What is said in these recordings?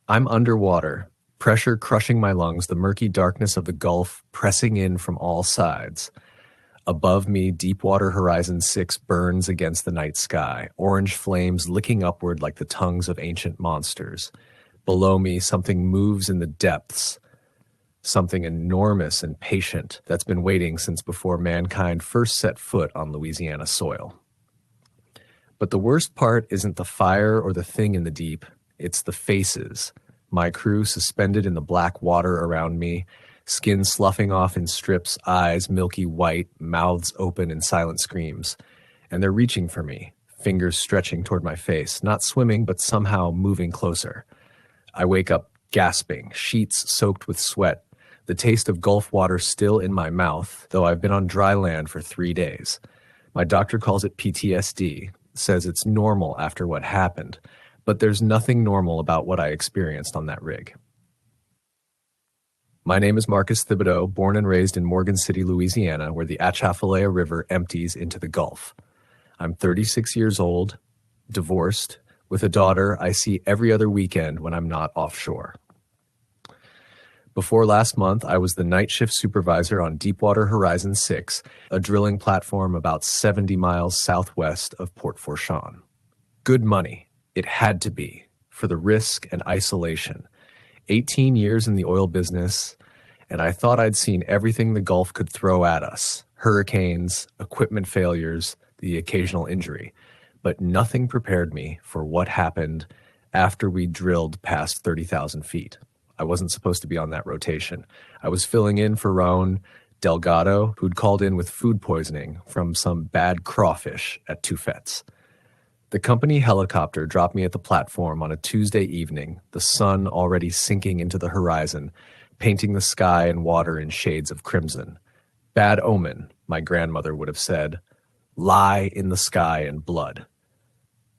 I'm underwater, pressure crushing my lungs, the murky darkness of the Gulf pressing in from all sides. Above me, Deepwater Horizon 6 burns against the night sky, orange flames licking upward like the tongues of ancient monsters. Below me, something moves in the depths, something enormous and patient that's been waiting since before mankind first set foot on Louisiana soil. But the worst part isn't the fire or the thing in the deep, it's the faces. My crew suspended in the black water around me, skin sloughing off in strips, eyes milky white, mouths open in silent screams. And they're reaching for me, fingers stretching toward my face, not swimming, but somehow moving closer. I wake up gasping, sheets soaked with sweat, the taste of Gulf water still in my mouth, though I've been on dry land for 3 days. My doctor calls it PTSD, says it's normal after what happened, but there's nothing normal about what I experienced on that rig. My name is Marcus Thibodeau, born and raised in Morgan City, Louisiana, where the Atchafalaya River empties into the Gulf. I'm 36 years old, divorced, with a daughter I see every other weekend when I'm not offshore. Before last month, I was the night shift supervisor on Deepwater Horizon 6, a drilling platform about 70 miles southwest of Port Fourchon. Good money. It had to be, for the risk and isolation. 18 years in the oil business, and I thought I'd seen everything the Gulf could throw at us. Hurricanes, equipment failures, the occasional injury. But nothing prepared me for what happened after we drilled past 30,000 feet. I wasn't supposed to be on that rotation. I was filling in for Raon Delgado, who'd called in with food poisoning from some bad crawfish at Tufets. The company helicopter dropped me at the platform on a Tuesday evening, the sun already sinking into the horizon, painting the sky and water in shades of crimson. Bad omen, my grandmother would have said. Lie in the sky and blood.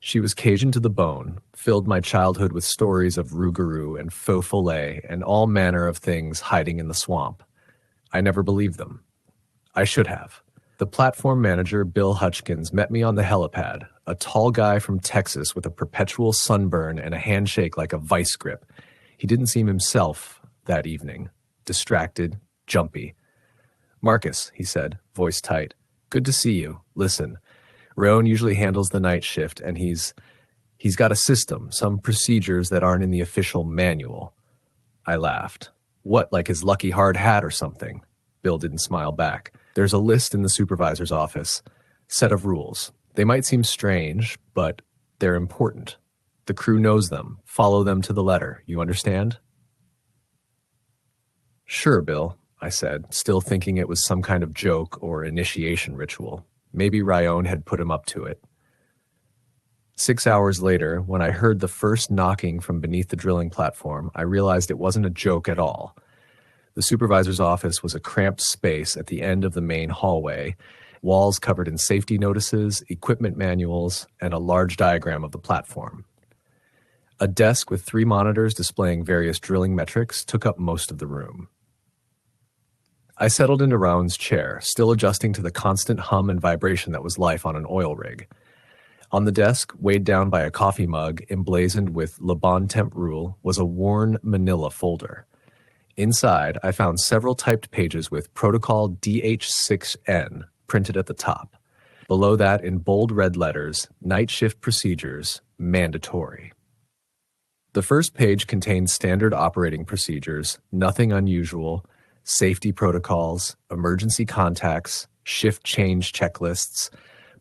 She was Cajun to the bone, filled my childhood with stories of rougarou and faux follet and all manner of things hiding in the swamp. I never believed them. I should have. The platform manager, Bill Hutchkins, met me on the helipad, a tall guy from Texas with a perpetual sunburn and a handshake like a vice grip. He didn't seem himself that evening. Distracted, jumpy. Marcus, he said, voice tight. Good to see you. Listen, Raon usually handles the night shift, and he's got a system, some procedures that aren't in the official manual. I laughed. What, like his lucky hard hat or something? Bill didn't smile back. There's a list in the supervisor's office. Set of rules. They might seem strange, but they're important. The crew knows them. Follow them to the letter. You understand? Sure, Bill, I said, still thinking it was some kind of joke or initiation ritual. Maybe Raon had put him up to it. 6 hours later, when I heard the first knocking from beneath the drilling platform, I realized it wasn't a joke at all. The supervisor's office was a cramped space at the end of the main hallway, walls covered in safety notices, equipment manuals, and a large diagram of the platform. A desk with 3 monitors displaying various drilling metrics took up most of the room. I settled into Raon's chair, still adjusting to the constant hum and vibration that was life on an oil rig. On the desk, weighed down by a coffee mug emblazoned with Le Bon Temps rule, was a worn manila folder. Inside, I found several typed pages with Protocol DH6N printed at the top. Below that, in bold red letters, Night Shift Procedures, Mandatory. The first page contained standard operating procedures, nothing unusual, safety protocols, emergency contacts, shift change checklists.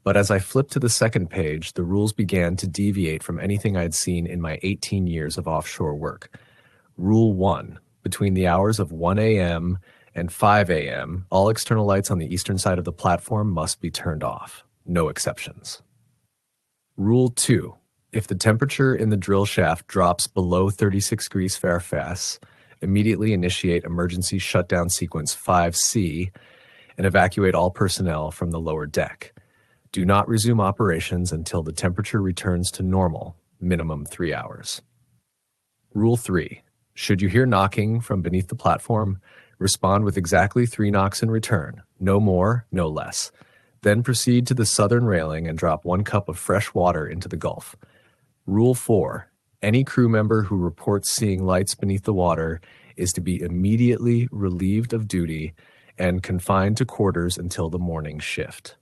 But as I flipped to the second page, the rules began to deviate from anything I'd seen in my 18 years of offshore work. Rule 1. Between the hours of 1 a.m. and 5 a.m., all external lights on the eastern side of the platform must be turned off. No exceptions. Rule 2. If the temperature in the drill shaft drops below 36 degrees Fairfax, immediately initiate emergency shutdown sequence 5C and evacuate all personnel from the lower deck. Do not resume operations until the temperature returns to normal, minimum 3 hours. Rule 3. Should you hear knocking from beneath the platform, respond with exactly 3 knocks in return, no more, no less. Then proceed to the southern railing and drop 1 cup of fresh water into the Gulf. Rule 4. Any crew member who reports seeing lights beneath the water is to be immediately relieved of duty and confined to quarters until the morning shift.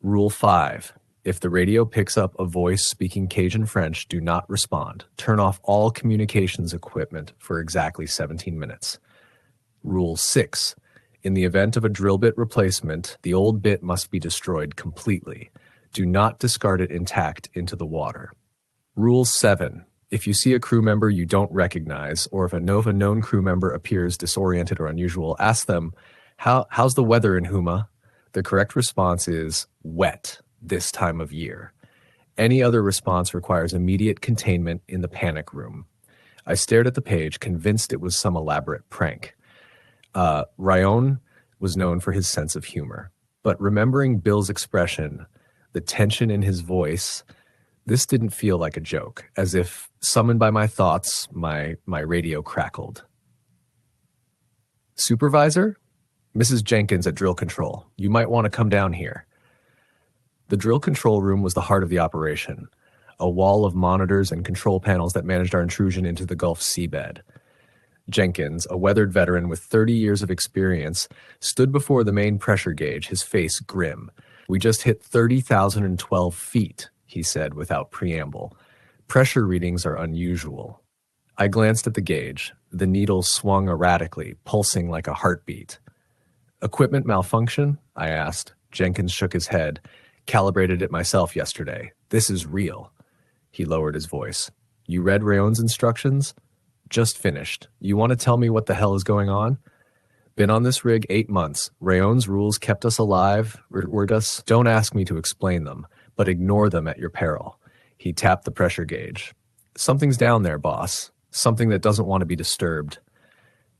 Rule 5. If the radio picks up a voice speaking Cajun French, do not respond. Turn off all communications equipment for exactly 17 minutes. Rule 6. In the event of a drill bit replacement, the old bit must be destroyed completely. Do not discard it intact into the water. Rule 7. If you see a crew member you don't recognize, or if a known crew member appears disoriented or unusual, ask them, how's the weather in Huma? The correct response is wet this time of year. Any other response requires immediate containment in the panic room. I stared at the page, convinced it was some elaborate prank. Rayon was known for his sense of humor, but remembering Bill's expression, the tension in his voice, this didn't feel like a joke. As if summoned by my thoughts, my radio crackled. Supervisor? Mrs. Jenkins at drill control. You might want to come down here. The drill control room was the heart of the operation, a wall of monitors and control panels that managed our intrusion into the Gulf seabed. Jenkins, a weathered veteran with 30 years of experience, stood before the main pressure gauge, his face grim. We just hit 30,012 feet, he said without preamble. Pressure readings are unusual. I glanced at the gauge. The needle swung erratically, pulsing like a heartbeat. Equipment malfunction? I asked. Jenkins shook his head. Calibrated it myself yesterday. This is real. He lowered his voice. You read Rayon's instructions? Just finished. You want to tell me what the hell is going on? Been on this rig 8 months. Rayon's rules kept us alive. Don't ask me to explain them, but ignore them at your peril. He tapped the pressure gauge. Something's down there, boss. Something that doesn't want to be disturbed.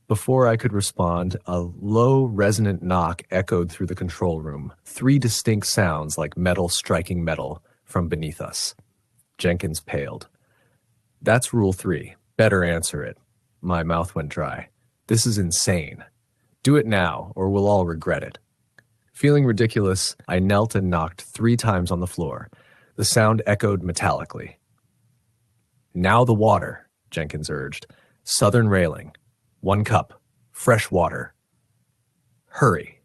Before I could respond, a low, resonant knock echoed through the control room. 3 distinct sounds like metal striking metal from beneath us. Jenkins paled. That's rule 3. Better answer it. My mouth went dry. This is insane. Do it now, or we'll all regret it. Feeling ridiculous, I knelt and knocked 3 times on the floor. The sound echoed metallically. Now the water, Jenkins urged. Southern railing. 1 cup. Fresh water. Hurry.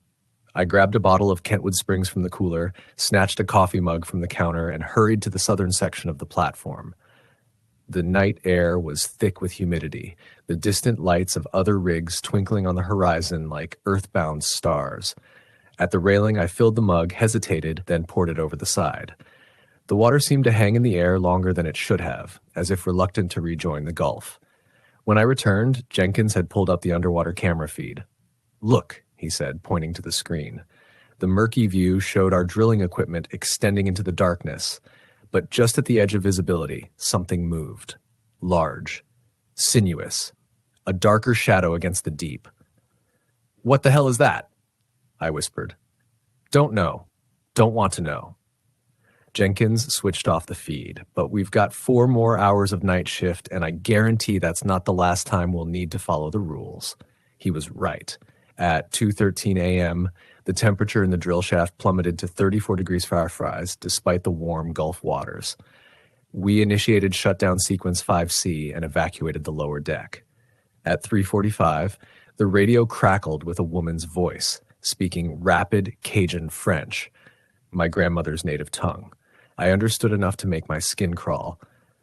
I grabbed a bottle of Kentwood Springs from the cooler, snatched a coffee mug from the counter, and hurried to the southern section of the platform. The night air was thick with humidity, the distant lights of other rigs twinkling on the horizon like earthbound stars. At the railing, I filled the mug, hesitated, then poured it over the side. The water seemed to hang in the air longer than it should have, as if reluctant to rejoin the Gulf. When I returned, Jenkins had pulled up the underwater camera feed. Look, he said, pointing to the screen. The murky view showed our drilling equipment extending into the darkness, but just at the edge of visibility, something moved. Large. Sinuous. A darker shadow against the deep. What the hell is that? I whispered. Don't know. Don't want to know. Jenkins switched off the feed, but we've got 4 more hours of night shift, and I guarantee that's not the last time we'll need to follow the rules. He was right. At 2:13 a.m., the temperature in the drill shaft plummeted to 34 degrees Fahrenheit despite the warm Gulf waters. We initiated shutdown sequence 5C and evacuated the lower deck. At 3:45, the radio crackled with a woman's voice, speaking rapid Cajun French, my grandmother's native tongue. I understood enough to make my skin crawl.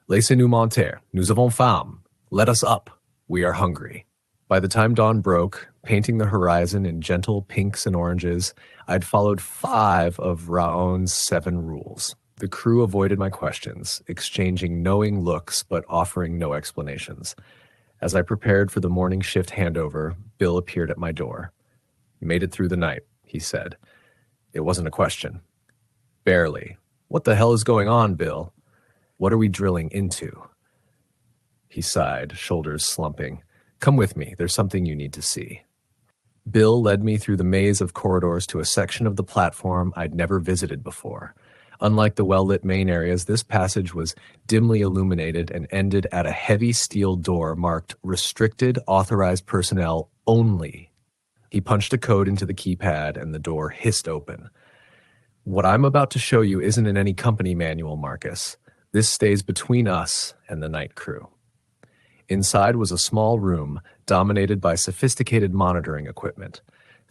Laissez-nous monter. Nous avons faim. Let us up. We are hungry. By the time dawn broke, painting the horizon in gentle pinks and oranges, I'd followed 5 of Raon's 7 rules. The crew avoided my questions, exchanging knowing looks but offering no explanations. As I prepared for the morning shift handover, Bill appeared at my door. You made it through the night, he said. It wasn't a question. Barely. What the hell is going on, Bill? What are we drilling into? He sighed, shoulders slumping. Come with me. There's something you need to see. Bill led me through the maze of corridors to a section of the platform I'd never visited before. Unlike the well-lit main areas, this passage was dimly illuminated and ended at a heavy steel door marked Restricted Authorized Personnel Only. He punched a code into the keypad and the door hissed open. What I'm about to show you isn't in any company manual, Marcus. This stays between us and the night crew. Inside was a small room dominated by sophisticated monitoring equipment.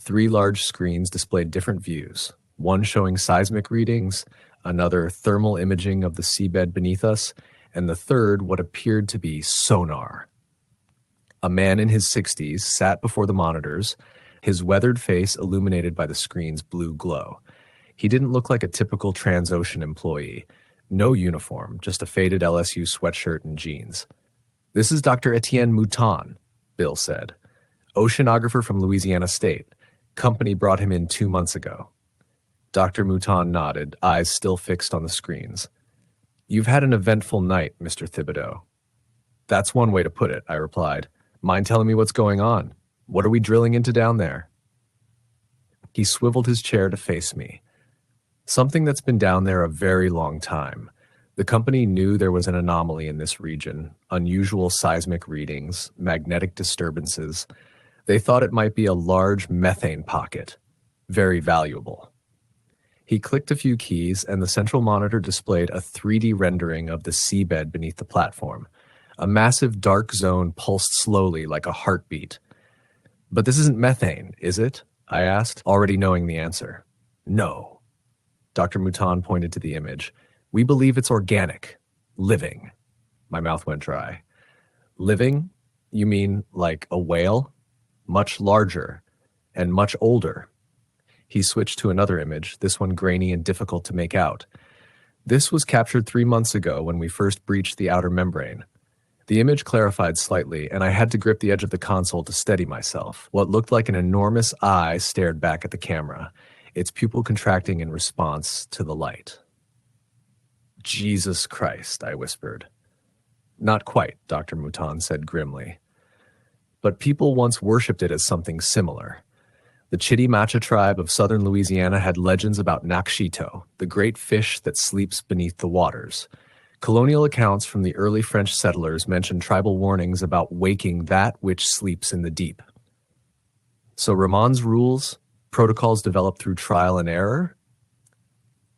3 large screens displayed different views, one showing seismic readings, another thermal imaging of the seabed beneath us, and the third what appeared to be sonar. A man in his 60s sat before the monitors, his weathered face illuminated by the screen's blue glow. He didn't look like a typical Transocean employee. No uniform, just a faded LSU sweatshirt and jeans. "This is Dr. Etienne Mouton," Bill said. "Oceanographer from Louisiana State. Company brought him in 2 months ago." Dr. Mouton nodded, eyes still fixed on the screens. "You've had an eventful night, Mr. Thibodeau." "That's one way to put it," I replied. "Mind telling me what's going on? What are we drilling into down there?" He swiveled his chair to face me. "Something that's been down there a very long time. The company knew there was an anomaly in this region, unusual seismic readings, magnetic disturbances. They thought it might be a large methane pocket, very valuable." He clicked a few keys, and the central monitor displayed a 3D rendering of the seabed beneath the platform. A massive dark zone pulsed slowly like a heartbeat. "But this isn't methane, is it?" I asked, already knowing the answer. "No." Dr. Mouton pointed to the image. "We believe it's organic, living." My mouth went dry. "Living? You mean like a whale? Much larger and much older." He switched to another image, this one grainy and difficult to make out. "This was captured 3 months ago when we first breached the outer membrane." The image clarified slightly, and I had to grip the edge of the console to steady myself. What looked like an enormous eye stared back at the camera, its pupil contracting in response to the light. "Jesus Christ," I whispered. "Not quite," Dr. Mouton said grimly. "But people once worshipped it as something similar. The Chitimacha tribe of southern Louisiana had legends about Nakshito, the great fish that sleeps beneath the waters. Colonial accounts from the early French settlers mention tribal warnings about waking that which sleeps in the deep. So Ramon's rules, protocols developed through trial and error?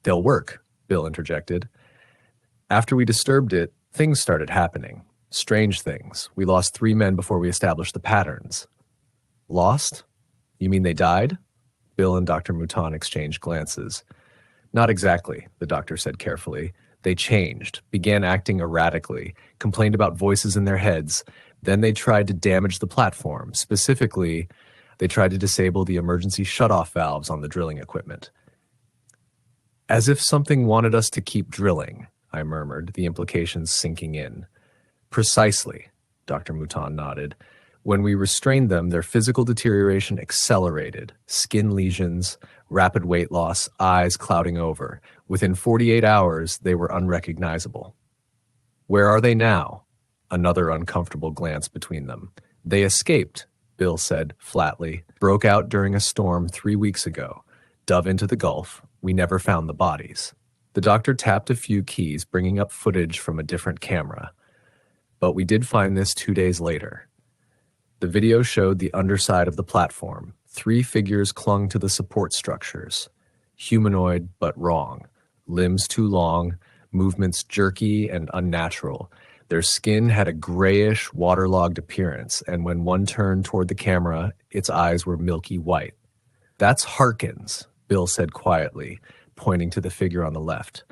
They'll work," Bill interjected. "After we disturbed it, things started happening. Strange things. We lost 3 men before we established the patterns." "Lost? You mean they died?" Bill and Dr. Mouton exchanged glances. "Not exactly," the doctor said carefully. "They changed, began acting erratically, complained about voices in their heads. Then they tried to damage the platform. Specifically, they tried to disable the emergency shutoff valves on the drilling equipment." "As if something wanted us to keep drilling," I murmured, the implications sinking in. "Precisely," Dr. Mouton nodded. "When we restrained them, their physical deterioration accelerated. Skin lesions, rapid weight loss, eyes clouding over. Within 48 hours, they were unrecognizable." "Where are they now?" Another uncomfortable glance between them. "They escaped," Bill said flatly. "Broke out during a storm 3 weeks ago. Dove into the Gulf. We never found the bodies." The doctor tapped a few keys, bringing up footage from a different camera. "But we did find this 2 days later." The video showed the underside of the platform. 3 figures clung to the support structures. Humanoid, but wrong. Limbs too long, movements jerky and unnatural. Their skin had a grayish, waterlogged appearance, and when one turned toward the camera, its eyes were milky white. "That's Harkins," Bill said quietly, pointing to the figure on the left.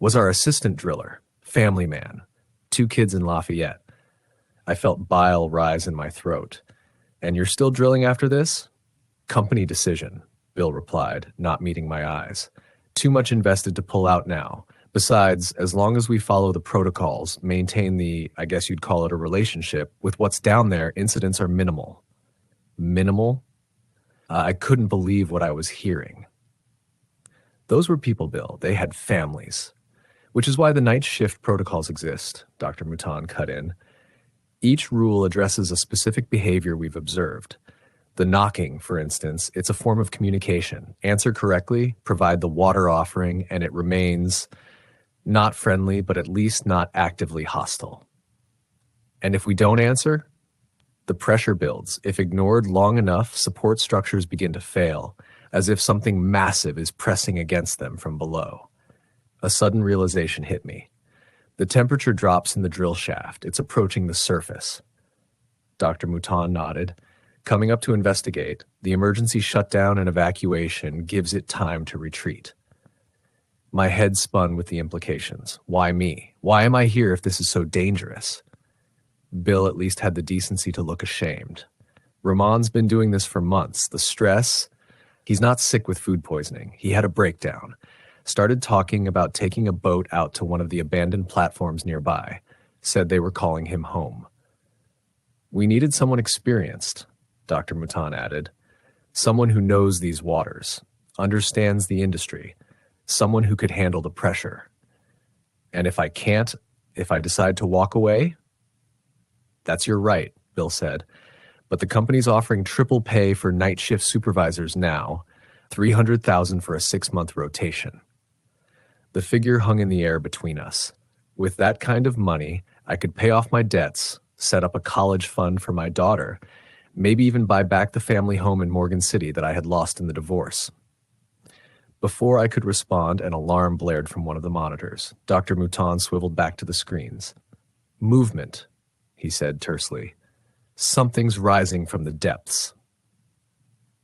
"Was our assistant driller, family man. 2 kids in Lafayette." I felt bile rise in my throat. "And you're still drilling after this?" "Company decision," Bill replied, not meeting my eyes. "Too much invested to pull out now. Besides, as long as we follow the protocols, maintain the, I guess you'd call it a relationship, with what's down there, incidents are minimal." Minimal? I couldn't believe what I was hearing. "Those were people, Bill. They had families. Which is why the night shift protocols exist," Dr. Mouton cut in. "Each rule addresses a specific behavior we've observed. The knocking, for instance, it's a form of communication. Answer correctly, provide the water offering, and it remains not friendly, but at least not actively hostile. And if we don't answer, the pressure builds. If ignored long enough, support structures begin to fail, as if something massive is pressing against them from below." A sudden realization hit me. The temperature drops in the drill shaft. It's approaching the surface. Dr. Mouton nodded. Coming up to investigate, the emergency shutdown and evacuation gives it time to retreat. My head spun with the implications. Why me? Why am I here if this is so dangerous? Bill at least had the decency to look ashamed. Ramon's been doing this for months. The stress... He's not sick with food poisoning. He had a breakdown. Started talking about taking a boat out to one of the abandoned platforms nearby. Said they were calling him home. We needed someone experienced, Dr. Mouton added. Someone who knows these waters, understands the industry, someone who could handle the pressure. And if I decide to walk away, that's your right, Bill said. But the company's offering triple pay for night shift supervisors now, $300,000 for a 6-month rotation. The figure hung in the air between us. With that kind of money, I could pay off my debts, set up a college fund for my daughter, maybe even buy back the family home in Morgan City that I had lost in the divorce. Before I could respond, an alarm blared from one of the monitors. Dr. Mouton swiveled back to the screens. Movement, he said tersely. Something's rising from the depths.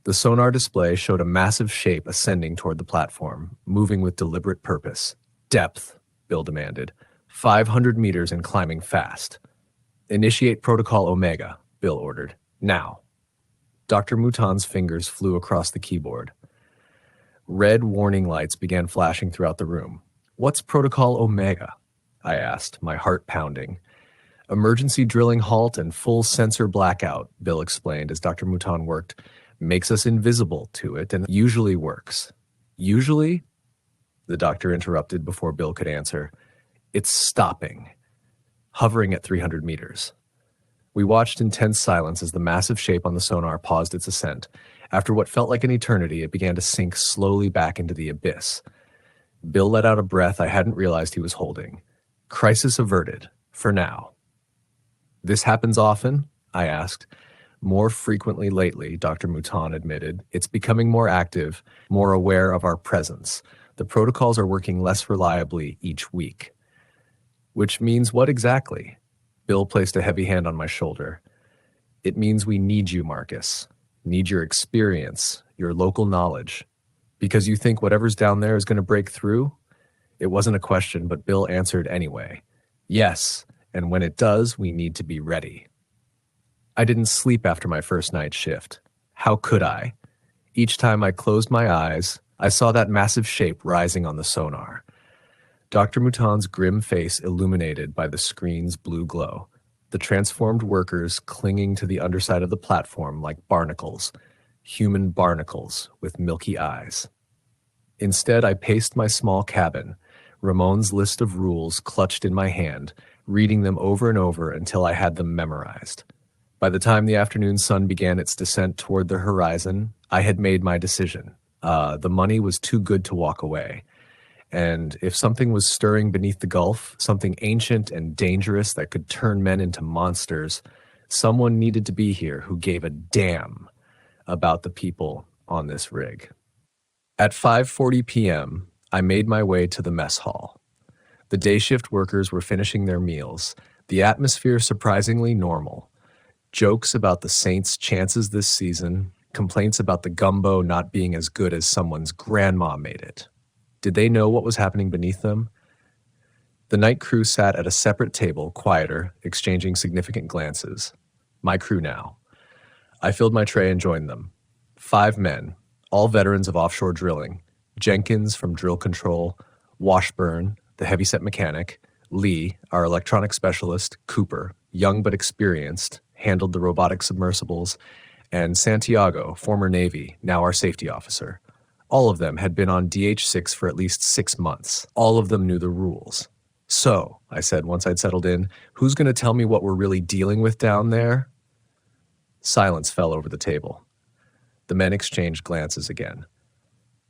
The sonar display showed a massive shape ascending toward the platform, moving with deliberate purpose. Depth, Bill demanded. 500 meters and climbing fast. Initiate Protocol Omega, Bill ordered. Now. Dr. Mouton's fingers flew across the keyboard. Red warning lights began flashing throughout the room. What's Protocol Omega? I asked, my heart pounding. Emergency drilling halt and full sensor blackout, Bill explained as Dr. Mouton worked. Makes us invisible to it and usually works. Usually? The doctor interrupted before Bill could answer. It's stopping. Hovering at 300 meters. We watched in tense silence as the massive shape on the sonar paused its ascent. After what felt like an eternity, it began to sink slowly back into the abyss. Bill let out a breath I hadn't realized he was holding. Crisis averted. For now. This happens often? I asked. More frequently lately, Dr. Mouton admitted. It's becoming more active, more aware of our presence. The protocols are working less reliably each week. Which means what exactly? Bill placed a heavy hand on my shoulder. It means we need you, Marcus. Need your experience, your local knowledge. Because you think whatever's down there is going to break through? It wasn't a question, but Bill answered anyway. Yes, and when it does, we need to be ready. I didn't sleep after my first night shift. How could I? Each time I closed my eyes, I saw that massive shape rising on the sonar. Dr. Mouton's grim face illuminated by the screen's blue glow. The transformed workers clinging to the underside of the platform like barnacles, human barnacles with milky eyes. Instead, I paced my small cabin, Ramon's list of rules clutched in my hand, reading them over and over until I had them memorized. By the time the afternoon sun began its descent toward the horizon, I had made my decision. The money was too good to walk away. And if something was stirring beneath the gulf, something ancient and dangerous that could turn men into monsters, someone needed to be here who gave a damn about the people on this rig. At 5:40 p.m., I made my way to the mess hall. The day shift workers were finishing their meals, the atmosphere surprisingly normal. Jokes about the Saints' chances this season, complaints about the gumbo not being as good as someone's grandma made it. Did they know what was happening beneath them? The night crew sat at a separate table, quieter, exchanging significant glances. My crew now. I filled my tray and joined them. 5 men, all veterans of offshore drilling. Jenkins from drill control, Washburn, the heavyset mechanic, Lee, our electronic specialist, Cooper, young but experienced, handled the robotic submersibles, and Santiago, former Navy, now our safety officer. All of them had been on DH-6 for at least 6 months. All of them knew the rules. So, I said once I'd settled in, who's going to tell me what we're really dealing with down there? Silence fell over the table. The men exchanged glances again.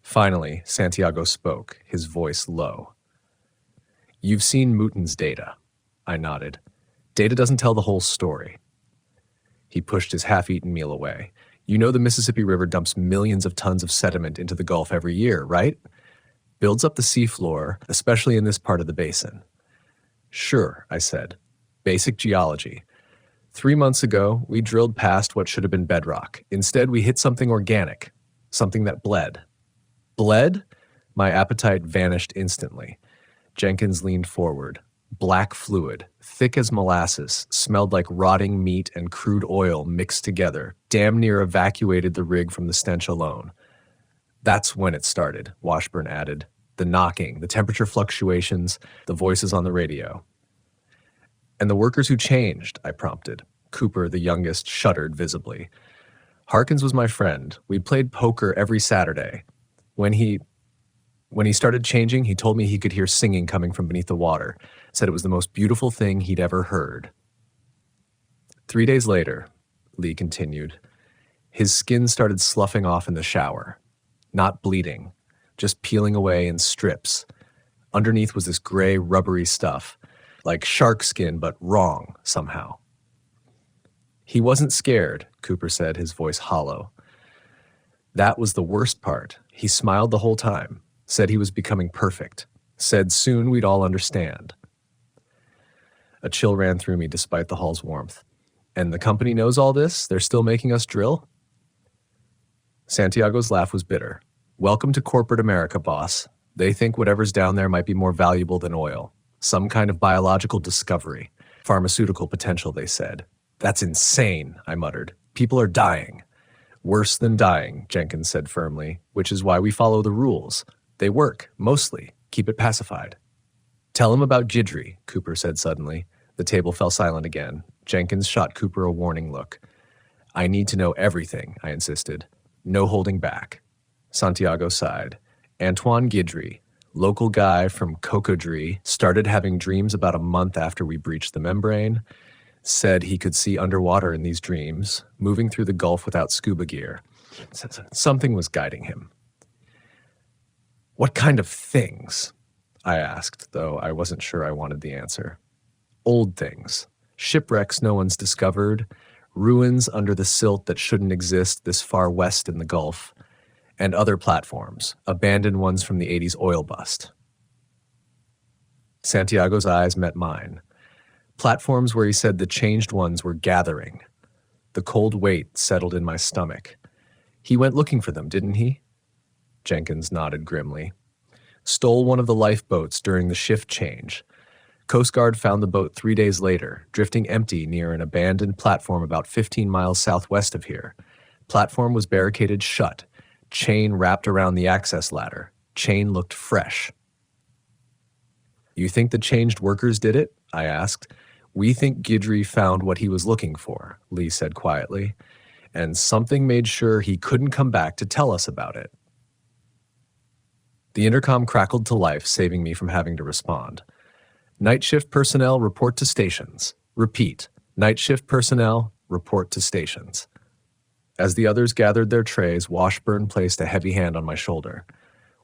Finally, Santiago spoke, his voice low. You've seen Mouton's data. I nodded. Data doesn't tell the whole story. He pushed his half-eaten meal away. You know the Mississippi River dumps millions of tons of sediment into the Gulf every year, right? Builds up the seafloor, especially in this part of the basin. Sure, I said. Basic geology. 3 months ago, we drilled past what should have been bedrock. Instead, we hit something organic, something that bled. Bled? My appetite vanished instantly. Jenkins leaned forward. Black fluid, thick as molasses, smelled like rotting meat and crude oil mixed together, damn near evacuated the rig from the stench alone. That's when it started, Washburn added. The knocking, the temperature fluctuations, the voices on the radio. And the workers who changed, I prompted. Cooper, the youngest, shuddered visibly. Harkins was my friend. We played poker every Saturday. When he started changing, he told me he could hear singing coming from beneath the water. Said it was the most beautiful thing he'd ever heard. 3 days later, Lee continued, his skin started sloughing off in the shower. Not bleeding, just peeling away in strips. Underneath was this gray, rubbery stuff, like shark skin, but wrong somehow. He wasn't scared, Cooper said, his voice hollow. That was the worst part. He smiled the whole time, said he was becoming perfect, said soon we'd all understand. A chill ran through me despite the hall's warmth. And the company knows all this? They're still making us drill? Santiago's laugh was bitter. Welcome to corporate America, boss. They think whatever's down there might be more valuable than oil. Some kind of biological discovery. Pharmaceutical potential, they said. That's insane, I muttered. People are dying. Worse than dying, Jenkins said firmly, which is why we follow the rules. They work, mostly. Keep it pacified. Tell him about Gidry, Cooper said suddenly. The table fell silent again. Jenkins shot Cooper a warning look. I need to know everything, I insisted. No holding back. Santiago sighed. Antoine Gidry, local guy from Cocodrie, started having dreams about a month after we breached the membrane. Said he could see underwater in these dreams, moving through the Gulf without scuba gear. Something was guiding him. What kind of things? I asked, though I wasn't sure I wanted the answer. Old things. Shipwrecks no one's discovered, ruins under the silt that shouldn't exist this far west in the Gulf, and other platforms, abandoned ones from the 80s oil bust. Santiago's eyes met mine. Platforms where he said the changed ones were gathering. The cold weight settled in my stomach. He went looking for them, didn't he? Jenkins nodded grimly. Stole one of the lifeboats during the shift change. Coast Guard found the boat 3 days later, drifting empty near an abandoned platform about 15 miles southwest of here. Platform was barricaded shut. Chain wrapped around the access ladder. Chain looked fresh. You think the changed workers did it? I asked. We think Gidry found what he was looking for, Lee said quietly, and something made sure he couldn't come back to tell us about it. The intercom crackled to life, saving me from having to respond. Night shift personnel, report to stations. Repeat. Night shift personnel, report to stations. As the others gathered their trays, Washburn placed a heavy hand on my shoulder.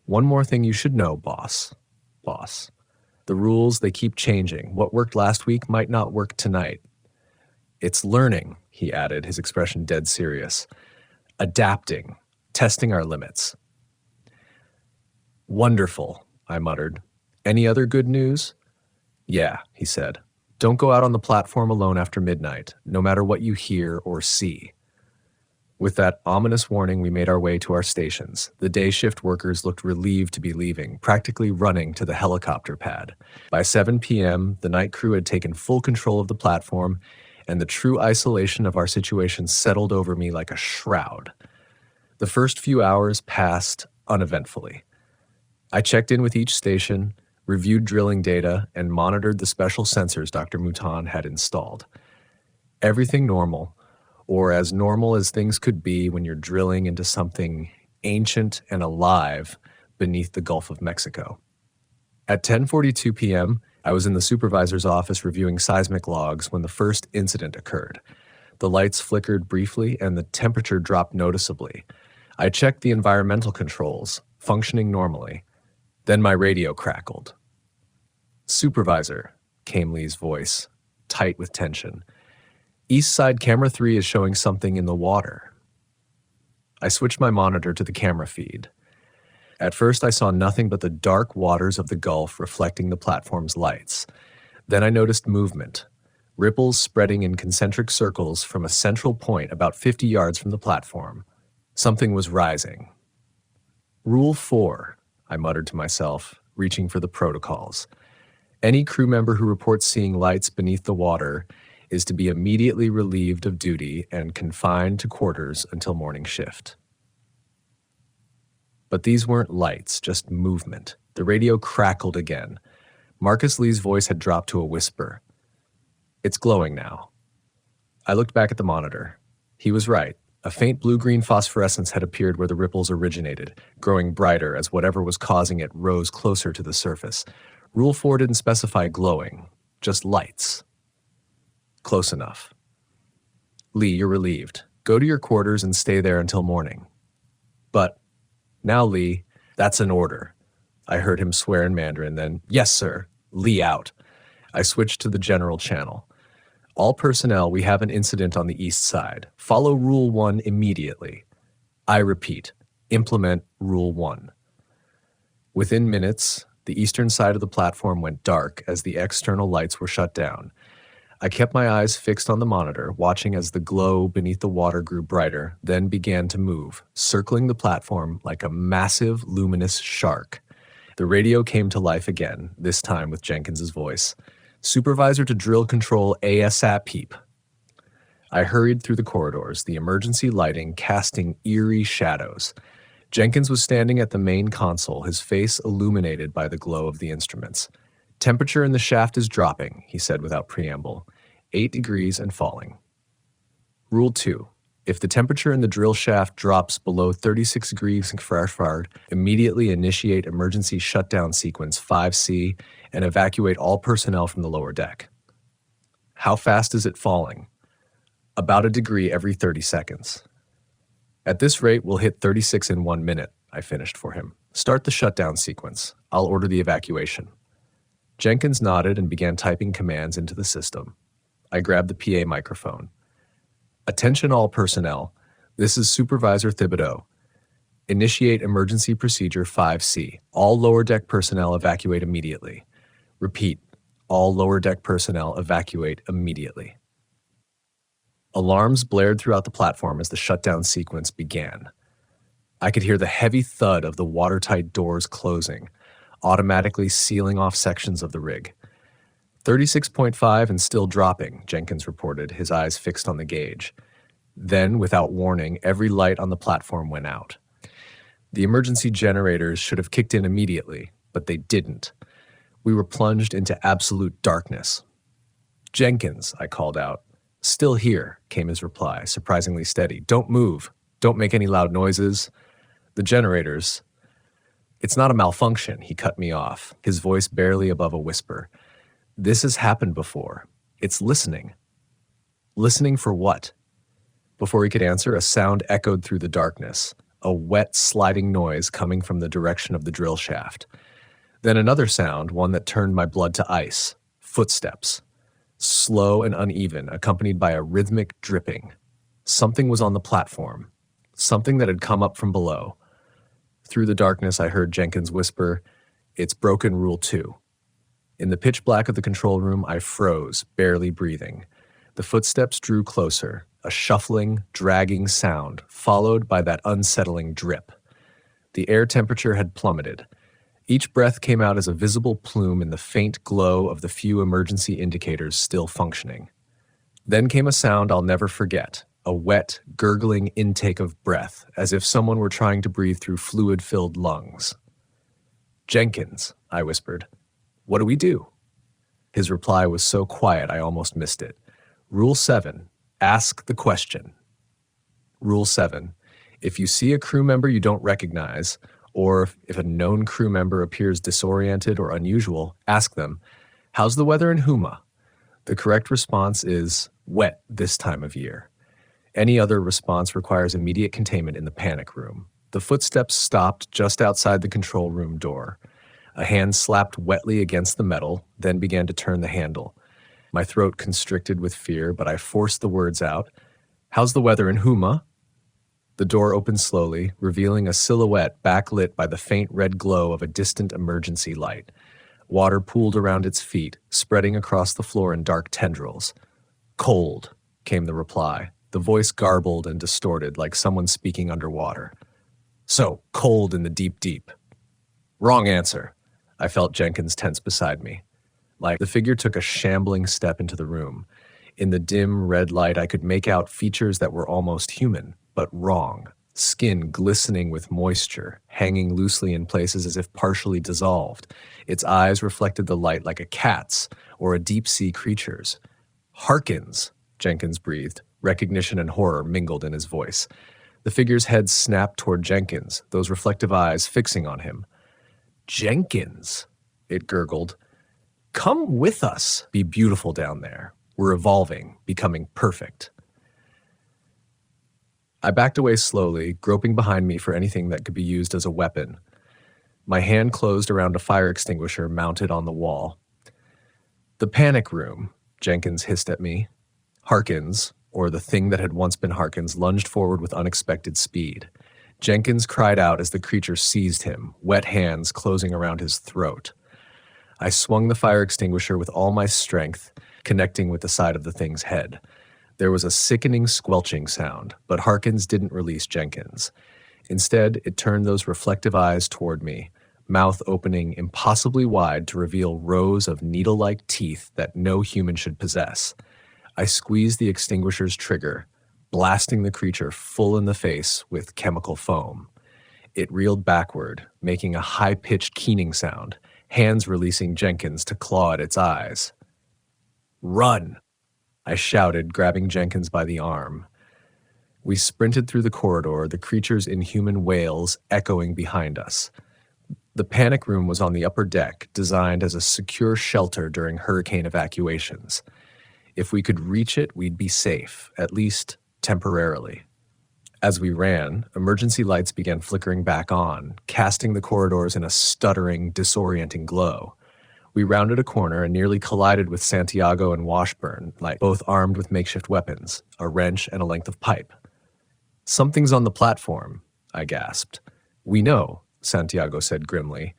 One more thing you should know, boss. Boss. The rules, they keep changing. What worked last week might not work tonight. It's learning, he added, his expression dead serious. Adapting. Testing our limits. Wonderful, I muttered. Any other good news? Yeah, he said. Don't go out on the platform alone after midnight, no matter what you hear or see. With that ominous warning, we made our way to our stations. The day shift workers looked relieved to be leaving, practically running to the helicopter pad. By 7 p.m., the night crew had taken full control of the platform, and the true isolation of our situation settled over me like a shroud. The first few hours passed uneventfully. I checked in with each station, reviewed drilling data, and monitored the special sensors Dr. Mouton had installed. Everything normal, or as normal as things could be when you're drilling into something ancient and alive beneath the Gulf of Mexico. At 10:42 p.m., I was in the supervisor's office reviewing seismic logs when the first incident occurred. The lights flickered briefly and the temperature dropped noticeably. I checked the environmental controls, functioning normally. Then my radio crackled. Supervisor, came Lee's voice, tight with tension. East side camera 3 is showing something in the water. I switched my monitor to the camera feed. At first I saw nothing but the dark waters of the Gulf reflecting the platform's lights. Then I noticed movement, ripples spreading in concentric circles from a central point about 50 yards from the platform. Something was rising. Rule 4, I muttered to myself, reaching for the protocols. Any crew member who reports seeing lights beneath the water is to be immediately relieved of duty and confined to quarters until morning shift. But these weren't lights, just movement. The radio crackled again. Marcus Lee's voice had dropped to a whisper. It's glowing now. I looked back at the monitor. He was right. A faint blue-green phosphorescence had appeared where the ripples originated, growing brighter as whatever was causing it rose closer to the surface. Rule 4 didn't specify glowing, just lights. Close enough. Lee, you're relieved. Go to your quarters and stay there until morning. But, now Lee, that's an order. I heard him swear in Mandarin, then, yes, sir. Lee out. I switched to the general channel. All personnel, we have an incident on the east side. Follow Rule 1 immediately. I repeat, implement Rule 1. Within minutes, the eastern side of the platform went dark as the external lights were shut down. I kept my eyes fixed on the monitor, watching as the glow beneath the water grew brighter, then began to move, circling the platform like a massive, luminous shark. The radio came to life again, this time with Jenkins's voice. Supervisor to drill control ASAP peep. I hurried through the corridors, the emergency lighting casting eerie shadows. Jenkins was standing at the main console, his face illuminated by the glow of the instruments. Temperature in the shaft is dropping, he said without preamble. 8 degrees and falling. Rule 2. If the temperature in the drill shaft drops below 36 degrees Fahrenheit, immediately initiate emergency shutdown sequence 5C and evacuate all personnel from the lower deck. How fast is it falling? About a degree every 30 seconds. At this rate, we'll hit 36 in 1 minute, I finished for him. Start the shutdown sequence. I'll order the evacuation. Jenkins nodded and began typing commands into the system. I grabbed the PA microphone. Attention all personnel. This is Supervisor Thibodeau. Initiate emergency procedure 5C. All lower deck personnel evacuate immediately. Repeat. All lower deck personnel evacuate immediately. Alarms blared throughout the platform as the shutdown sequence began. I could hear the heavy thud of the watertight doors closing, automatically sealing off sections of the rig. 36.5 and still dropping, Jenkins reported, his eyes fixed on the gauge. Then, without warning, every light on the platform went out. The emergency generators should have kicked in immediately, but they didn't. We were plunged into absolute darkness. Jenkins, I called out. Still here, came his reply, surprisingly steady. Don't move. Don't make any loud noises. The generators. It's not a malfunction, he cut me off, his voice barely above a whisper. This has happened before. It's listening. Listening for what? Before he could answer, a sound echoed through the darkness, a wet, sliding noise coming from the direction of the drill shaft. Then another sound, one that turned my blood to ice. Footsteps. Slow and uneven, accompanied by a rhythmic dripping. Something was on the platform. Something that had come up from below. Through the darkness, I heard Jenkins whisper, "It's broken Rule 2. In the pitch black of the control room, I froze, barely breathing. The footsteps drew closer, a shuffling, dragging sound, followed by that unsettling drip. The air temperature had plummeted. Each breath came out as a visible plume in the faint glow of the few emergency indicators still functioning. Then came a sound I'll never forget, a wet, gurgling intake of breath, as if someone were trying to breathe through fluid-filled lungs. "Jenkins," I whispered. "What do we do?" His reply was so quiet I almost missed it. Rule 7, ask the question. Rule 7, if you see a crew member you don't recognize, or if a known crew member appears disoriented or unusual, ask them, "How's the weather in Huma?" The correct response is wet this time of year. Any other response requires immediate containment in the panic room. The footsteps stopped just outside the control room door. A hand slapped wetly against the metal, then began to turn the handle. My throat constricted with fear, but I forced the words out. "How's the weather in Huma?" The door opened slowly, revealing a silhouette backlit by the faint red glow of a distant emergency light. Water pooled around its feet, spreading across the floor in dark tendrils. "Cold," came the reply, the voice garbled and distorted like someone speaking underwater. "So, cold in the deep, deep." "Wrong answer." I felt Jenkins tense beside me. The figure took a shambling step into the room. In the dim red light, I could make out features that were almost human, but wrong. Skin glistening with moisture, hanging loosely in places as if partially dissolved. Its eyes reflected the light like a cat's or a deep-sea creature's. "Harkins," Jenkins breathed. Recognition and horror mingled in his voice. The figure's head snapped toward Jenkins, those reflective eyes fixing on him. "Jenkins," it gurgled. "Come with us. Be beautiful down there. We're evolving, becoming perfect." I backed away slowly, groping behind me for anything that could be used as a weapon. My hand closed around a fire extinguisher mounted on the wall. "The panic room," Jenkins hissed at me. Harkins, or the thing that had once been Harkins, lunged forward with unexpected speed. Jenkins cried out as the creature seized him, wet hands closing around his throat. I swung the fire extinguisher with all my strength, connecting with the side of the thing's head. There was a sickening squelching sound, but Harkins didn't release Jenkins. Instead, it turned those reflective eyes toward me, mouth opening impossibly wide to reveal rows of needle-like teeth that no human should possess. I squeezed the extinguisher's trigger, blasting the creature full in the face with chemical foam. It reeled backward, making a high-pitched keening sound, hands releasing Jenkins to claw at its eyes. "Run!" I shouted, grabbing Jenkins by the arm. We sprinted through the corridor, the creature's inhuman wails echoing behind us. The panic room was on the upper deck, designed as a secure shelter during hurricane evacuations. If we could reach it, we'd be safe, at least temporarily. As we ran, emergency lights began flickering back on, casting the corridors in a stuttering, disorienting glow. We rounded a corner and nearly collided with Santiago and Washburn, both armed with makeshift weapons, a wrench and a length of pipe. "Something's on the platform," I gasped. "We know," Santiago said grimly.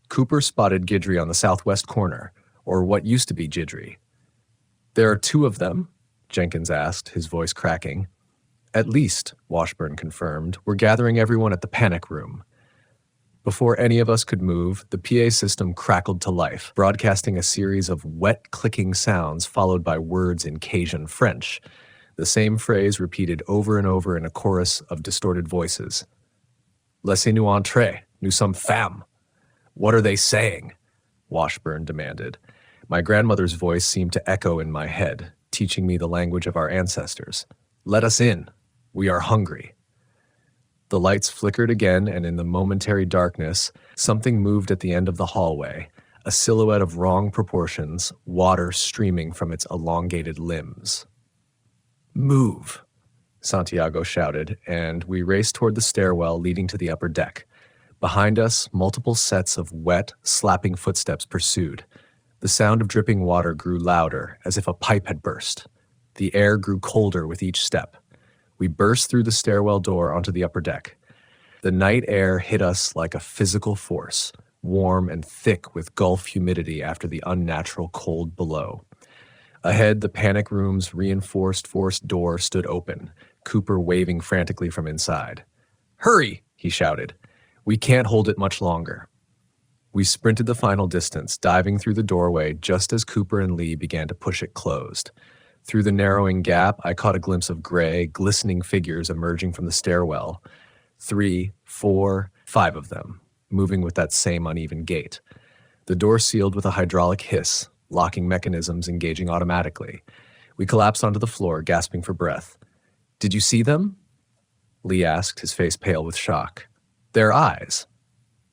"Cooper spotted Guidry on the southwest corner, or what used to be Guidry." "There are two of them?" Jenkins asked, his voice cracking. "At least," Washburn confirmed. "We're gathering everyone at the panic room." Before any of us could move, the PA system crackled to life, broadcasting a series of wet clicking sounds followed by words in Cajun French, the same phrase repeated over and over in a chorus of distorted voices. "Laissez-nous entrer, nous sommes femmes." "What are they saying?" Washburn demanded. My grandmother's voice seemed to echo in my head, teaching me the language of our ancestors. "Let us in. We are hungry." The lights flickered again, and in the momentary darkness, something moved at the end of the hallway, a silhouette of wrong proportions, water streaming from its elongated limbs. "Move," Santiago shouted, and we raced toward the stairwell leading to the upper deck. Behind us, multiple sets of wet, slapping footsteps pursued. The sound of dripping water grew louder, as if a pipe had burst. The air grew colder with each step. We burst through the stairwell door onto the upper deck. The night air hit us like a physical force, warm and thick with Gulf humidity after the unnatural cold below. Ahead, the panic room's reinforced forced door stood open, Cooper waving frantically from inside. "Hurry!" he shouted. "We can't hold it much longer." We sprinted the final distance, diving through the doorway just as Cooper and Lee began to push it closed. Through the narrowing gap, I caught a glimpse of gray, glistening figures emerging from the stairwell. 3, 4, 5 of them, moving with that same uneven gait. The door sealed with a hydraulic hiss, locking mechanisms engaging automatically. We collapsed onto the floor, gasping for breath. "Did you see them?" Lee asked, his face pale with shock. "Their eyes."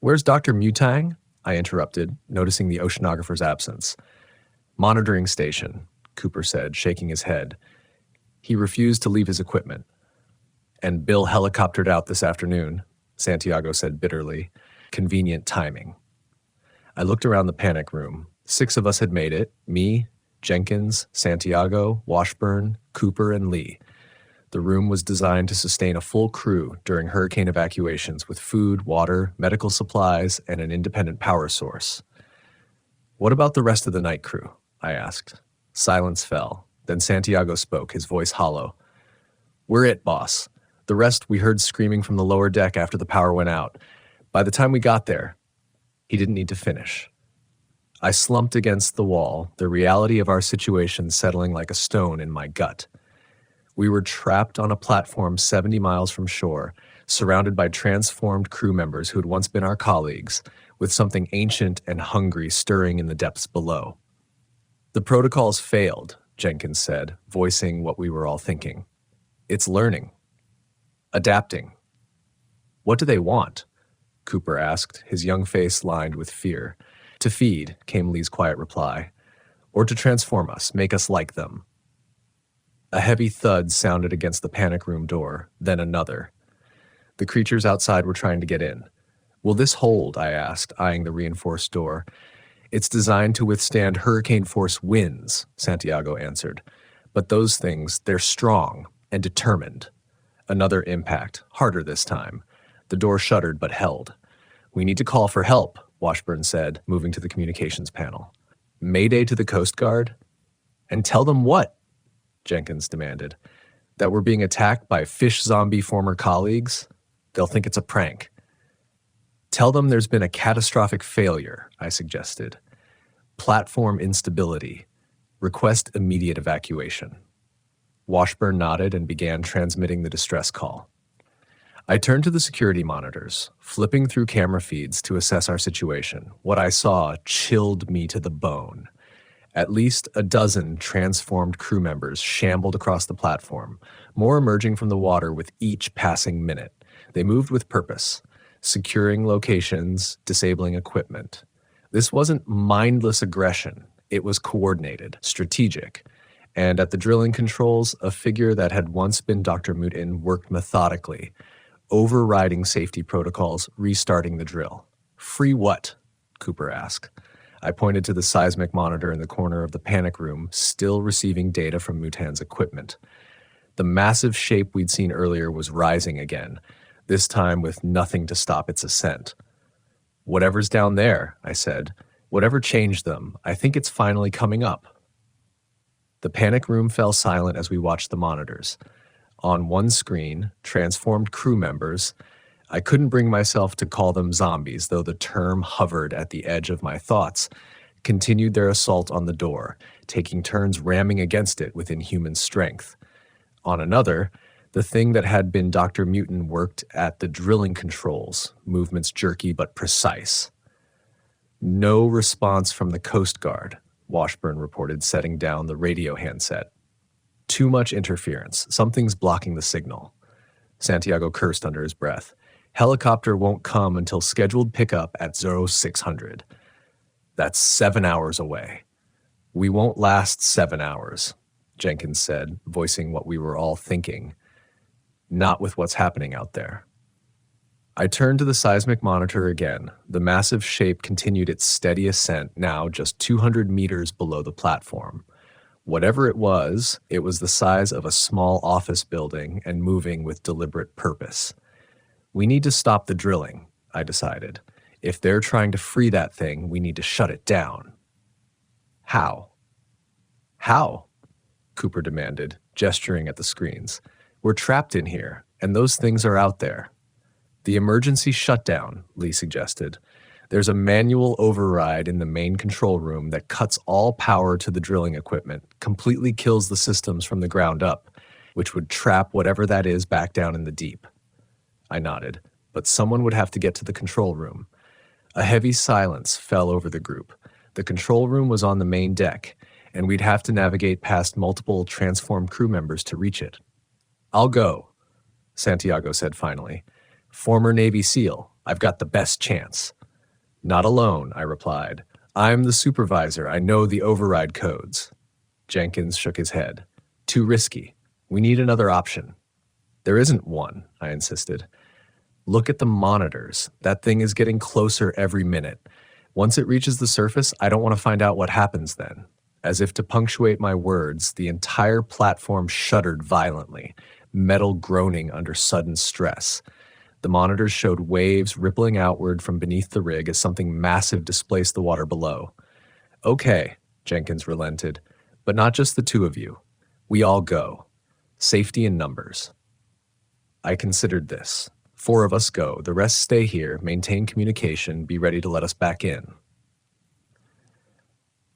"Where's Dr. Mutang?" I interrupted, noticing the oceanographer's absence. "Monitoring station," Cooper said, shaking his head. "He refused to leave his equipment." "And Bill helicoptered out this afternoon," Santiago said bitterly. "Convenient timing." I looked around the panic room. 6 of us had made it, me, Jenkins, Santiago, Washburn, Cooper, and Lee. The room was designed to sustain a full crew during hurricane evacuations with food, water, medical supplies, and an independent power source. What about the rest of the night crew? I asked. Silence fell. Then Santiago spoke, his voice hollow. We're it, boss. The rest we heard screaming from the lower deck after the power went out. By the time we got there, he didn't need to finish. I slumped against the wall, the reality of our situation settling like a stone in my gut. We were trapped on a platform 70 miles from shore, surrounded by transformed crew members who had once been our colleagues, with something ancient and hungry stirring in the depths below. The protocols failed, Jenkins said, voicing what we were all thinking. It's learning. Adapting. What do they want? Cooper asked, his young face lined with fear. To feed, came Lee's quiet reply. Or to transform us, make us like them. A heavy thud sounded against the panic room door, then another. The creatures outside were trying to get in. Will this hold? I asked, eyeing the reinforced door. It's designed to withstand hurricane-force winds, Santiago answered. But those things, they're strong and determined. Another impact, harder this time. The door shuttered but held. We need to call for help, Washburn said, moving to the communications panel. Mayday to the Coast Guard? And tell them what? Jenkins demanded. That we're being attacked by fish zombie former colleagues? They'll think it's a prank. Tell them there's been a catastrophic failure, I suggested. Platform instability. Request immediate evacuation. Washburn nodded and began transmitting the distress call. I turned to the security monitors, flipping through camera feeds to assess our situation. What I saw chilled me to the bone. At least a dozen transformed crew members shambled across the platform, more emerging from the water with each passing minute. They moved with purpose, securing locations, disabling equipment. This wasn't mindless aggression. It was coordinated, strategic. And at the drilling controls, a figure that had once been Dr. Mutin worked methodically, overriding safety protocols, restarting the drill. Free what? Cooper asked. I pointed to the seismic monitor in the corner of the panic room, still receiving data from Mutan's equipment. The massive shape we'd seen earlier was rising again, this time with nothing to stop its ascent. Whatever's down there, I said. Whatever changed them, I think it's finally coming up. The panic room fell silent as we watched the monitors. On one screen, transformed crew members. I couldn't bring myself to call them zombies, though the term hovered at the edge of my thoughts, continued their assault on the door, taking turns ramming against it with inhuman strength. On another, the thing that had been Dr. Mutin worked at the drilling controls, movements jerky but precise. No response from the Coast Guard, Washburn reported, setting down the radio handset. Too much interference. Something's blocking the signal. Santiago cursed under his breath. Helicopter won't come until scheduled pickup at 0600. That's 7 hours away. We won't last 7 hours, Jenkins said, voicing what we were all thinking. Not with what's happening out there. I turned to the seismic monitor again. The massive shape continued its steady ascent, now just 200 meters below the platform. Whatever it was the size of a small office building and moving with deliberate purpose. We need to stop the drilling, I decided. If they're trying to free that thing, we need to shut it down. How? How? Cooper demanded, gesturing at the screens. We're trapped in here, and those things are out there. The emergency shutdown, Lee suggested. There's a manual override in the main control room that cuts all power to the drilling equipment, completely kills the systems from the ground up, which would trap whatever that is back down in the deep. I nodded, but someone would have to get to the control room. A heavy silence fell over the group. The control room was on the main deck, and we'd have to navigate past multiple transformed crew members to reach it. I'll go, Santiago said finally. Former Navy SEAL, I've got the best chance. Not alone, I replied. I'm the supervisor. I know the override codes. Jenkins shook his head. Too risky. We need another option. There isn't one, I insisted. Look at the monitors. That thing is getting closer every minute. Once it reaches the surface, I don't want to find out what happens then. As if to punctuate my words, the entire platform shuddered violently, metal groaning under sudden stress. The monitors showed waves rippling outward from beneath the rig as something massive displaced the water below. Okay, Jenkins relented, but not just the two of you. We all go. Safety in numbers. I considered this. 4 of us go, the rest stay here, maintain communication, be ready to let us back in.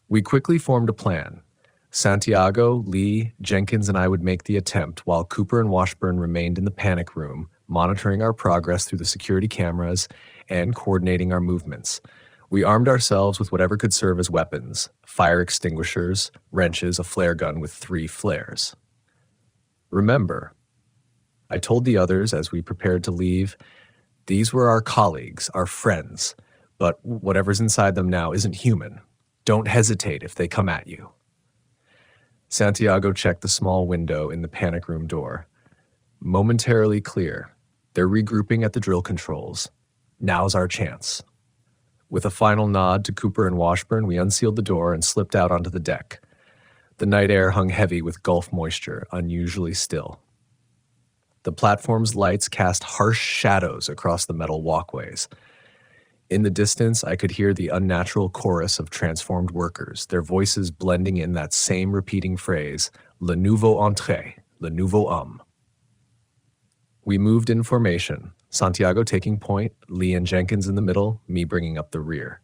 We quickly formed a plan. Santiago, Lee, Jenkins, and I would make the attempt, while Cooper and Washburn remained in the panic room, monitoring our progress through the security cameras and coordinating our movements. We armed ourselves with whatever could serve as weapons: fire extinguishers, wrenches, a flare gun with 3 flares. Remember, I told the others as we prepared to leave, these were our colleagues, our friends, but whatever's inside them now isn't human. Don't hesitate if they come at you. Santiago checked the small window in the panic room door. Momentarily clear. They're regrouping at the drill controls. Now's our chance. With a final nod to Cooper and Washburn, we unsealed the door and slipped out onto the deck. The night air hung heavy with Gulf moisture, unusually still. The platform's lights cast harsh shadows across the metal walkways. In the distance, I could hear the unnatural chorus of transformed workers, their voices blending in that same repeating phrase, "Le nouveau entré, le nouveau homme." We moved in formation, Santiago taking point, Lee and Jenkins in the middle, me bringing up the rear.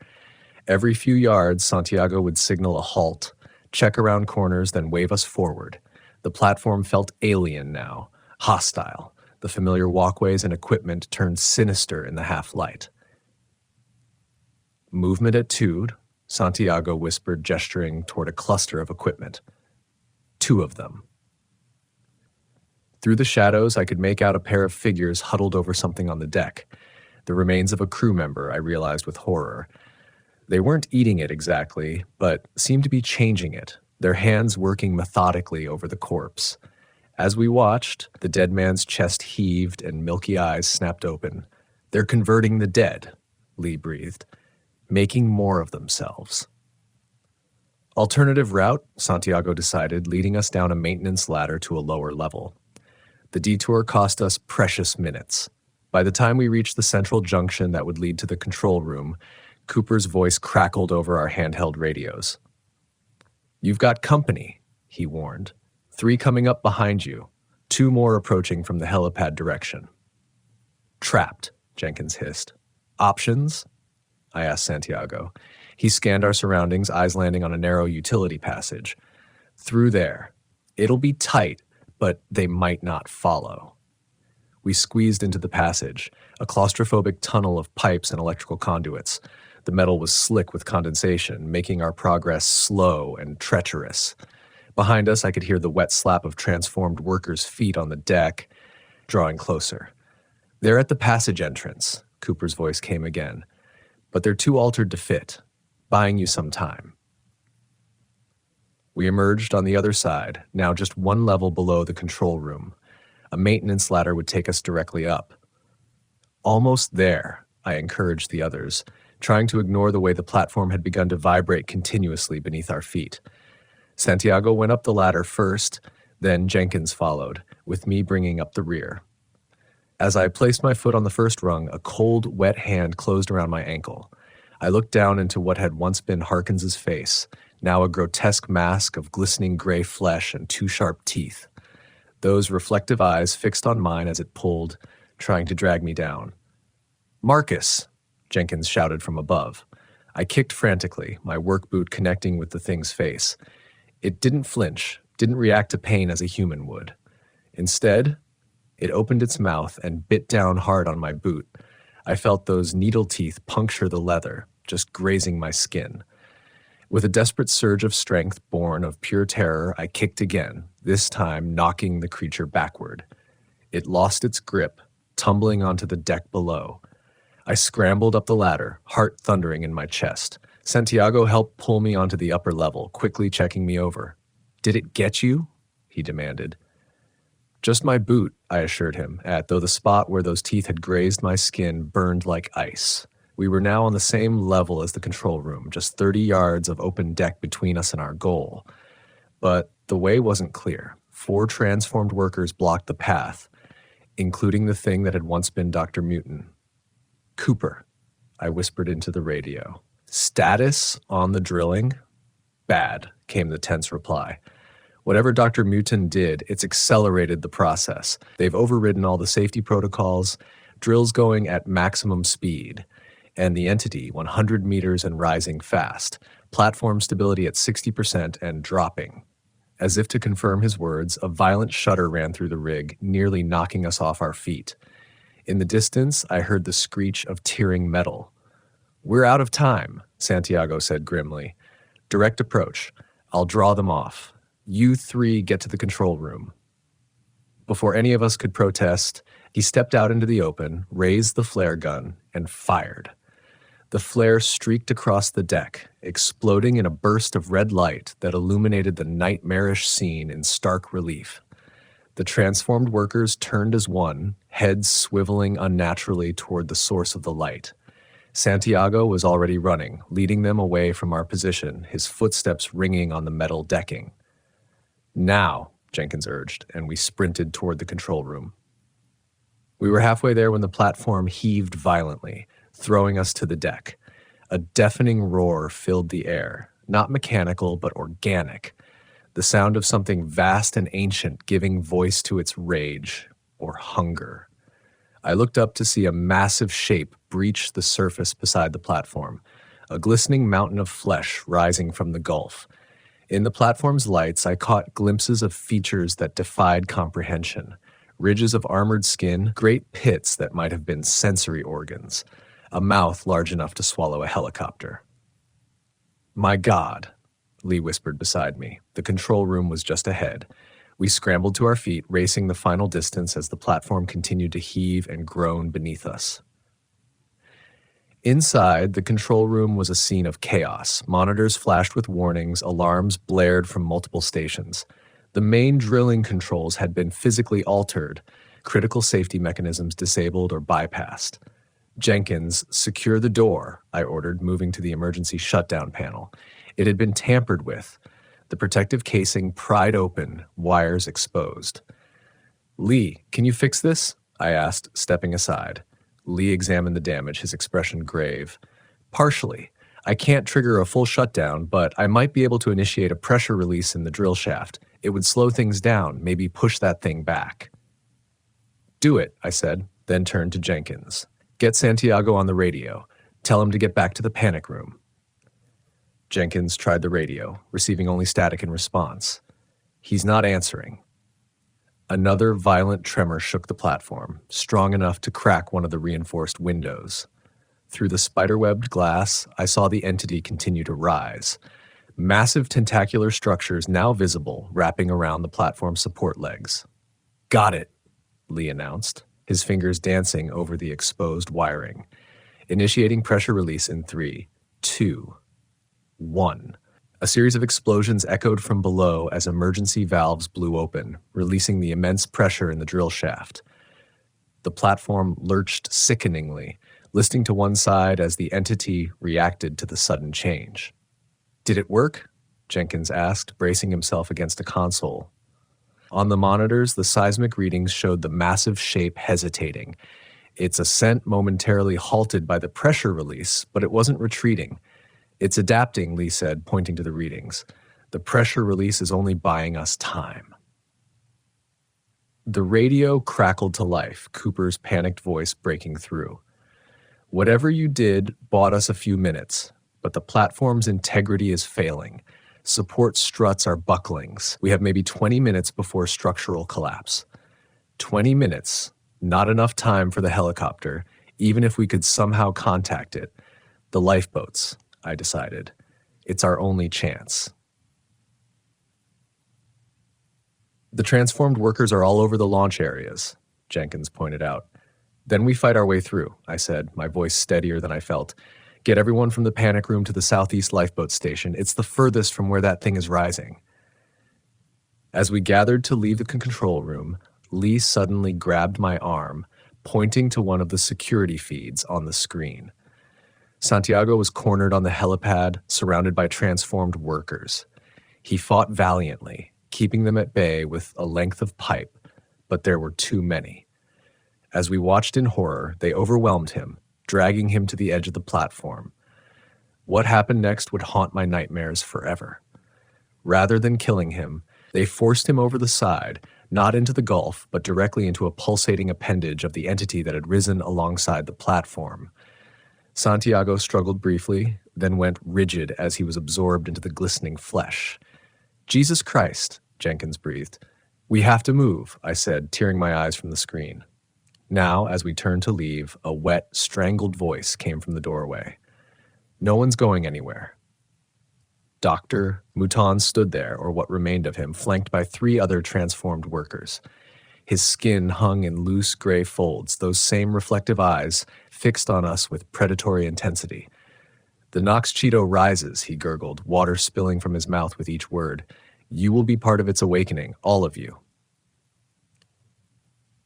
Every few yards, Santiago would signal a halt, check around corners, then wave us forward. The platform felt alien now, hostile. The familiar walkways and equipment turned sinister in the half-light. Movement at 2, Santiago whispered, gesturing toward a cluster of equipment. 2 of them. Through the shadows, I could make out a pair of figures huddled over something on the deck. The remains of a crew member, I realized with horror. They weren't eating it exactly, but seemed to be changing it, their hands working methodically over the corpse. As we watched, the dead man's chest heaved and milky eyes snapped open. "They're converting the dead," Lee breathed. "Making more of themselves." Alternative route, Santiago decided, leading us down a maintenance ladder to a lower level. The detour cost us precious minutes. By the time we reached the central junction that would lead to the control room, Cooper's voice crackled over our handheld radios. "You've got company," he warned. 3 coming up behind you, 2 more approaching from the helipad direction. "Trapped," Jenkins hissed. "Options?" I asked Santiago. He scanned our surroundings, eyes landing on a narrow utility passage. "Through there. It'll be tight, but they might not follow." We squeezed into the passage, a claustrophobic tunnel of pipes and electrical conduits. The metal was slick with condensation, making our progress slow and treacherous. Behind us, I could hear the wet slap of transformed workers' feet on the deck, drawing closer. "They're at the passage entrance," Cooper's voice came again. "But they're too altered to fit. Buying you some time." We emerged on the other side, now just 1 level below the control room. A maintenance ladder would take us directly up. "Almost there," I encouraged the others, trying to ignore the way the platform had begun to vibrate continuously beneath our feet. Santiago went up the ladder first, then Jenkins followed, with me bringing up the rear. As I placed my foot on the first rung, a cold, wet hand closed around my ankle. I looked down into what had once been Harkins's face, now a grotesque mask of glistening gray flesh and 2 sharp teeth. Those reflective eyes fixed on mine as it pulled, trying to drag me down. "Marcus!" Jenkins shouted from above. I kicked frantically, my work boot connecting with the thing's face. It didn't flinch, didn't react to pain as a human would. Instead, it opened its mouth and bit down hard on my boot. I felt those needle teeth puncture the leather, just grazing my skin. With a desperate surge of strength born of pure terror, I kicked again, this time knocking the creature backward. It lost its grip, tumbling onto the deck below. I scrambled up the ladder, heart thundering in my chest. Santiago helped pull me onto the upper level, quickly checking me over. "Did it get you?" he demanded. "Just my boot," I assured him, though the spot where those teeth had grazed my skin burned like ice. We were now on the same level as the control room, just 30 yards of open deck between us and our goal. But the way wasn't clear. 4 transformed workers blocked the path, including the thing that had once been Dr. Mutin. "Cooper," I whispered into the radio. "Status on the drilling?" Bad, came the tense reply. Whatever Dr. Mutin did, it's accelerated the process. They've overridden all the safety protocols, drills going at maximum speed, and the entity 100 meters and rising fast, platform stability at 60% and dropping. As if to confirm his words, a violent shudder ran through the rig, nearly knocking us off our feet. In the distance, I heard the screech of tearing metal. "We're out of time," Santiago said grimly. "Direct approach. I'll draw them off. You three get to the control room." Before any of us could protest, he stepped out into the open, raised the flare gun, and fired. The flare streaked across the deck, exploding in a burst of red light that illuminated the nightmarish scene in stark relief. The transformed workers turned as one, heads swiveling unnaturally toward the source of the light. Santiago was already running, leading them away from our position, his footsteps ringing on the metal decking. "Now," Jenkins urged, and we sprinted toward the control room. We were halfway there when the platform heaved violently, throwing us to the deck. A deafening roar filled the air, not mechanical but organic, the sound of something vast and ancient giving voice to its rage or hunger. I looked up to see a massive shape breach the surface beside the platform, a glistening mountain of flesh rising from the gulf. In the platform's lights, I caught glimpses of features that defied comprehension. Ridges of armored skin, great pits that might have been sensory organs, a mouth large enough to swallow a helicopter. "My God," Lee whispered beside me. The control room was just ahead. We scrambled to our feet, racing the final distance as the platform continued to heave and groan beneath us. Inside, the control room was a scene of chaos. Monitors flashed with warnings, alarms blared from multiple stations. The main drilling controls had been physically altered, critical safety mechanisms disabled or bypassed. "Jenkins, secure the door," I ordered, moving to the emergency shutdown panel. It had been tampered with. The protective casing pried open, wires exposed. "Lee, can you fix this?" I asked, stepping aside. Lee examined the damage, his expression grave. "Partially. I can't trigger a full shutdown, but I might be able to initiate a pressure release in the drill shaft. It would slow things down, maybe push that thing back." "Do it," I said, then turned to Jenkins. "Get Santiago on the radio. Tell him to get back to the panic room." Jenkins tried the radio, receiving only static in response. "He's not answering." Another violent tremor shook the platform, strong enough to crack one of the reinforced windows. Through the spiderwebbed glass, I saw the entity continue to rise. Massive tentacular structures now visible, wrapping around the platform's support legs. "Got it," Lee announced, his fingers dancing over the exposed wiring. Initiating pressure release in 3, 2, 1. A series of explosions echoed from below as emergency valves blew open, releasing the immense pressure in the drill shaft. The platform lurched sickeningly, listing to one side as the entity reacted to the sudden change. "Did it work?" Jenkins asked, bracing himself against a console. On the monitors, the seismic readings showed the massive shape hesitating. Its ascent momentarily halted by the pressure release, but it wasn't retreating. "It's adapting," Lee said, pointing to the readings. "The pressure release is only buying us time." The radio crackled to life, Cooper's panicked voice breaking through. "Whatever you did bought us a few minutes, but the platform's integrity is failing. Support struts are buckling. We have maybe 20 minutes before structural collapse. 20 minutes, not enough time for the helicopter, even if we could somehow contact it. The lifeboats, I decided. It's our only chance." "The transformed workers are all over the launch areas," Jenkins pointed out. "Then we fight our way through," I said, my voice steadier than I felt. "Get everyone from the panic room to the southeast lifeboat station. It's the furthest from where that thing is rising." As we gathered to leave the control room, Lee suddenly grabbed my arm, pointing to one of the security feeds on the screen. Santiago was cornered on the helipad, surrounded by transformed workers. He fought valiantly, keeping them at bay with a length of pipe, but there were too many. As we watched in horror, they overwhelmed him, dragging him to the edge of the platform. What happened next would haunt my nightmares forever. Rather than killing him, they forced him over the side, not into the gulf, but directly into a pulsating appendage of the entity that had risen alongside the platform. Santiago struggled briefly, then went rigid as he was absorbed into the glistening flesh. "Jesus Christ," Jenkins breathed. "We have to move," I said, tearing my eyes from the screen. Now, as we turned to leave, a wet, strangled voice came from the doorway. "No one's going anywhere." Dr. Mouton stood there, or what remained of him, flanked by 3 other transformed workers. His skin hung in loose gray folds, those same reflective eyes fixed on us with predatory intensity. "The Nox Cheeto rises," he gurgled, water spilling from his mouth with each word. "You will be part of its awakening, all of you."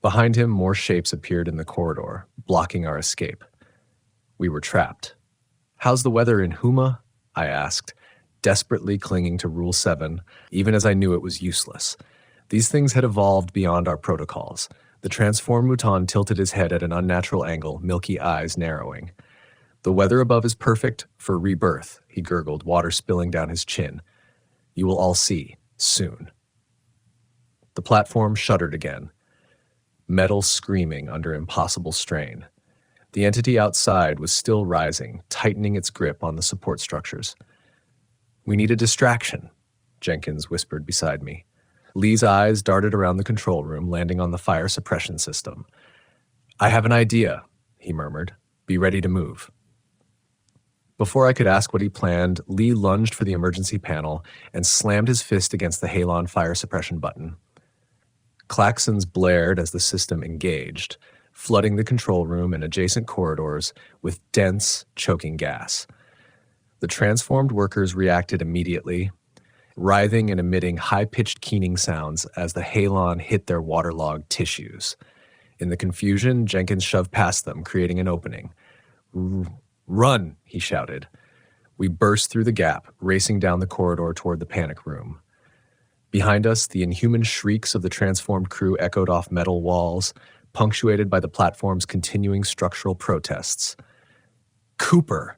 Behind him, more shapes appeared in the corridor, blocking our escape. We were trapped. "How's the weather in Huma?" I asked, desperately clinging to Rule 7, even as I knew it was useless. These things had evolved beyond our protocols. The transformed Mouton tilted his head at an unnatural angle, milky eyes narrowing. "The weather above is perfect for rebirth," he gurgled, water spilling down his chin. "You will all see, soon." The platform shuddered again, metal screaming under impossible strain. The entity outside was still rising, tightening its grip on the support structures. "We need a distraction," Jenkins whispered beside me. Lee's eyes darted around the control room, landing on the fire suppression system. "I have an idea," he murmured. "Be ready to move." Before I could ask what he planned, Lee lunged for the emergency panel and slammed his fist against the halon fire suppression button. Klaxons blared as the system engaged, flooding the control room and adjacent corridors with dense, choking gas. The transformed workers reacted immediately, writhing and emitting high-pitched keening sounds as the halon hit their waterlogged tissues. In the confusion, Jenkins shoved past them, creating an opening. "Run!" he shouted. We burst through the gap, racing down the corridor toward the panic room. Behind us, the inhuman shrieks of the transformed crew echoed off metal walls, punctuated by the platform's continuing structural protests. "Cooper!"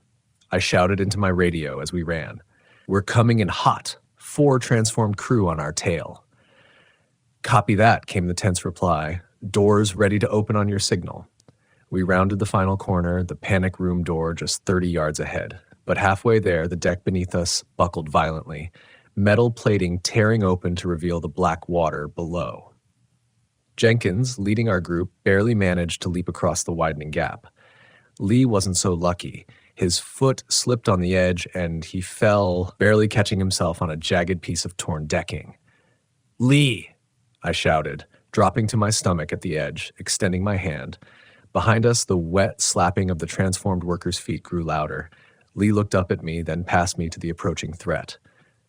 I shouted into my radio as we ran. "We're coming in hot. 4 transformed crew on our tail." "Copy that," came the tense reply. "Doors ready to open on your signal." We rounded the final corner, the panic room door just 30 yards ahead. But halfway there, the deck beneath us buckled violently, metal plating tearing open to reveal the black water below. Jenkins, leading our group, barely managed to leap across the widening gap. Lee wasn't so lucky. His foot slipped on the edge, and he fell, barely catching himself on a jagged piece of torn decking. "Lee!" I shouted, dropping to my stomach at the edge, extending my hand. Behind us, the wet slapping of the transformed workers' feet grew louder. Lee looked up at me, then past me to the approaching threat.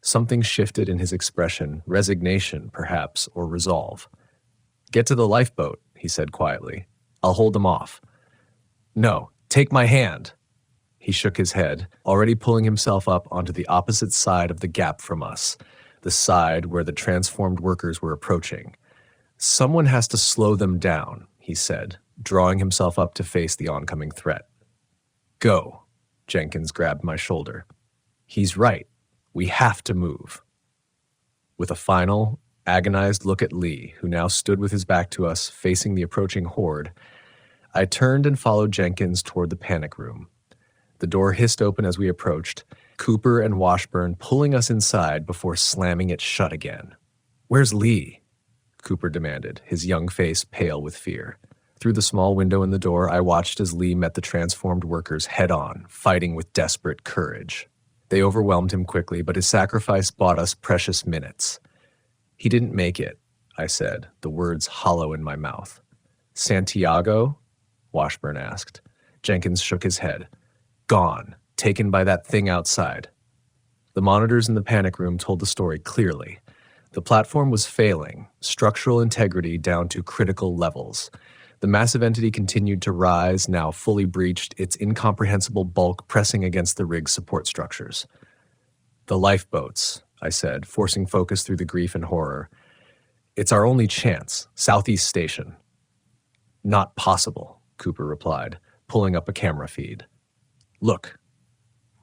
Something shifted in his expression, resignation, perhaps, or resolve. "Get to the lifeboat," he said quietly. "I'll hold them off." "No, take my hand." He shook his head, already pulling himself up onto the opposite side of the gap from us, the side where the transformed workers were approaching. "Someone has to slow them down," he said, drawing himself up to face the oncoming threat. "Go." Jenkins grabbed my shoulder. "He's right. We have to move." With a final, agonized look at Lee, who now stood with his back to us, facing the approaching horde, I turned and followed Jenkins toward the panic room. The door hissed open as we approached, Cooper and Washburn pulling us inside before slamming it shut again. "Where's Lee?" Cooper demanded, his young face pale with fear. Through the small window in the door, I watched as Lee met the transformed workers head-on, fighting with desperate courage. They overwhelmed him quickly, but his sacrifice bought us precious minutes. "He didn't make it," I said, the words hollow in my mouth. "Santiago?" Washburn asked. Jenkins shook his head. "Gone, taken by that thing outside." The monitors in the panic room told the story clearly. The platform was failing, structural integrity down to critical levels. The massive entity continued to rise, now fully breached, its incomprehensible bulk pressing against the rig's support structures. "The lifeboats," I said, forcing focus through the grief and horror. "It's our only chance. Southeast Station." "Not possible," Cooper replied, pulling up a camera feed. "Look."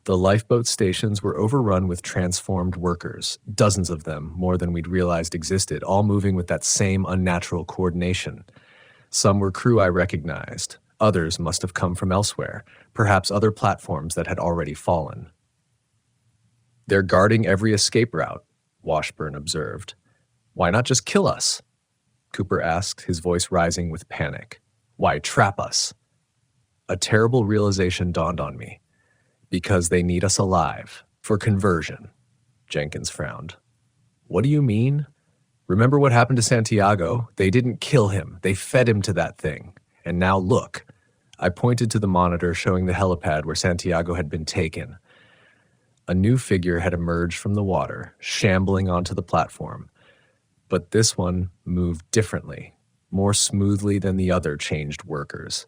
The The lifeboat stations were overrun with transformed workers, dozens of them, more than we'd realized existed, all moving with that same unnatural coordination. Some were crew I recognized. Others must have come from elsewhere, perhaps other platforms that had already fallen. "They're guarding every escape route," Washburn observed. "Why not just kill us?" Cooper asked, his voice rising with panic. "Why trap us?" A terrible realization dawned on me. "Because they need us alive, for conversion." Jenkins frowned. "What do you mean?" "Remember what happened to Santiago? They didn't kill him. They fed him to that thing. And now look." I pointed to the monitor showing the helipad where Santiago had been taken. A new figure had emerged from the water, shambling onto the platform. But this one moved differently, more smoothly than the other changed workers.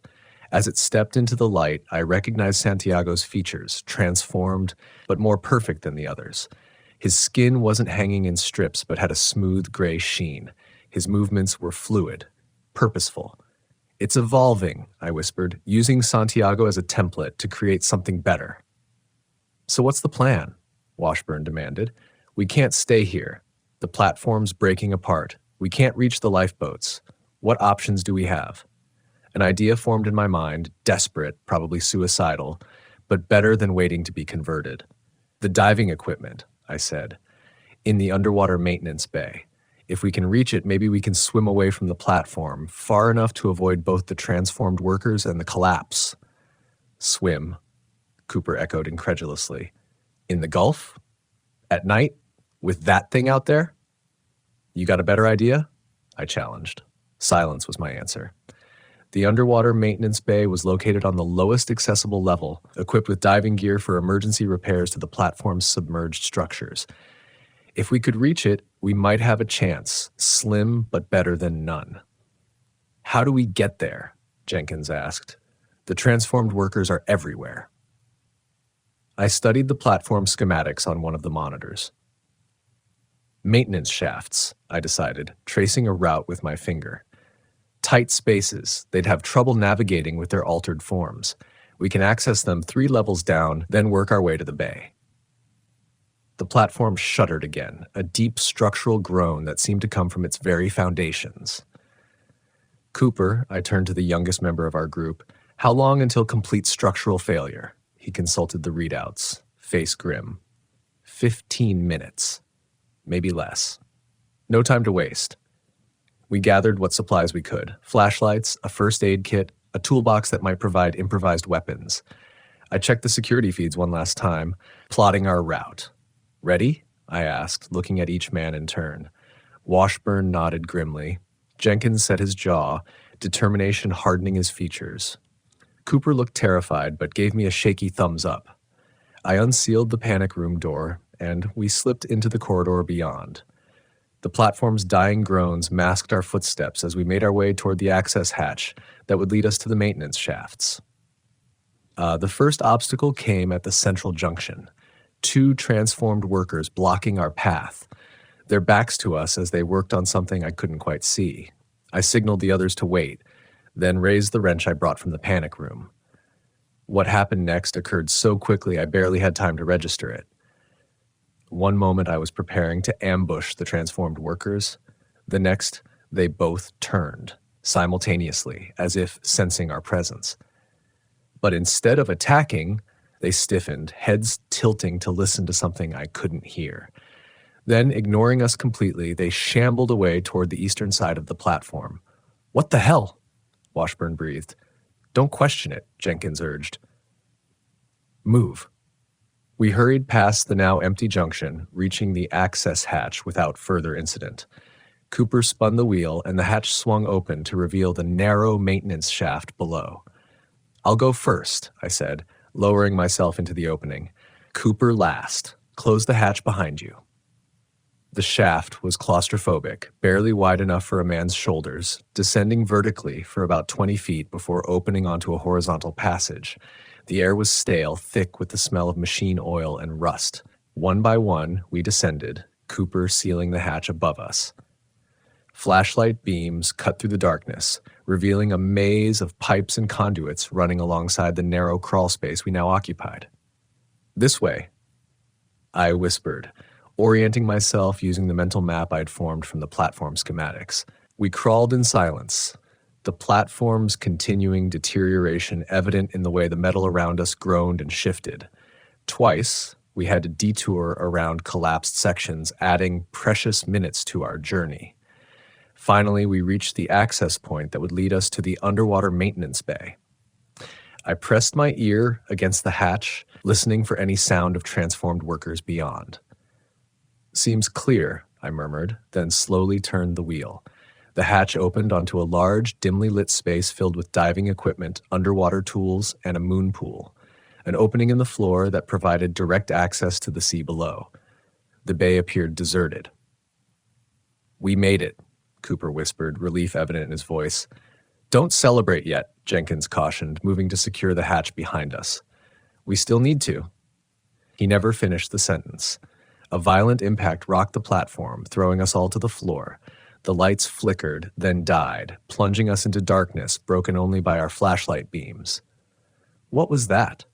As it stepped into the light, I recognized Santiago's features, transformed, but more perfect than the others. His skin wasn't hanging in strips, but had a smooth gray sheen. His movements were fluid, purposeful. "It's evolving," I whispered, "using Santiago as a template to create something better." "So what's the plan?" Washburn demanded. "We can't stay here. The platform's breaking apart. We can't reach the lifeboats. What options do we have?" An idea formed in my mind, desperate, probably suicidal, but better than waiting to be converted. "The diving equipment," I said, "in the underwater maintenance bay. If we can reach it, maybe we can swim away from the platform, far enough to avoid both the transformed workers and the collapse." "Swim," Cooper echoed incredulously. "In the Gulf? At night? With that thing out there?" "You got a better idea?" I challenged. Silence was my answer. The underwater maintenance bay was located on the lowest accessible level, equipped with diving gear for emergency repairs to the platform's submerged structures. If we could reach it, we might have a chance, slim but better than none. "How do we get there?" Jenkins asked. "The transformed workers are everywhere." I studied the platform schematics on one of the monitors. "Maintenance shafts," I decided, tracing a route with my finger. "Tight spaces. They'd have trouble navigating with their altered forms. We can access them 3 levels down, then work our way to the bay." The platform shuddered again, a deep structural groan that seemed to come from its very foundations. "Cooper," I turned to the youngest member of our group, "how long until complete structural failure?" He consulted the readouts, face grim. 15 minutes. Maybe less. No time to waste. We gathered what supplies we could: flashlights, a first aid kit, a toolbox that might provide improvised weapons. I checked the security feeds one last time, plotting our route. "Ready?" I asked, looking at each man in turn. Washburn nodded grimly. Jenkins set his jaw, determination hardening his features. Cooper looked terrified, but gave me a shaky thumbs up. I unsealed the panic room door, and we slipped into the corridor beyond. The platform's dying groans masked our footsteps as we made our way toward the access hatch that would lead us to the maintenance shafts. The first obstacle came at the central junction. 2 transformed workers blocking our path, their backs to us as they worked on something I couldn't quite see. I signaled the others to wait, then raised the wrench I brought from the panic room. What happened next occurred so quickly I barely had time to register it. One moment I was preparing to ambush the transformed workers. The next, they both turned, simultaneously, as if sensing our presence. But instead of attacking, they stiffened, heads tilting to listen to something I couldn't hear. Then, ignoring us completely, they shambled away toward the eastern side of the platform. "What the hell?" Washburn breathed. "Don't question it," Jenkins urged. "Move." We hurried past the now empty junction, reaching the access hatch without further incident. Cooper spun the wheel, and the hatch swung open to reveal the narrow maintenance shaft below. "I'll go first," I said, lowering myself into the opening. "Cooper last. Close the hatch behind you." The shaft was claustrophobic, barely wide enough for a man's shoulders, descending vertically for about 20 feet before opening onto a horizontal passage. The air was stale, thick with the smell of machine oil and rust. One by one, we descended, Cooper sealing the hatch above us. Flashlight beams cut through the darkness, revealing a maze of pipes and conduits running alongside the narrow crawl space we now occupied. This way, I whispered, orienting myself using the mental map I'd formed from the platform schematics. We crawled in silence, the platform's continuing deterioration evident in the way the metal around us groaned and shifted. Twice, we had to detour around collapsed sections, adding precious minutes to our journey. Finally, we reached the access point that would lead us to the underwater maintenance bay. I pressed my ear against the hatch, listening for any sound of transformed workers beyond. "Seems clear," I murmured, then slowly turned the wheel. The hatch opened onto a large, dimly lit space filled with diving equipment, underwater tools, and a moon pool, an opening in the floor that provided direct access to the sea below. The bay appeared deserted. "We made it," Cooper whispered, relief evident in his voice. "Don't celebrate yet," Jenkins cautioned, moving to secure the hatch behind us. "We still need to." He never finished the sentence. A violent impact rocked the platform, throwing us all to the floor. The lights flickered, then died, plunging us into darkness, broken only by our flashlight beams. "What was that?"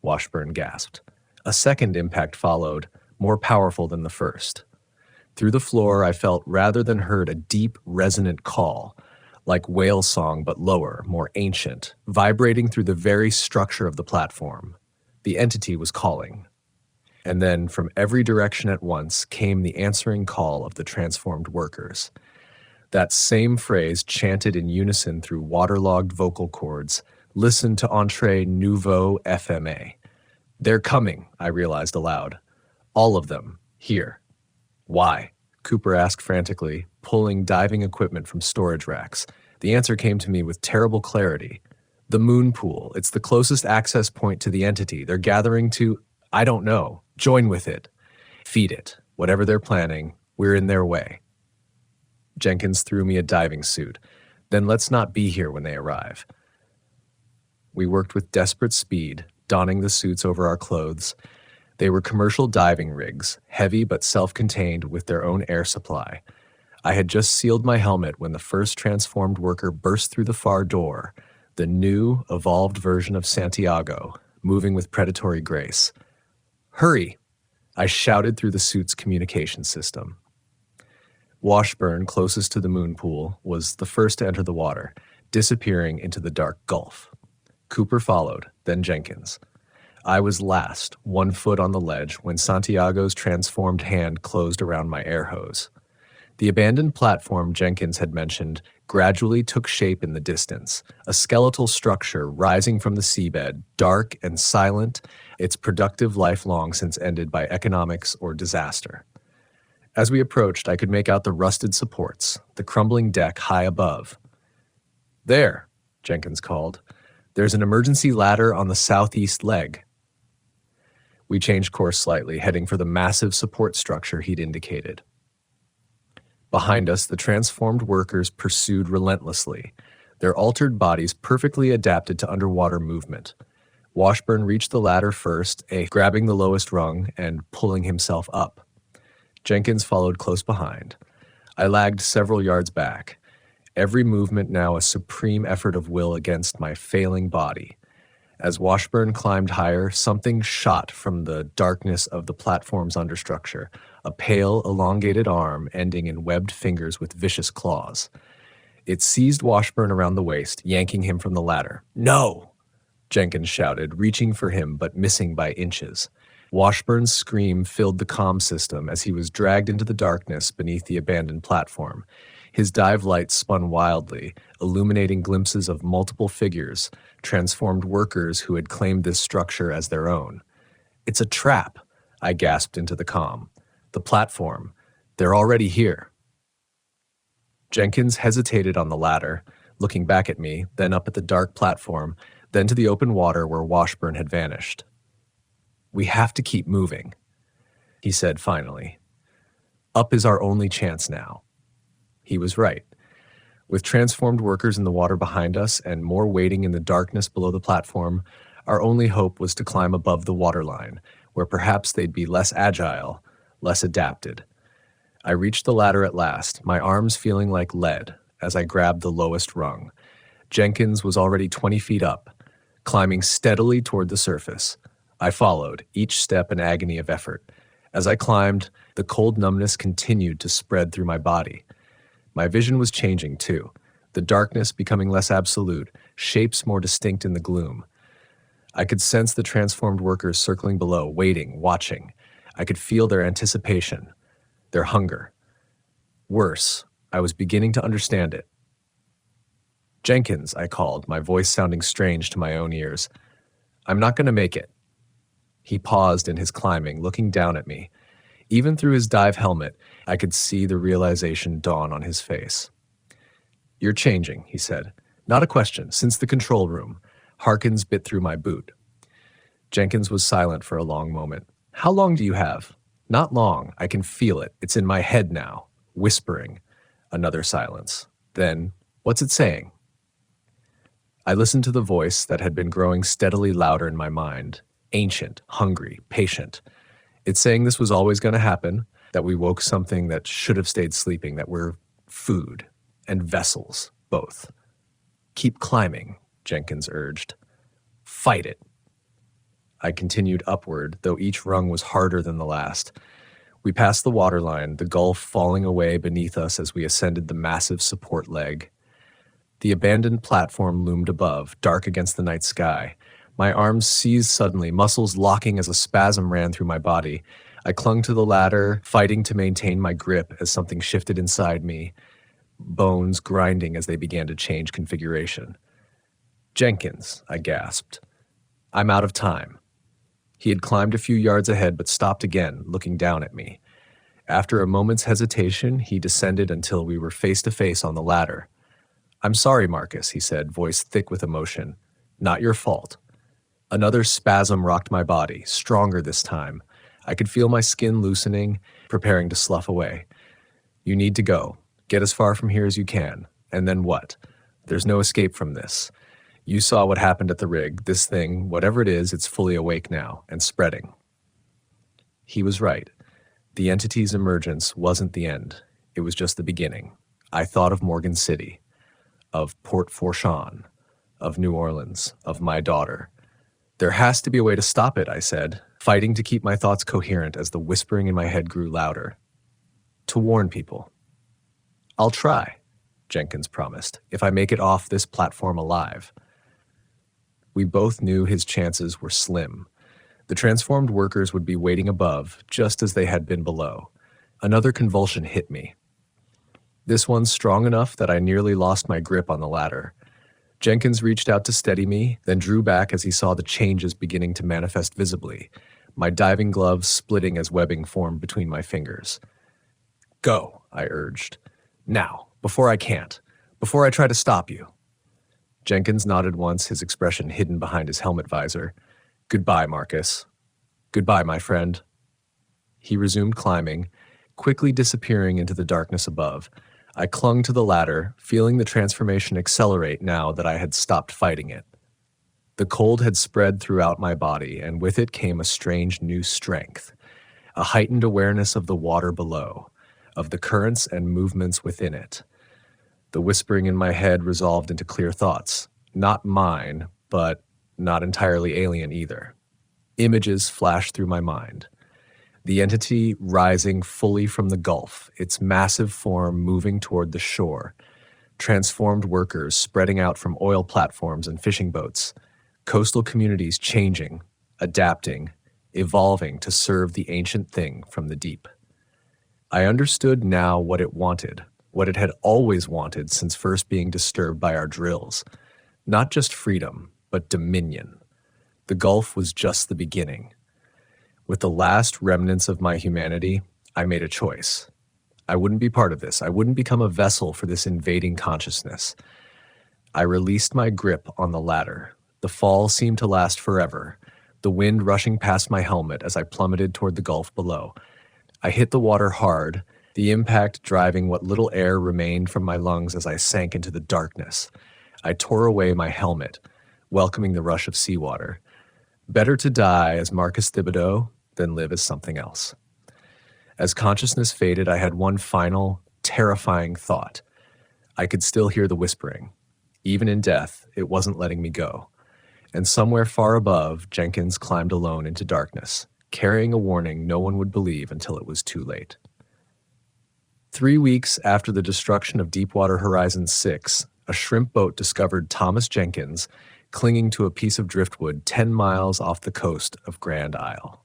Washburn gasped. A second impact followed, more powerful than the first. Through the floor, I felt rather than heard a deep, resonant call, like whale song but lower, more ancient, vibrating through the very structure of the platform. The entity was calling. And then, from every direction at once, came the answering call of the transformed workers. That same phrase chanted in unison through waterlogged vocal cords, "Listen to Entrée Nouveau FMA." "They're coming," I realized aloud. "All of them. Here." "Why?" Cooper asked frantically, pulling diving equipment from storage racks. The answer came to me with terrible clarity. "The moon pool. It's the closest access point to the entity. They're gathering to... I don't know. Join with it. Feed it. Whatever they're planning, we're in their way." Jenkins threw me a diving suit. "Then let's not be here when they arrive." We worked with desperate speed, donning the suits over our clothes. They were commercial diving rigs, heavy but self-contained with their own air supply. I had just sealed my helmet when the first transformed worker burst through the far door, the new, evolved version of Santiago, moving with predatory grace. "Hurry!" I shouted through the suit's communication system. Washburn, closest to the moon pool, was the first to enter the water, disappearing into the dark gulf. Cooper followed, then Jenkins. I was last, 1 foot on the ledge, when Santiago's transformed hand closed around my air hose. The abandoned platform Jenkins had mentioned gradually took shape in the distance, a skeletal structure rising from the seabed, dark and silent, its productive life long since ended by economics or disaster. As we approached, I could make out the rusted supports, the crumbling deck high above. "There," Jenkins called. "There's an emergency ladder on the southeast leg." We changed course slightly, heading for the massive support structure he'd indicated. Behind us, the transformed workers pursued relentlessly, their altered bodies perfectly adapted to underwater movement. Washburn reached the ladder first, grabbing the lowest rung and pulling himself up. Jenkins followed close behind. I lagged several yards back, every movement now a supreme effort of will against my failing body. As Washburn climbed higher, something shot from the darkness of the platform's understructure, a pale, elongated arm ending in webbed fingers with vicious claws. It seized Washburn around the waist, yanking him from the ladder. "No!" Jenkins shouted, reaching for him but missing by inches. Washburn's scream filled the comm system as he was dragged into the darkness beneath the abandoned platform. His dive lights spun wildly, illuminating glimpses of multiple figures, transformed workers who had claimed this structure as their own. "It's a trap," I gasped into the comm. "The platform. They're already here." Jenkins hesitated on the ladder, looking back at me, then up at the dark platform, then to the open water where Washburn had vanished. "We have to keep moving," he said finally. "Up is our only chance now." He was right. With transformed workers in the water behind us and more waiting in the darkness below the platform, our only hope was to climb above the waterline, where perhaps they'd be less agile, less adapted. I reached the ladder at last, my arms feeling like lead as I grabbed the lowest rung. Jenkins was already 20 feet up, climbing steadily toward the surface. I followed, each step an agony of effort. As I climbed, the cold numbness continued to spread through my body. My vision was changing, too, the darkness becoming less absolute, shapes more distinct in the gloom. I could sense the transformed workers circling below, waiting, watching. I could feel their anticipation, their hunger. Worse, I was beginning to understand it. "Jenkins," I called, my voice sounding strange to my own ears. "I'm not going to make it." He paused in his climbing, looking down at me. Even through his dive helmet, I could see the realization dawn on his face. "You're changing," he said. "Not a question, since the control room." Harkins bit through my boot. Jenkins was silent for a long moment. "How long do you have?" "Not long. I can feel it. It's in my head now." Whispering. Another silence. Then, "What's it saying?" I listened to the voice that had been growing steadily louder in my mind. Ancient, hungry, patient. It's saying this was always going to happen, that we woke something that should have stayed sleeping, that we're food and vessels, both. "Keep climbing," Jenkins urged. "Fight it." I continued upward, though each rung was harder than the last. We passed the waterline, the gulf falling away beneath us as we ascended the massive support leg. The abandoned platform loomed above, dark against the night sky. My arms seized suddenly, muscles locking as a spasm ran through my body. I clung to the ladder, fighting to maintain my grip as something shifted inside me, bones grinding as they began to change configuration. "Jenkins," I gasped. "I'm out of time." He had climbed a few yards ahead but stopped again, looking down at me. After a moment's hesitation, he descended until we were face to face on the ladder. "I'm sorry, Marcus," he said, voice thick with emotion. "Not your fault." Another spasm rocked my body, stronger this time. I could feel my skin loosening, preparing to slough away. "You need to go. Get as far from here as you can. And then what? There's no escape from this. You saw what happened at the rig. This thing, whatever it is, it's fully awake now, and spreading." He was right. The entity's emergence wasn't the end. It was just the beginning. I thought of Morgan City, of Port Fourchon, of New Orleans, of my daughter. "There has to be a way to stop it," I said, fighting to keep my thoughts coherent as the whispering in my head grew louder. "To warn people." "I'll try," Jenkins promised, "if I make it off this platform alive." We both knew his chances were slim. The transformed workers would be waiting above, just as they had been below. Another convulsion hit me. This one strong enough that I nearly lost my grip on the ladder. Jenkins reached out to steady me, then drew back as he saw the changes beginning to manifest visibly, my diving gloves splitting as webbing formed between my fingers. "Go," I urged. "Now, before I can't. Before I try to stop you." Jenkins nodded once, his expression hidden behind his helmet visor. "Goodbye, Marcus. Goodbye, my friend." He resumed climbing, quickly disappearing into the darkness above. I clung to the ladder, feeling the transformation accelerate now that I had stopped fighting it. The cold had spread throughout my body, and with it came a strange new strength, a heightened awareness of the water below, of the currents and movements within it. The whispering in my head resolved into clear thoughts, not mine, but not entirely alien either. Images flashed through my mind. The entity rising fully from the gulf, its massive form moving toward the shore, transformed workers spreading out from oil platforms and fishing boats, coastal communities changing, adapting, evolving to serve the ancient thing from the deep. I understood now what it wanted, what it had always wanted since first being disturbed by our drills. Not just freedom, but dominion. The Gulf was just the beginning. With the last remnants of my humanity, I made a choice. I wouldn't be part of this. I wouldn't become a vessel for this invading consciousness. I released my grip on the ladder. The fall seemed to last forever, the wind rushing past my helmet as I plummeted toward the Gulf below. I hit the water hard, the impact driving what little air remained from my lungs as I sank into the darkness. I tore away my helmet, welcoming the rush of seawater. Better to die as Marcus Thibodeau than live as something else. As consciousness faded, I had one final, terrifying thought. I could still hear the whispering. Even in death, it wasn't letting me go. And somewhere far above, Jenkins climbed alone into darkness, carrying a warning no one would believe until it was too late. 3 weeks after the destruction of Deepwater Horizon 6, a shrimp boat discovered Thomas Jenkins clinging to a piece of driftwood 10 miles off the coast of Grand Isle.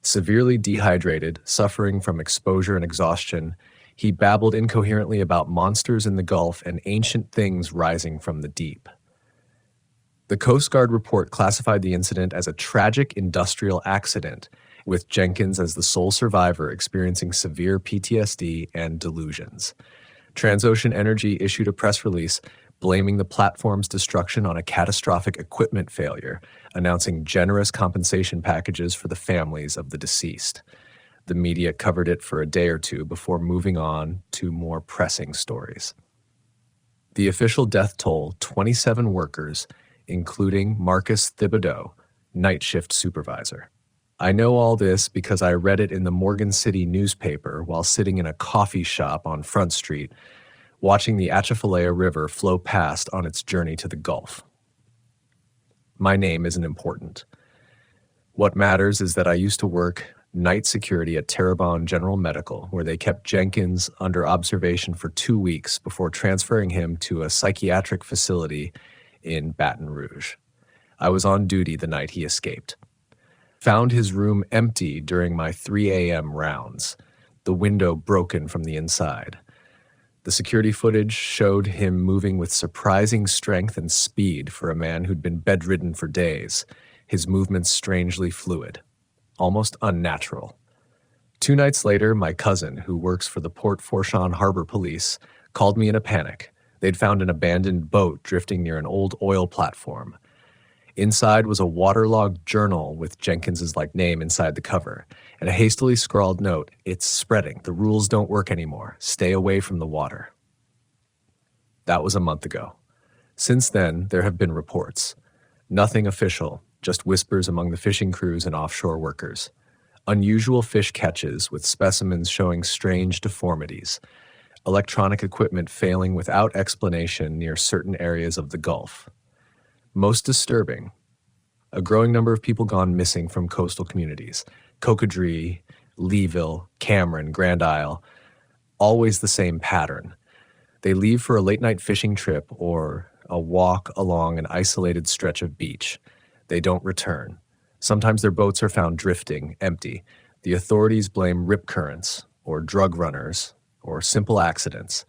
Severely dehydrated, suffering from exposure and exhaustion, he babbled incoherently about monsters in the Gulf and ancient things rising from the deep. The Coast Guard report classified the incident as a tragic industrial accident, with Jenkins as the sole survivor experiencing severe PTSD and delusions. Transocean Energy issued a press release blaming the platform's destruction on a catastrophic equipment failure, announcing generous compensation packages for the families of the deceased. The media covered it for a day or two before moving on to more pressing stories. The official death toll, 27 workers, including Marcus Thibodeau, night shift supervisor. I know all this because I read it in the Morgan City newspaper while sitting in a coffee shop on Front Street, watching the Atchafalaya River flow past on its journey to the Gulf. My name isn't important. What matters is that I used to work night security at Terrebonne General Medical, where they kept Jenkins under observation for 2 weeks before transferring him to a psychiatric facility in Baton Rouge. I was on duty the night he escaped. Found his room empty during my 3 a.m. rounds, the window broken from the inside. The security footage showed him moving with surprising strength and speed for a man who'd been bedridden for days, his movements strangely fluid, almost unnatural. 2 nights later, my cousin, who works for the Port Fourchon Harbor Police, called me in a panic. They'd found an abandoned boat drifting near an old oil platform. Inside was a waterlogged journal with Jenkins's name inside the cover, and a hastily scrawled note, "It's spreading. The rules don't work anymore. Stay away from the water." That was a month ago. Since then, there have been reports. Nothing official, just whispers among the fishing crews and offshore workers. Unusual fish catches with specimens showing strange deformities. Electronic equipment failing without explanation near certain areas of the Gulf. Most disturbing, a growing number of people gone missing from coastal communities. Cocodrie, Leeville, Cameron, Grand Isle, always the same pattern. They leave for a late-night fishing trip or a walk along an isolated stretch of beach. They don't return. Sometimes their boats are found drifting, empty. The authorities blame rip currents, or drug runners, or simple accidents.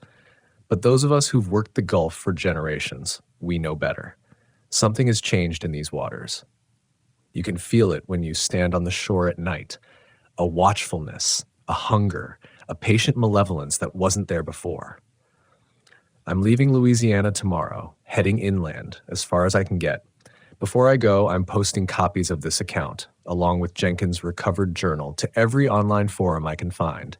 But those of us who've worked the Gulf for generations, we know better. Something has changed in these waters. You can feel it when you stand on the shore at night. A watchfulness, a hunger, a patient malevolence that wasn't there before. I'm leaving Louisiana tomorrow, heading inland as far as I can get. Before I go, I'm posting copies of this account, along with Jenkins' recovered journal, to every online forum I can find.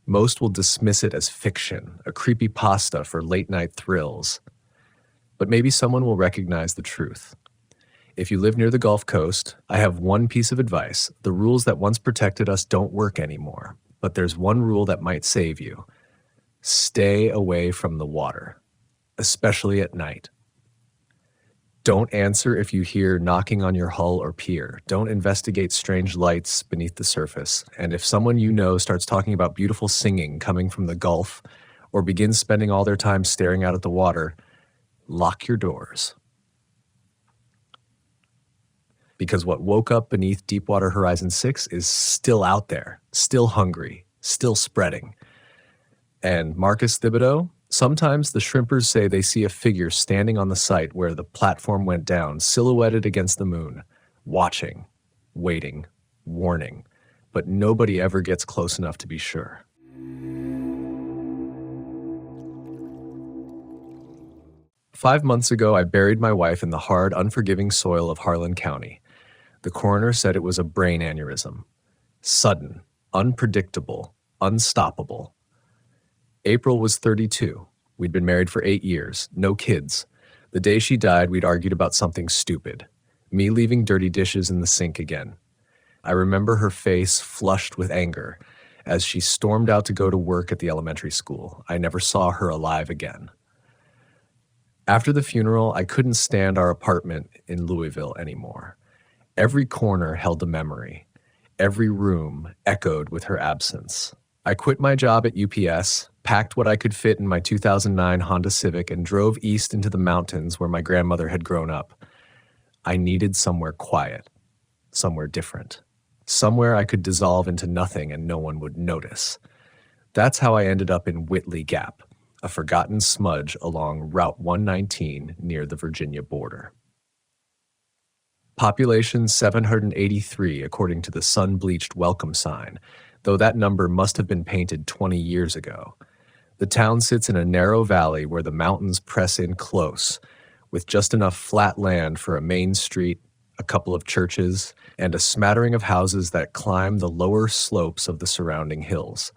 Most will dismiss it as fiction, a creepypasta for late-night thrills. But maybe someone will recognize the truth. If you live near the Gulf Coast, I have one piece of advice. The rules that once protected us don't work anymore, but there's one rule that might save you. Stay away from the water, especially at night. Don't answer if you hear knocking on your hull or pier. Don't investigate strange lights beneath the surface. And if someone you know starts talking about beautiful singing coming from the Gulf or begins spending all their time staring out at the water, lock your doors. Because what woke up beneath Deepwater Horizon 6 is still out there, still hungry, still spreading. And Marcus Thibodeau, sometimes the shrimpers say they see a figure standing on the site where the platform went down, silhouetted against the moon, watching, waiting, warning, but nobody ever gets close enough to be sure. "5 months ago, I buried my wife in the hard, unforgiving soil of Harlan County. The coroner said it was a brain aneurysm. Sudden, unpredictable, unstoppable. April was 32. We'd been married for 8 years, no kids. The day she died, we'd argued about something stupid. Me leaving dirty dishes in the sink again. I remember her face flushed with anger as she stormed out to go to work at the elementary school. I never saw her alive again. After the funeral, I couldn't stand our apartment in Louisville anymore. Every corner held a memory. Every room echoed with her absence. I quit my job at UPS, packed what I could fit in my 2009 Honda Civic, and drove east into the mountains where my grandmother had grown up. I needed somewhere quiet, somewhere different, somewhere I could dissolve into nothing and no one would notice. That's how I ended up in Whitley Gap, a forgotten smudge along Route 119 near the Virginia border. Population 783 according to the sun-bleached welcome sign, though that number must have been painted 20 years ago. The town sits in a narrow valley where the mountains press in close, with just enough flat land for a main street, a couple of churches, and a smattering of houses that climb the lower slopes of the surrounding hills.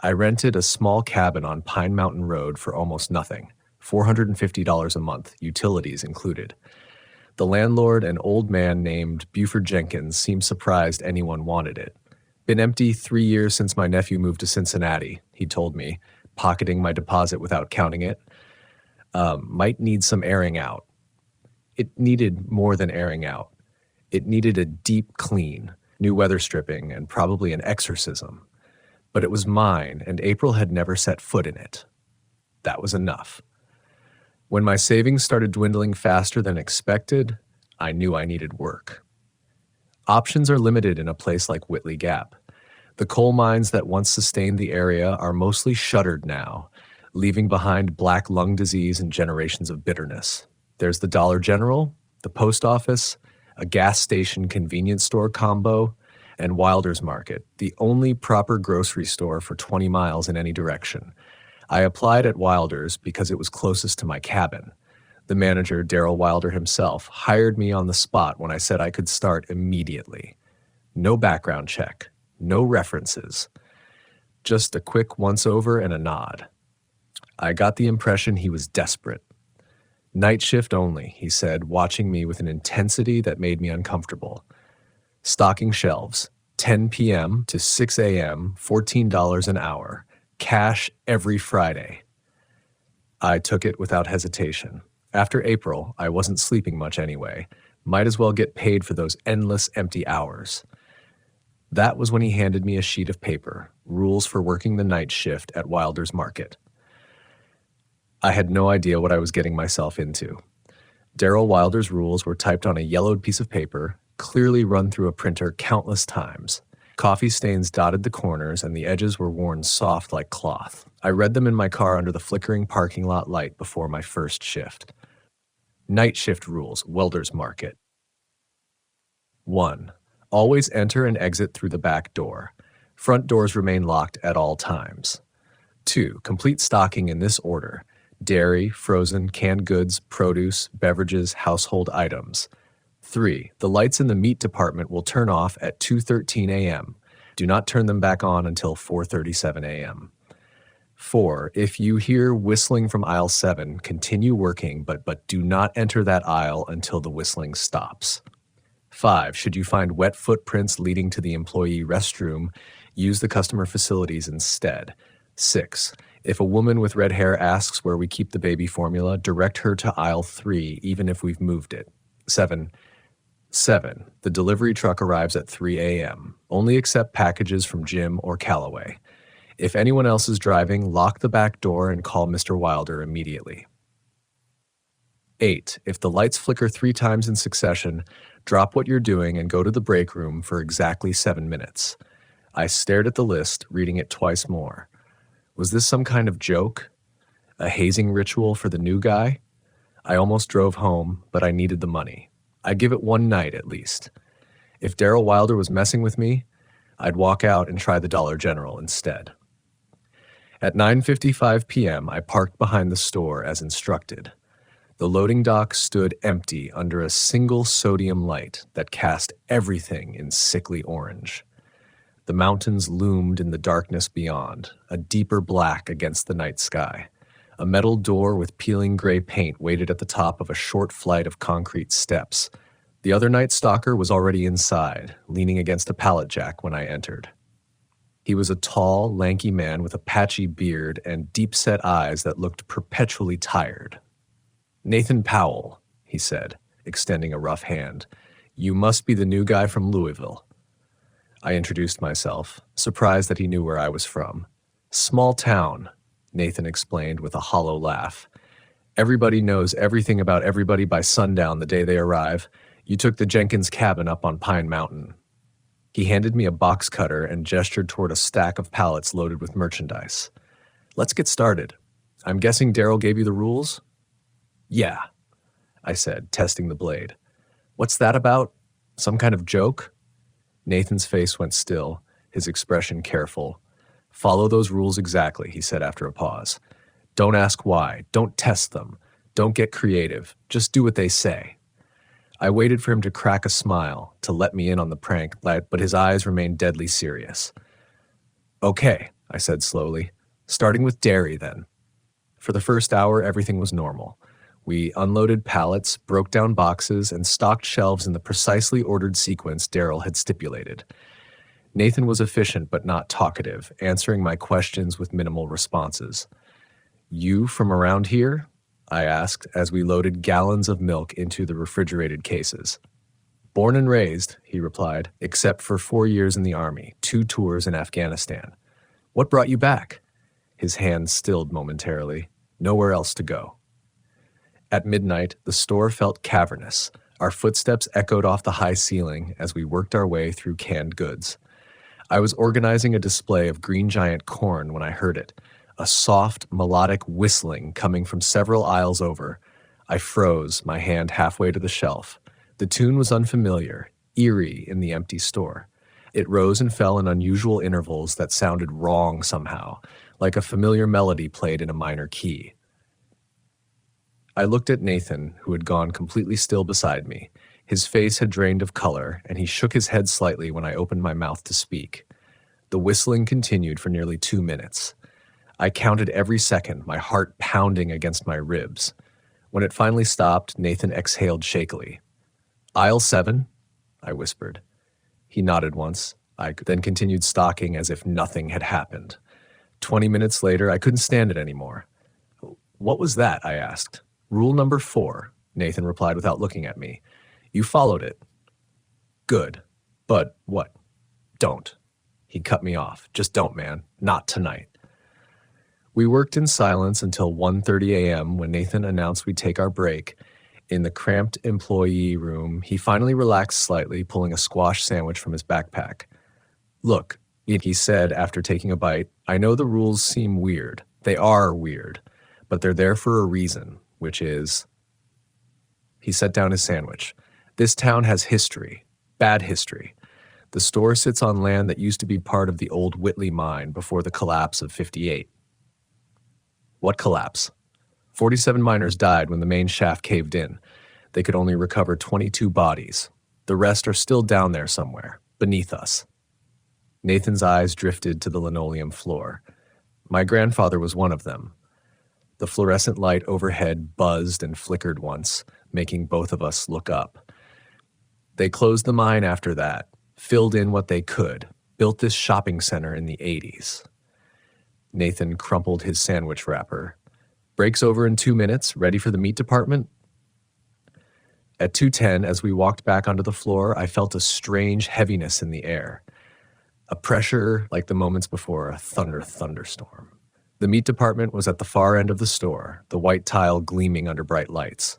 I rented a small cabin on Pine Mountain Road for almost nothing, $450 a month, utilities included. The landlord, an old man named Buford Jenkins, seemed surprised anyone wanted it. Been empty 3 years since my nephew moved to Cincinnati, he told me, pocketing my deposit without counting it. Might need some airing out. It needed more than airing out. It needed a deep clean, new weather stripping, and probably an exorcism. But it was mine, and April had never set foot in it. That was enough. When my savings started dwindling faster than expected, I knew I needed work. Options are limited in a place like Whitley Gap. The coal mines that once sustained the area are mostly shuttered now, leaving behind black lung disease and generations of bitterness. There's the Dollar General, the post office, a gas station convenience store combo, and Wilder's Market, the only proper grocery store for 20 miles in any direction. I applied at Wilder's because it was closest to my cabin. The manager, Darrell Wilder himself, hired me on the spot when I said I could start immediately. No background check, no references, just a quick once-over and a nod. I got the impression he was desperate. Night shift only, he said, watching me with an intensity that made me uncomfortable. Stocking shelves, 10 p.m. to 6 a.m., $14 an hour. Cash every Friday. I took it without hesitation. After April, I wasn't sleeping much anyway. Might as well get paid for those endless empty hours. That was when he handed me a sheet of paper, rules for working the night shift at Wilder's Market. I had no idea what I was getting myself into. Darrell Wilder's rules were typed on a yellowed piece of paper, clearly run through a printer countless times. Coffee stains dotted the corners, and the edges were worn soft like cloth. I read them in my car under the flickering parking lot light before my first shift. Night shift rules, Wilder's Market. 1. Always enter and exit through the back door. Front doors remain locked at all times. 2. Complete stocking in this order: dairy, frozen, canned goods, produce, beverages, household items. 3. The lights in the meat department will turn off at 2:13 a.m. Do not turn them back on until 4:37 a.m. 4. If you hear whistling from aisle 7, continue working, but do not enter that aisle until the whistling stops. 5. Should you find wet footprints leading to the employee restroom, use the customer facilities instead. 6. If a woman with red hair asks where we keep the baby formula, direct her to aisle 3, even if we've moved it. 7. The delivery truck arrives at 3 a.m. Only accept packages from Jim or Callaway. If anyone else is driving, lock the back door and call Mr. Wilder immediately. 8. If the lights flicker 3 times in succession, drop what you're doing and go to the break room for exactly 7 minutes. I stared at the list, reading it twice more. Was this some kind of joke? A hazing ritual for the new guy? I almost drove home, but I needed the money. I'd give it one night at least. If Darrell Wilder was messing with me, I'd walk out and try the Dollar General instead. At 9:55 p.m., I parked behind the store as instructed. The loading dock stood empty under a single sodium light that cast everything in sickly orange. The mountains loomed in the darkness beyond, a deeper black against the night sky. A metal door with peeling gray paint waited at the top of a short flight of concrete steps. The other night stalker was already inside, leaning against a pallet jack when I entered. He was a tall, lanky man with a patchy beard and deep-set eyes that looked perpetually tired. Nathan Powell, he said, extending a rough hand. You must be the new guy from Louisville. I introduced myself, surprised that he knew where I was from. Small town, Nathan explained with a hollow laugh. Everybody knows everything about everybody by sundown the day they arrive. You took the Jenkins cabin up on Pine Mountain. He handed me a box cutter and gestured toward a stack of pallets loaded with merchandise. Let's get started. I'm guessing Daryl gave you the rules? Yeah, I said, testing the blade. What's that about? Some kind of joke? Nathan's face went still, his expression careful. Follow those rules exactly, he said after a pause. Don't ask why. Don't test them. Don't get creative. Just do what they say. I waited for him to crack a smile, to let me in on the prank, but his eyes remained deadly serious. Okay, I said slowly. Starting with dairy, then. For the first hour, everything was normal. We unloaded pallets, broke down boxes, and stocked shelves in the precisely ordered sequence Daryl had stipulated. Nathan was efficient but not talkative, answering my questions with minimal responses. You from around here? I asked as we loaded gallons of milk into the refrigerated cases. Born and raised, he replied, except for 4 years in the army, 2 tours in Afghanistan. What brought you back? His hand stilled momentarily. Nowhere else to go. At midnight, the store felt cavernous. Our footsteps echoed off the high ceiling as we worked our way through canned goods. I was organizing a display of Green Giant corn when I heard it, a soft, melodic whistling coming from several aisles over. I froze, my hand halfway to the shelf. The tune was unfamiliar, eerie in the empty store. It rose and fell in unusual intervals that sounded wrong somehow, like a familiar melody played in a minor key. I looked at Nathan, who had gone completely still beside me. His face had drained of color, and he shook his head slightly when I opened my mouth to speak. The whistling continued for nearly 2 minutes. I counted every second, my heart pounding against my ribs. When it finally stopped, Nathan exhaled shakily. Aisle 7? I whispered. He nodded once. I then continued stocking as if nothing had happened. 20 minutes later, I couldn't stand it anymore. What was that? I asked. Rule number 4, Nathan replied without looking at me. You followed it. Good. But what? Don't. He cut me off. Just don't, man. Not tonight. We worked in silence until 1:30 a.m. when Nathan announced we'd take our break. In the cramped employee room, he finally relaxed slightly, pulling a squash sandwich from his backpack. Look, he said after taking a bite, I know the rules seem weird. They are weird, but they're there for a reason, which is... He set down his sandwich. This town has history. Bad history. The store sits on land that used to be part of the old Whitley mine before the collapse of '58. What collapse? 47 miners died when the main shaft caved in. They could only recover 22 bodies. The rest are still down there somewhere, beneath us. Nathan's eyes drifted to the linoleum floor. My grandfather was one of them. The fluorescent light overhead buzzed and flickered once, making both of us look up. They closed the mine after that, filled in what they could, built this shopping center in the 80s. Nathan crumpled his sandwich wrapper. Breaks over in 2 minutes, ready for the meat department? At 2:10, as we walked back onto the floor, I felt a strange heaviness in the air. A pressure like the moments before a thunderstorm. The meat department was at the far end of the store, the white tile gleaming under bright lights.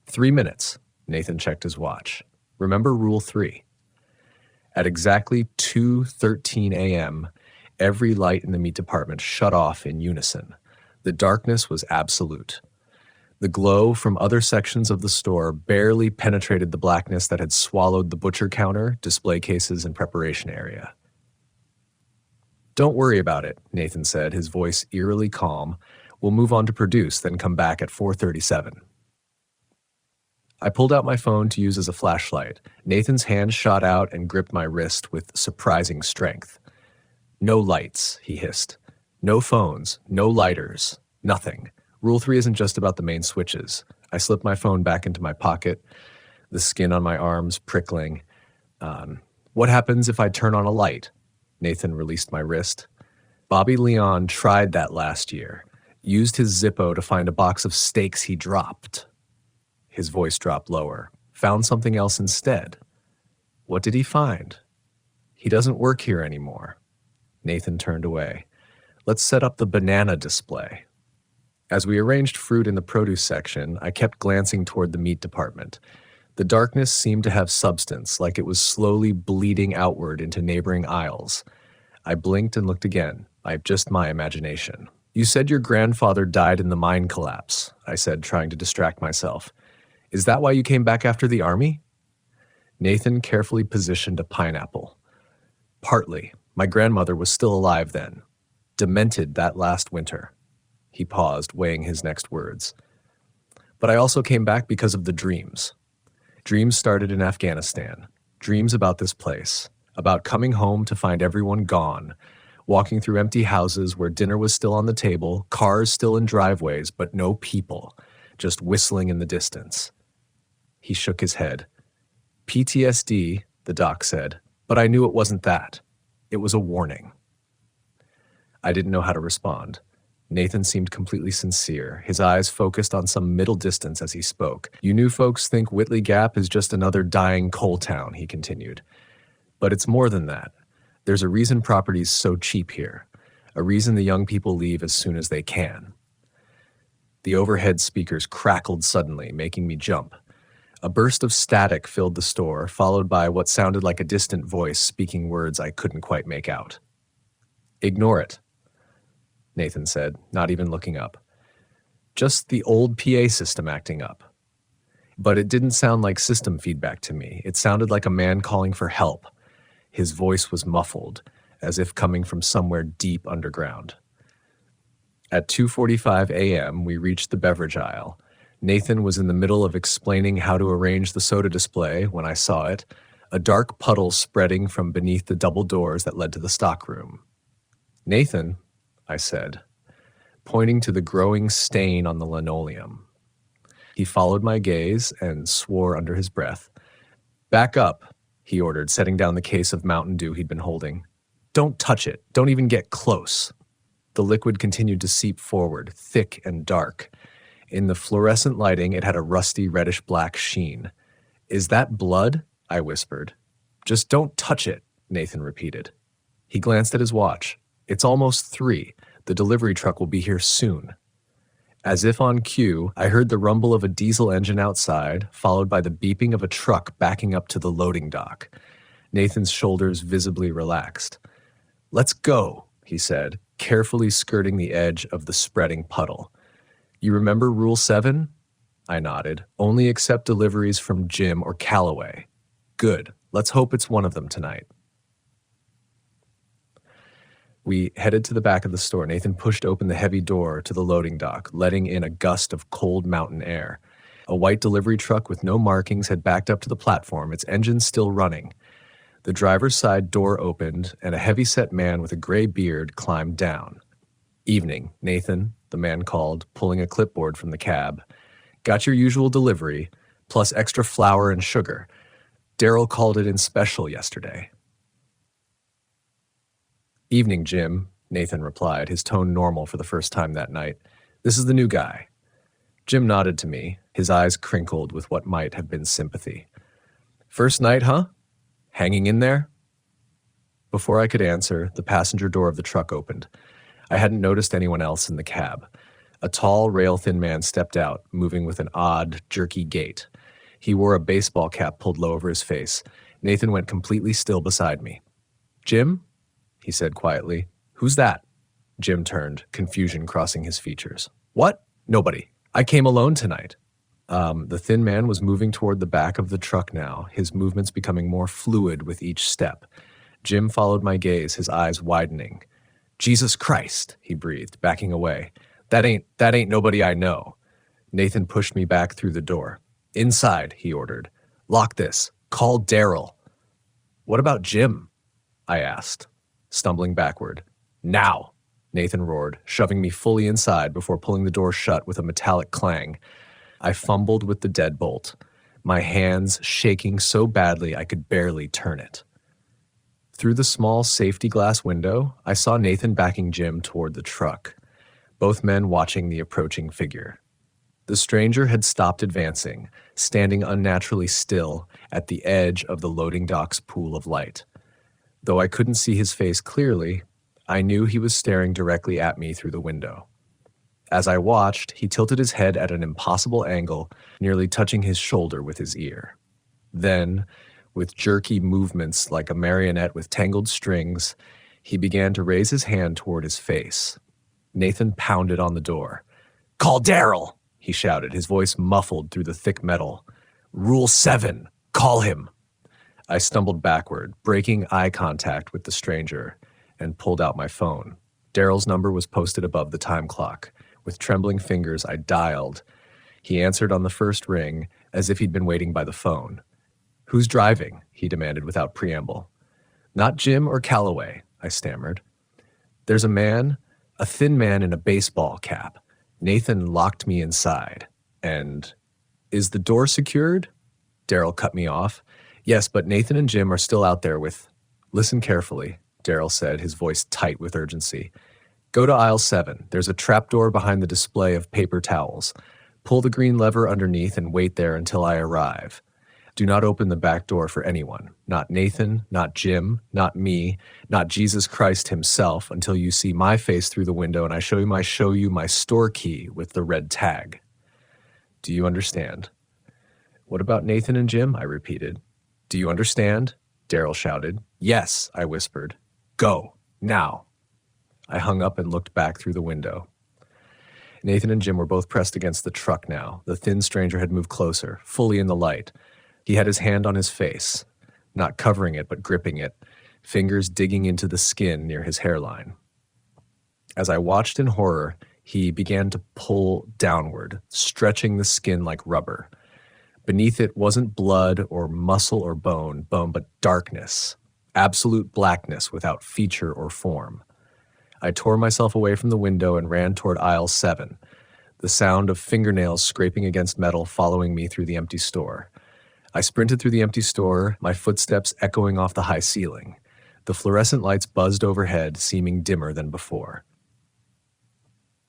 3 minutes, Nathan checked his watch. Remember Rule 3. At exactly 2:13 a.m., every light in the meat department shut off in unison. The darkness was absolute. The glow from other sections of the store barely penetrated the blackness that had swallowed the butcher counter, display cases, and preparation area. Don't worry about it, Nathan said, his voice eerily calm. We'll move on to produce, then come back at 4:37. I pulled out my phone to use as a flashlight. Nathan's hand shot out and gripped my wrist with surprising strength. No lights, he hissed. No phones, no lighters, nothing. Rule 3 isn't just about the main switches. I slipped my phone back into my pocket, the skin on my arms prickling. What happens if I turn on a light? Nathan released my wrist. Bobby Leon tried that last year. Used his Zippo to find a box of steaks he dropped. His voice dropped lower. Found something else instead. What did he find? He doesn't work here anymore. Nathan turned away. Let's set up the banana display. As we arranged fruit in the produce section, I kept glancing toward the meat department. The darkness seemed to have substance, like it was slowly bleeding outward into neighboring aisles. I blinked and looked again. Just my imagination. You said your grandfather died in the mine collapse, I said, trying to distract myself. Is that why you came back after the army? Nathan carefully positioned a pineapple. Partly. My grandmother was still alive then. Demented that last winter. He paused, weighing his next words. But I also came back because of the dreams. Dreams started in Afghanistan. Dreams about this place. About coming home to find everyone gone. Walking through empty houses where dinner was still on the table, cars still in driveways, but no people. Just whistling in the distance. He shook his head. PTSD, the doc said, but I knew it wasn't that. It was a warning. I didn't know how to respond. Nathan seemed completely sincere, his eyes focused on some middle distance as he spoke. You new folks think Whitley Gap is just another dying coal town, he continued. But it's more than that. There's a reason property's so cheap here. A reason the young people leave as soon as they can. The overhead speakers crackled suddenly, making me jump. A burst of static filled the store, followed by what sounded like a distant voice speaking words I couldn't quite make out. Ignore it, Nathan said, not even looking up. Just the old PA system acting up. But it didn't sound like system feedback to me. It sounded like a man calling for help. His voice was muffled, as if coming from somewhere deep underground. At 2:45 a.m., we reached the beverage aisle. Nathan was in the middle of explaining how to arrange the soda display when I saw it, a dark puddle spreading from beneath the double doors that led to the stockroom. Nathan, I said, pointing to the growing stain on the linoleum. He followed my gaze and swore under his breath. Back up, he ordered, setting down the case of Mountain Dew he'd been holding. Don't touch it. Don't even get close. The liquid continued to seep forward, thick and dark. In the fluorescent lighting, it had a rusty reddish-black sheen. Is that blood? I whispered. Just don't touch it, Nathan repeated. He glanced at his watch. It's almost 3. The delivery truck will be here soon. As if on cue, I heard the rumble of a diesel engine outside, followed by the beeping of a truck backing up to the loading dock. Nathan's shoulders visibly relaxed. Let's go, he said, carefully skirting the edge of the spreading puddle. You remember Rule 7? I nodded. Only accept deliveries from Jim or Callaway. Good. Let's hope it's one of them tonight. We headed to the back of the store. Nathan pushed open the heavy door to the loading dock, letting in a gust of cold mountain air. A white delivery truck with no markings had backed up to the platform, its engine still running. The driver's side door opened, and a heavy-set man with a gray beard climbed down. Evening, Nathan, the man called, pulling a clipboard from the cab. Got your usual delivery, plus extra flour and sugar. Daryl called it in special yesterday. Evening, Jim, Nathan replied, his tone normal for the first time that night. This is the new guy. Jim nodded to me, his eyes crinkled with what might have been sympathy. First night, huh? Hanging in there? Before I could answer, the passenger door of the truck opened. I hadn't noticed anyone else in the cab. A tall, rail-thin man stepped out, moving with an odd, jerky gait. He wore a baseball cap pulled low over his face. Nathan went completely still beside me. Jim? He said quietly. Who's that? Jim turned, confusion crossing his features. What? Nobody. I came alone tonight. The thin man was moving toward the back of the truck now, his movements becoming more fluid with each step. Jim followed my gaze, his eyes widening. Jesus Christ, he breathed, backing away. That ain't nobody I know. Nathan pushed me back through the door. Inside, he ordered. Lock this. Call Daryl. What about Jim? I asked, stumbling backward. Now, Nathan roared, shoving me fully inside before pulling the door shut with a metallic clang. I fumbled with the deadbolt, my hands shaking so badly I could barely turn it. Through the small safety glass window, I saw Nathan backing Jim toward the truck, both men watching the approaching figure. The stranger had stopped advancing, standing unnaturally still at the edge of the loading dock's pool of light. Though I couldn't see his face clearly, I knew he was staring directly at me through the window. As I watched, he tilted his head at an impossible angle, nearly touching his shoulder with his ear. Then, with jerky movements like a marionette with tangled strings, he began to raise his hand toward his face. Nathan pounded on the door. "Call Daryl!" he shouted, his voice muffled through the thick metal. "Rule 7. Call him." I stumbled backward, breaking eye contact with the stranger, and pulled out my phone. Daryl's number was posted above the time clock. With trembling fingers, I dialed. He answered on the first ring, as if he'd been waiting by the phone. "Who's driving?" he demanded without preamble. "Not Jim or Calloway," I stammered. "There's a thin man in a baseball cap. Nathan locked me inside. And is the door secured?" Daryl cut me off. "Yes, but Nathan and Jim are still out there with—" "Listen carefully," Daryl said, his voice tight with urgency. "Go to aisle 7. There's a trapdoor behind the display of paper towels. Pull the green lever underneath and wait there until I arrive. Do not open the back door for anyone. Not Nathan, not Jim, not me, not Jesus Christ himself until you see my face through the window and I show you my store key with the red tag. Do you understand?" "What about Nathan and Jim?" I repeated. "Do you understand?" Daryl shouted. "Yes," I whispered. "Go, now." I hung up and looked back through the window. Nathan and Jim were both pressed against the truck now. The thin stranger had moved closer, fully in the light. He had his hand on his face, not covering it but gripping it, fingers digging into the skin near his hairline. As I watched in horror, he began to pull downward, stretching the skin like rubber. Beneath it wasn't blood or muscle or bone, but darkness, absolute blackness without feature or form. I tore myself away from the window and ran toward aisle 7, the sound of fingernails scraping against metal following me through the empty store. I sprinted through the empty store, my footsteps echoing off the high ceiling. The fluorescent lights buzzed overhead, seeming dimmer than before.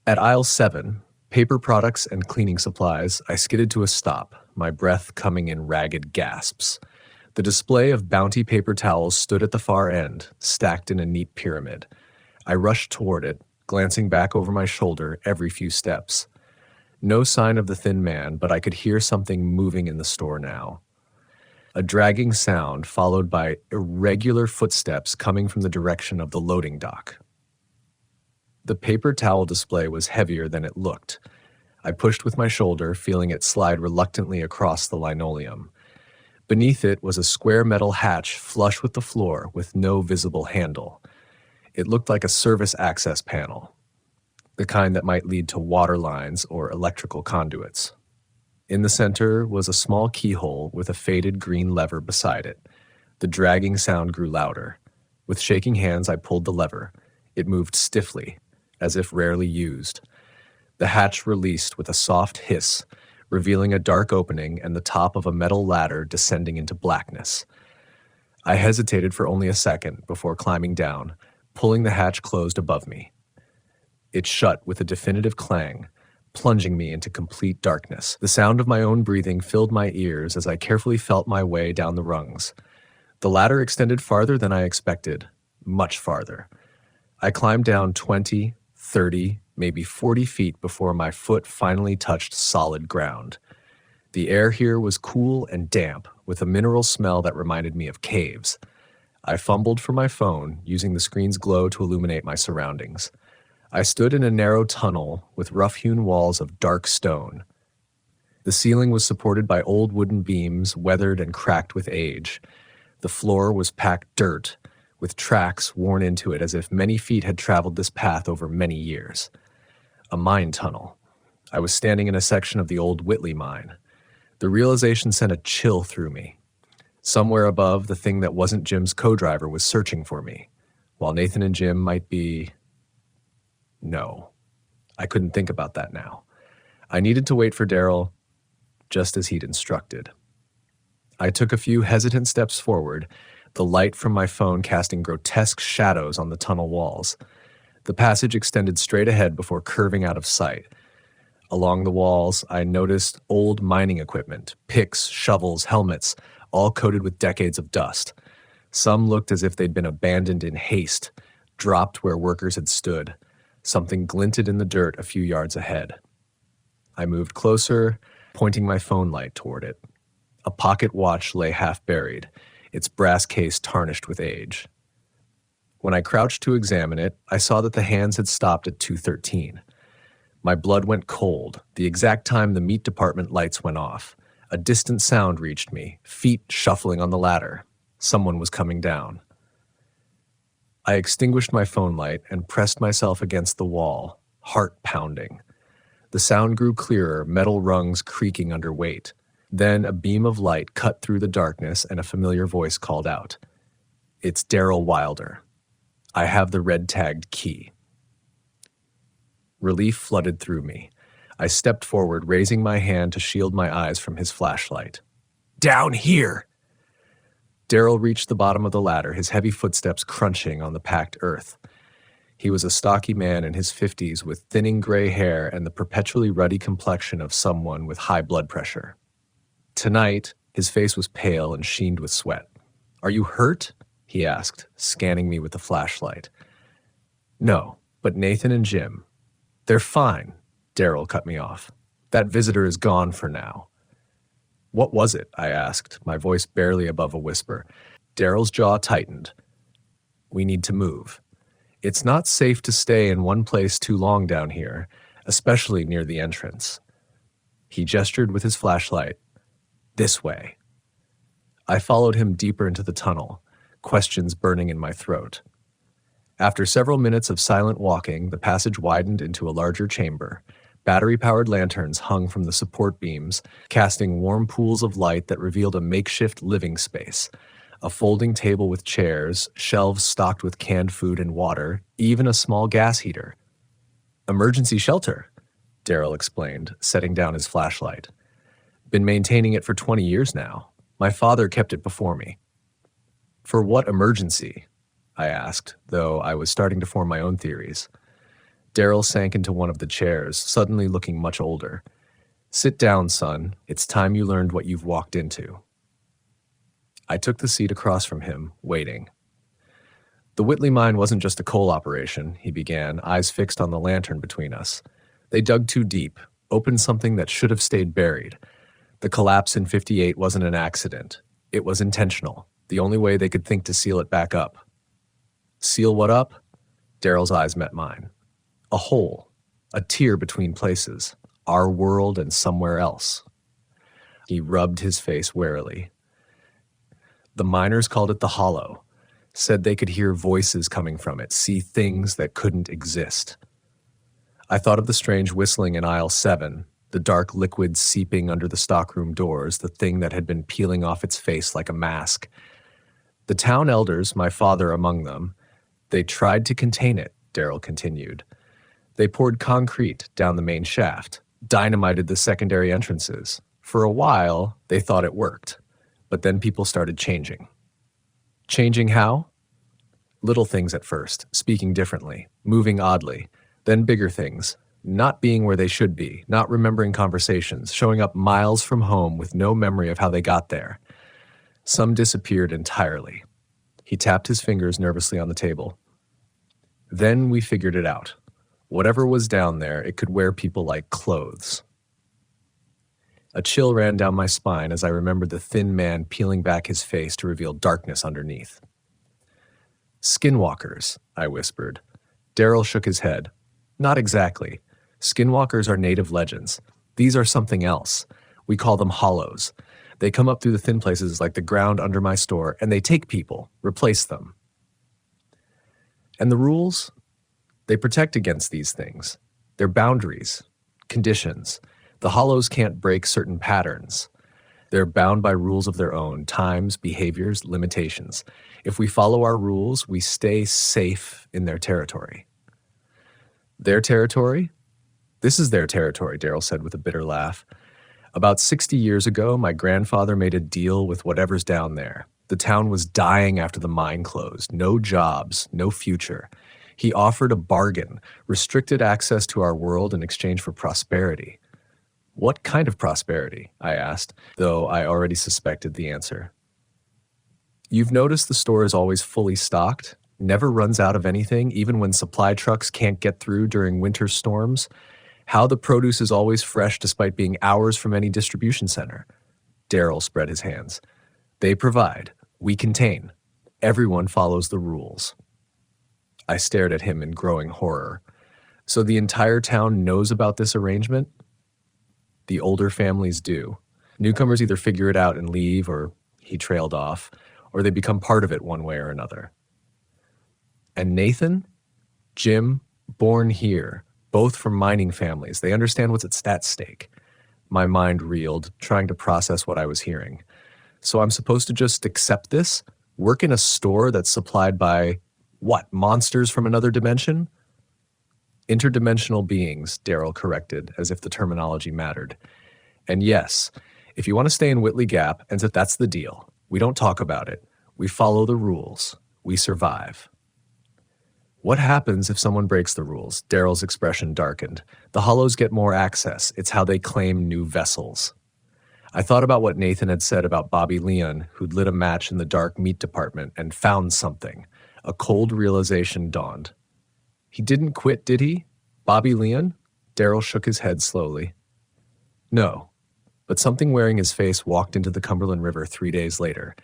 At aisle 7, paper products and cleaning supplies, I skidded to a stop, my breath coming in ragged gasps. The display of Bounty paper towels stood at the far end, stacked in a neat pyramid. I rushed toward it, glancing back over my shoulder every few steps. No sign of the thin man, but I could hear something moving in the store now. A dragging sound followed by irregular footsteps coming from the direction of the loading dock. The paper towel display was heavier than it looked. I pushed with my shoulder, feeling it slide reluctantly across the linoleum. Beneath it was a square metal hatch flush with the floor with no visible handle. It looked like a service access panel, the kind that might lead to water lines or electrical conduits. In the center was a small keyhole with a faded green lever beside it. The dragging sound grew louder. With shaking hands, I pulled the lever. It moved stiffly, as if rarely used. The hatch released with a soft hiss, revealing a dark opening and the top of a metal ladder descending into blackness. I hesitated for only a second before climbing down, pulling the hatch closed above me. It shut with a definitive clang, plunging me into complete darkness. The sound of my own breathing filled my ears as I carefully felt my way down the rungs. The ladder extended farther than I expected, much farther. I climbed down 20, 30, maybe 40 feet before my foot finally touched solid ground. The air here was cool and damp, with a mineral smell that reminded me of caves. I fumbled for my phone, using the screen's glow to illuminate my surroundings. I stood in a narrow tunnel with rough-hewn walls of dark stone. The ceiling was supported by old wooden beams, weathered and cracked with age. The floor was packed dirt, with tracks worn into it as if many feet had traveled this path over many years. A mine tunnel. I was standing in a section of the old Whitley mine. The realization sent a chill through me. Somewhere above, the thing that wasn't Jim's co-driver was searching for me, while Nathan and Jim might be... No, I couldn't think about that now. I needed to wait for Daryl, just as he'd instructed. I took a few hesitant steps forward, the light from my phone casting grotesque shadows on the tunnel walls. The passage extended straight ahead before curving out of sight. Along the walls, I noticed old mining equipment, picks, shovels, helmets, all coated with decades of dust. Some looked as if they'd been abandoned in haste, dropped where workers had stood. Something glinted in the dirt a few yards ahead. I moved closer, pointing my phone light toward it. A pocket watch lay half buried, its brass case tarnished with age. When I crouched to examine it, I saw that the hands had stopped at 2:13. My blood went cold, the exact time the meat department lights went off. A distant sound reached me, feet shuffling on the ladder. Someone was coming down. I extinguished my phone light and pressed myself against the wall, heart pounding. The sound grew clearer, metal rungs creaking under weight. Then a beam of light cut through the darkness and a familiar voice called out. "It's Daryl Wilder. I have the red-tagged key." Relief flooded through me. I stepped forward, raising my hand to shield my eyes from his flashlight. "Down here!" Daryl reached the bottom of the ladder, his heavy footsteps crunching on the packed earth. He was a stocky man in his 50s with thinning gray hair and the perpetually ruddy complexion of someone with high blood pressure. Tonight, his face was pale and sheened with sweat. "Are you hurt?" he asked, scanning me with the flashlight. "No, but Nathan and Jim, they're fine," Daryl cut me off. "That visitor is gone for now." "What was it?" I asked, my voice barely above a whisper. Daryl's jaw tightened. "We need to move. It's not safe to stay in one place too long down here, especially near the entrance." He gestured with his flashlight. "This way." I followed him deeper into the tunnel, questions burning in my throat. After several minutes of silent walking, the passage widened into a larger chamber. Battery-powered lanterns hung from the support beams, casting warm pools of light that revealed a makeshift living space. A folding table with chairs, shelves stocked with canned food and water, even a small gas heater. "Emergency shelter," Daryl explained, setting down his flashlight. "Been maintaining it for 20 years now. My father kept it before me." "For what emergency?" I asked, though I was starting to form my own theories. Daryl sank into one of the chairs, suddenly looking much older. "Sit down, son. It's time you learned what you've walked into." I took the seat across from him, waiting. "The Whitley mine wasn't just a coal operation," he began, eyes fixed on the lantern between us. "They dug too deep, opened something that should have stayed buried. The collapse in '58 wasn't an accident. It was intentional, the only way they could think to seal it back up." "Seal what up?" Daryl's eyes met mine. "A hole, a tier between places, our world and somewhere else." He rubbed his face warily. "The miners called it the Hollow, said they could hear voices coming from it, see things that couldn't exist." I thought of the strange whistling in aisle 7, the dark liquid seeping under the stockroom doors, the thing that had been peeling off its face like a mask. "The town elders, my father among them, they tried to contain it," Daryl continued. "They poured concrete down the main shaft, dynamited the secondary entrances. For a while, they thought it worked, but then people started changing." "Changing how?" "Little things at first, speaking differently, moving oddly, then bigger things, not being where they should be, not remembering conversations, showing up miles from home with no memory of how they got there. Some disappeared entirely." He tapped his fingers nervously on the table. "Then we figured it out. Whatever was down there, it could wear people like clothes." A chill ran down my spine as I remembered the thin man peeling back his face to reveal darkness underneath. "Skinwalkers," I whispered. Daryl shook his head. "Not exactly. Skinwalkers are native legends. These are something else. We call them hollows. They come up through the thin places like the ground under my store, and they take people, replace them." "And the rules? They protect against these things. They're boundaries, conditions. The hollows can't break certain patterns. They're bound by rules of their own, times, behaviors, limitations. If we follow our rules, we stay safe in their territory." "Their territory?" "This is their territory," Daryl said with a bitter laugh. "About 60 years ago, my grandfather made a deal with whatever's down there. The town was dying after the mine closed. No jobs, no future. He offered a bargain, restricted access to our world in exchange for prosperity. What kind of prosperity? I asked, though I already suspected the answer. You've noticed the store is always fully stocked, never runs out of anything, even when supply trucks can't get through during winter storms. How the produce is always fresh despite being hours from any distribution center. Daryl spread his hands. They provide. We contain. Everyone follows the rules. I stared at him in growing horror. So the entire town knows about this arrangement? The older families do. Newcomers either figure it out and leave, or he trailed off, or they become part of it one way or another. And Nathan? Jim, born here, both from mining families. They understand what's at stake. My mind reeled, trying to process what I was hearing. So I'm supposed to just accept this? Work in a store that's supplied by, what, monsters from another dimension? Interdimensional beings, Daryl corrected, as if the terminology mattered. And yes, if you want to stay in Whitley Gap, and that's the deal. We don't talk about it. We follow the rules. We survive. What happens if someone breaks the rules? Daryl's expression darkened. The Hollows get more access. It's how they claim new vessels. I thought about what Nathan had said about Bobby Leon, who'd lit a match in the dark meat department and found something. A cold realization dawned. He didn't quit, did he? Bobby Leon? Daryl shook his head slowly. No, but something wearing his face walked into the Cumberland River 3 days later.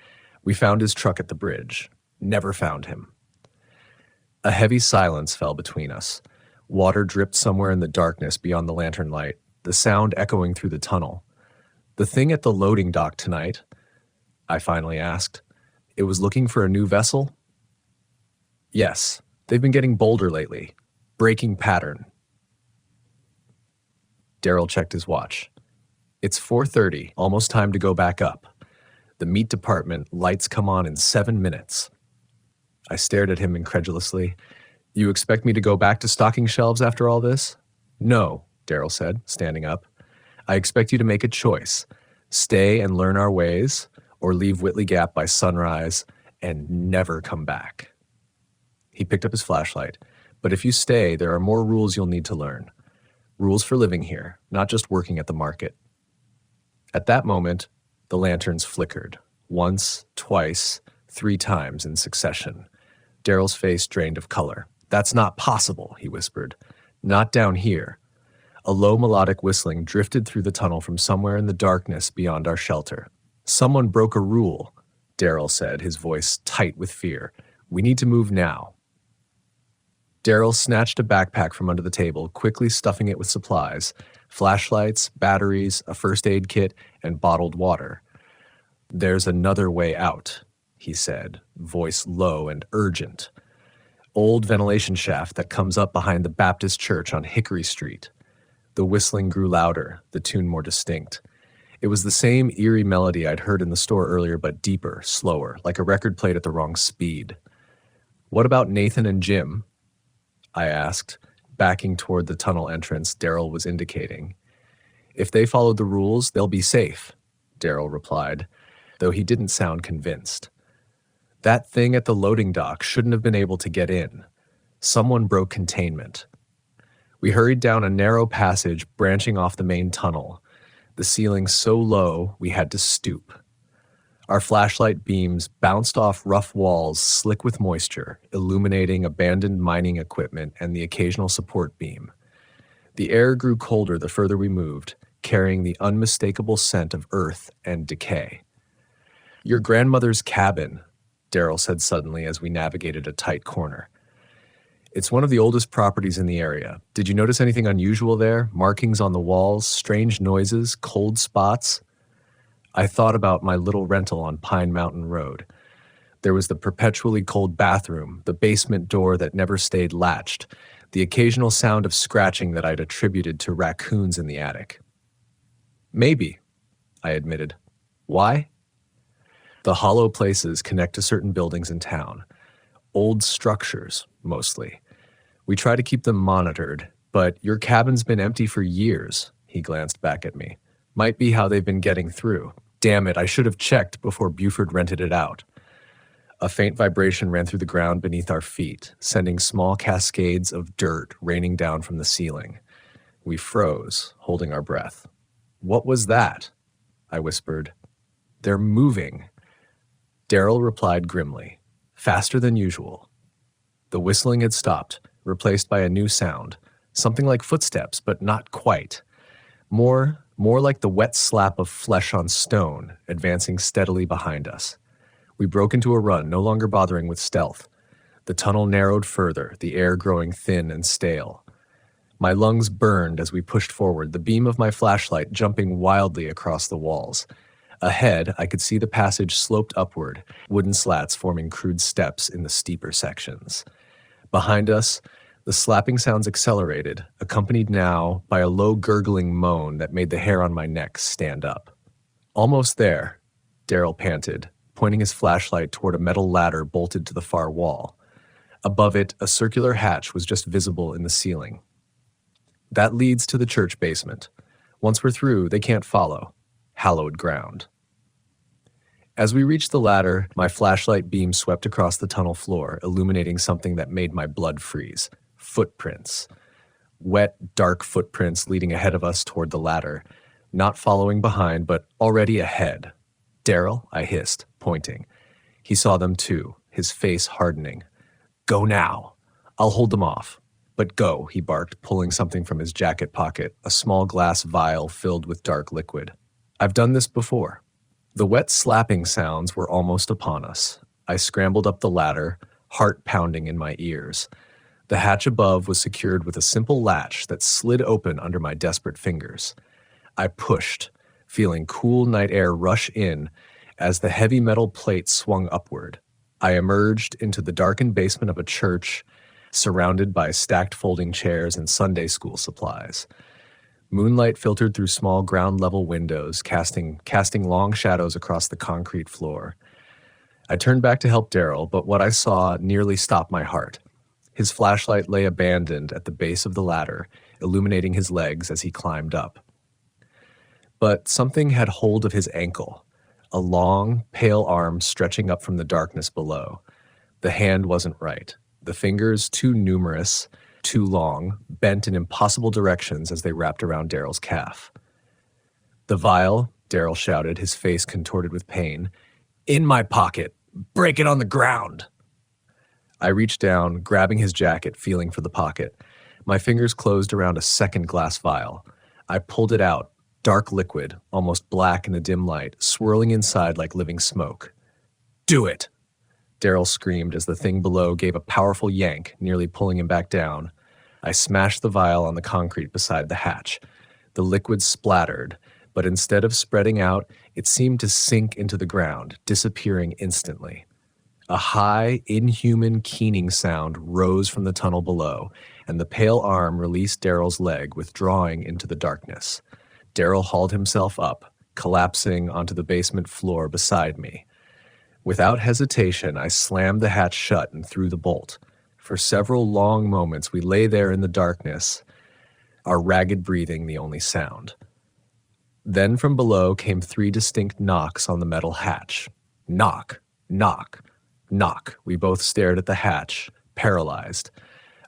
We found his truck at the bridge. Never found him. A heavy silence fell between us. Water dripped somewhere in the darkness beyond the lantern light, the sound echoing through the tunnel. The thing at the loading dock tonight? I finally asked. It was looking for a new vessel? Yes, they've been getting bolder lately. Breaking pattern. Daryl checked his watch. It's 4:30, almost time to go back up. The meat department lights come on in 7 minutes. I stared at him incredulously. You expect me to go back to stocking shelves after all this? No, Daryl said, standing up. I expect you to make a choice. Stay and learn our ways, or leave Whitley Gap by sunrise and never come back. He picked up his flashlight. But if you stay, there are more rules you'll need to learn. Rules for living here, not just working at the market. At that moment, the lanterns flickered. Once, twice, 3 times in succession. Daryl's face drained of color. That's not possible, he whispered. Not down here. A low melodic whistling drifted through the tunnel from somewhere in the darkness beyond our shelter. Someone broke a rule, Daryl said, his voice tight with fear. We need to move now. Daryl snatched a backpack from under the table, quickly stuffing it with supplies, flashlights, batteries, a first aid kit, and bottled water. There's another way out, he said, voice low and urgent. Old ventilation shaft that comes up behind the Baptist church on Hickory Street. The whistling grew louder, the tune more distinct. It was the same eerie melody I'd heard in the store earlier, but deeper, slower, like a record played at the wrong speed. What about Nathan and Jim? I asked, backing toward the tunnel entrance Daryl was indicating. If they followed the rules, they'll be safe, Daryl replied, though he didn't sound convinced. That thing at the loading dock shouldn't have been able to get in. Someone broke containment. We hurried down a narrow passage branching off the main tunnel, the ceiling so low we had to stoop. Our flashlight beams bounced off rough walls slick with moisture, illuminating abandoned mining equipment and the occasional support beam. The air grew colder the further we moved, carrying the unmistakable scent of earth and decay. Your grandmother's cabin, Daryl said suddenly as we navigated a tight corner. It's one of the oldest properties in the area. Did you notice anything unusual there? Markings on the walls, strange noises, cold spots? I thought about my little rental on Pine Mountain Road. There was the perpetually cold bathroom, the basement door that never stayed latched, the occasional sound of scratching that I'd attributed to raccoons in the attic. Maybe, I admitted. Why? The hollow places connect to certain buildings in town. Old structures, mostly. We try to keep them monitored, but your cabin's been empty for years, he glanced back at me. Might be how they've been getting through. Damn it, I should have checked before Buford rented it out. A faint vibration ran through the ground beneath our feet, sending small cascades of dirt raining down from the ceiling. We froze, holding our breath. "What was that?" I whispered. "They're moving." Daryl replied grimly, faster than usual. The whistling had stopped, replaced by a new sound, something like footsteps, but not quite. More like the wet slap of flesh on stone, advancing steadily behind us. We broke into a run, no longer bothering with stealth. The tunnel narrowed further, the air growing thin and stale. My lungs burned as we pushed forward, the beam of my flashlight jumping wildly across the walls. Ahead, I could see the passage sloped upward, wooden slats forming crude steps in the steeper sections. Behind us, the slapping sounds accelerated, accompanied now by a low gurgling moan that made the hair on my neck stand up. "Almost there," Daryl panted, pointing his flashlight toward a metal ladder bolted to the far wall. Above it, a circular hatch was just visible in the ceiling. "That leads to the church basement. Once we're through, they can't follow. Hallowed ground." As we reached the ladder, my flashlight beam swept across the tunnel floor, illuminating something that made my blood freeze. Footprints. Wet, dark footprints leading ahead of us toward the ladder, not following behind, but already ahead. "Daryl," I hissed, pointing. He saw them too, his face hardening. "Go now. I'll hold them off. But go," he barked, pulling something from his jacket pocket, a small glass vial filled with dark liquid. "I've done this before." The wet slapping sounds were almost upon us. I scrambled up the ladder, heart pounding in my ears. The hatch above was secured with a simple latch that slid open under my desperate fingers. I pushed, feeling cool night air rush in as the heavy metal plate swung upward. I emerged into the darkened basement of a church, surrounded by stacked folding chairs and Sunday school supplies. Moonlight filtered through small ground-level windows, casting long shadows across the concrete floor. I turned back to help Daryl, but what I saw nearly stopped my heart. His flashlight lay abandoned at the base of the ladder, illuminating his legs as he climbed up. But something had hold of his ankle, a long, pale arm stretching up from the darkness below. The hand wasn't right. The fingers too numerous, too long, bent in impossible directions as they wrapped around Daryl's calf. "The vial," Daryl shouted, his face contorted with pain. "In my pocket. Break it on the ground." I reached down, grabbing his jacket, feeling for the pocket. My fingers closed around a second glass vial. I pulled it out, dark liquid, almost black in the dim light, swirling inside like living smoke. "Do it!" Daryl screamed as the thing below gave a powerful yank, nearly pulling him back down. I smashed the vial on the concrete beside the hatch. The liquid splattered, but instead of spreading out, it seemed to sink into the ground, disappearing instantly. A high, inhuman keening sound rose from the tunnel below, and the pale arm released Daryl's leg, withdrawing into the darkness. Daryl hauled himself up, collapsing onto the basement floor beside me. Without hesitation, I slammed the hatch shut and threw the bolt. For several long moments, we lay there in the darkness, our ragged breathing the only sound. Then from below came 3 distinct knocks on the metal hatch. Knock, knock, knock. We both stared at the hatch, paralyzed.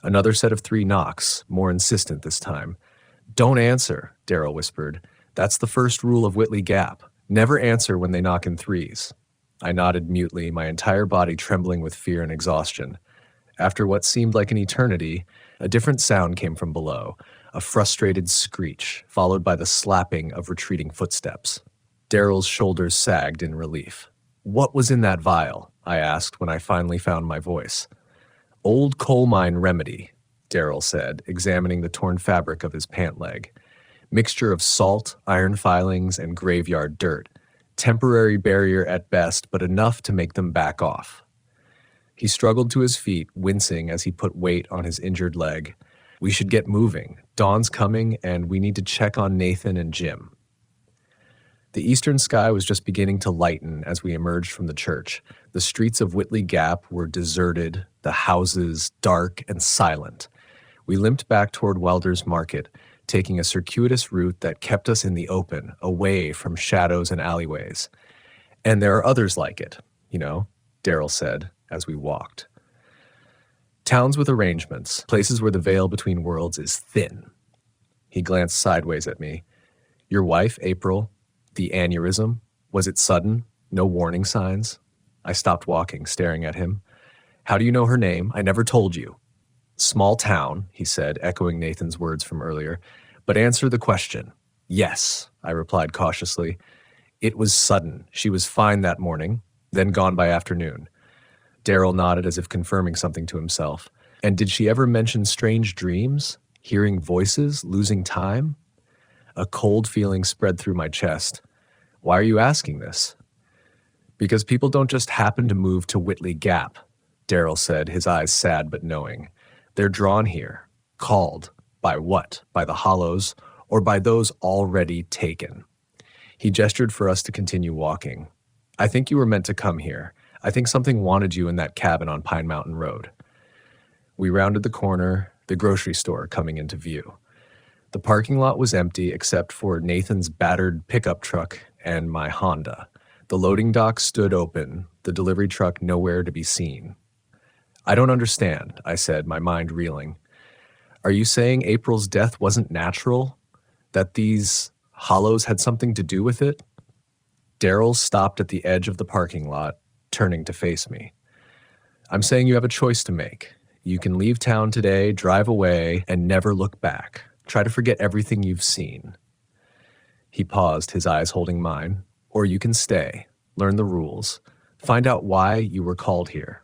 Another set of 3 knocks, more insistent this time. "Don't answer," Daryl whispered. "That's the first rule of Whitley Gap. Never answer when they knock in 3s. I nodded mutely, my entire body trembling with fear and exhaustion. After what seemed like an eternity, a different sound came from below, a frustrated screech, followed by the slapping of retreating footsteps. Daryl's shoulders sagged in relief. "What was in that vial?" I asked when I finally found my voice. "Old coal mine remedy," Daryl said, examining the torn fabric of his pant leg. "Mixture of salt, iron filings, and graveyard dirt. Temporary barrier at best, but enough to make them back off." He struggled to his feet, wincing as he put weight on his injured leg. "We should get moving. Dawn's coming, and we need to check on Nathan and Jim." The eastern sky was just beginning to lighten as we emerged from the church. The streets of Whitley Gap were deserted, the houses dark and silent. We limped back toward Welder's Market, taking a circuitous route that kept us in the open, away from shadows and alleyways. And there are others like it, Daryl said as we walked. Towns with arrangements, places where the veil between worlds is thin. He glanced sideways at me. Your wife, April, the aneurysm, was it sudden? No warning signs? I stopped walking, staring at him. How do you know her name? I never told you. Small town, he said, echoing Nathan's words from earlier. But answer the question. Yes, I replied cautiously. It was sudden. She was fine that morning, then gone by afternoon. Daryl nodded as if confirming something to himself. And did she ever mention strange dreams? Hearing voices? Losing time? A cold feeling spread through my chest. Why are you asking this? Because people don't just happen to move to Whitley Gap, Daryl said, his eyes sad but knowing. They're drawn here. Called. By what? By the Hollows, or by those already taken? He gestured for us to continue walking. I think you were meant to come here. I think something wanted you in that cabin on Pine Mountain Road. We rounded the corner, the grocery store coming into view. The parking lot was empty except for Nathan's battered pickup truck and my Honda. The loading dock stood open, the delivery truck nowhere to be seen. I don't understand, I said, my mind reeling. Are you saying April's death wasn't natural? That these hollows had something to do with it? Daryl stopped at the edge of the parking lot, turning to face me. I'm saying you have a choice to make. You can leave town today, drive away, and never look back. Try to forget everything you've seen. He paused, his eyes holding mine. Or you can stay, learn the rules, find out why you were called here.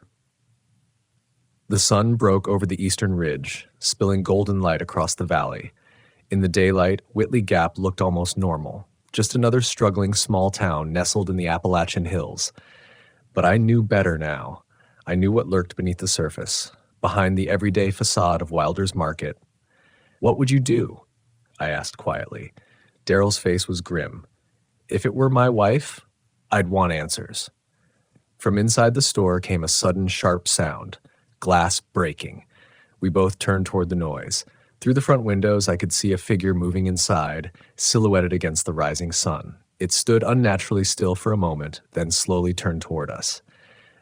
The sun broke over the eastern ridge, spilling golden light across the valley. In the daylight, Whitley Gap looked almost normal, just another struggling small town nestled in the Appalachian hills. But I knew better now. I knew what lurked beneath the surface, behind the everyday facade of Wilder's Market. What would you do? I asked quietly. Daryl's face was grim. If it were my wife, I'd want answers. From inside the store came a sudden sharp sound, glass breaking. We both turned toward the noise. Through the front windows, I could see a figure moving inside, silhouetted against the rising sun. It stood unnaturally still for a moment, then slowly turned toward us.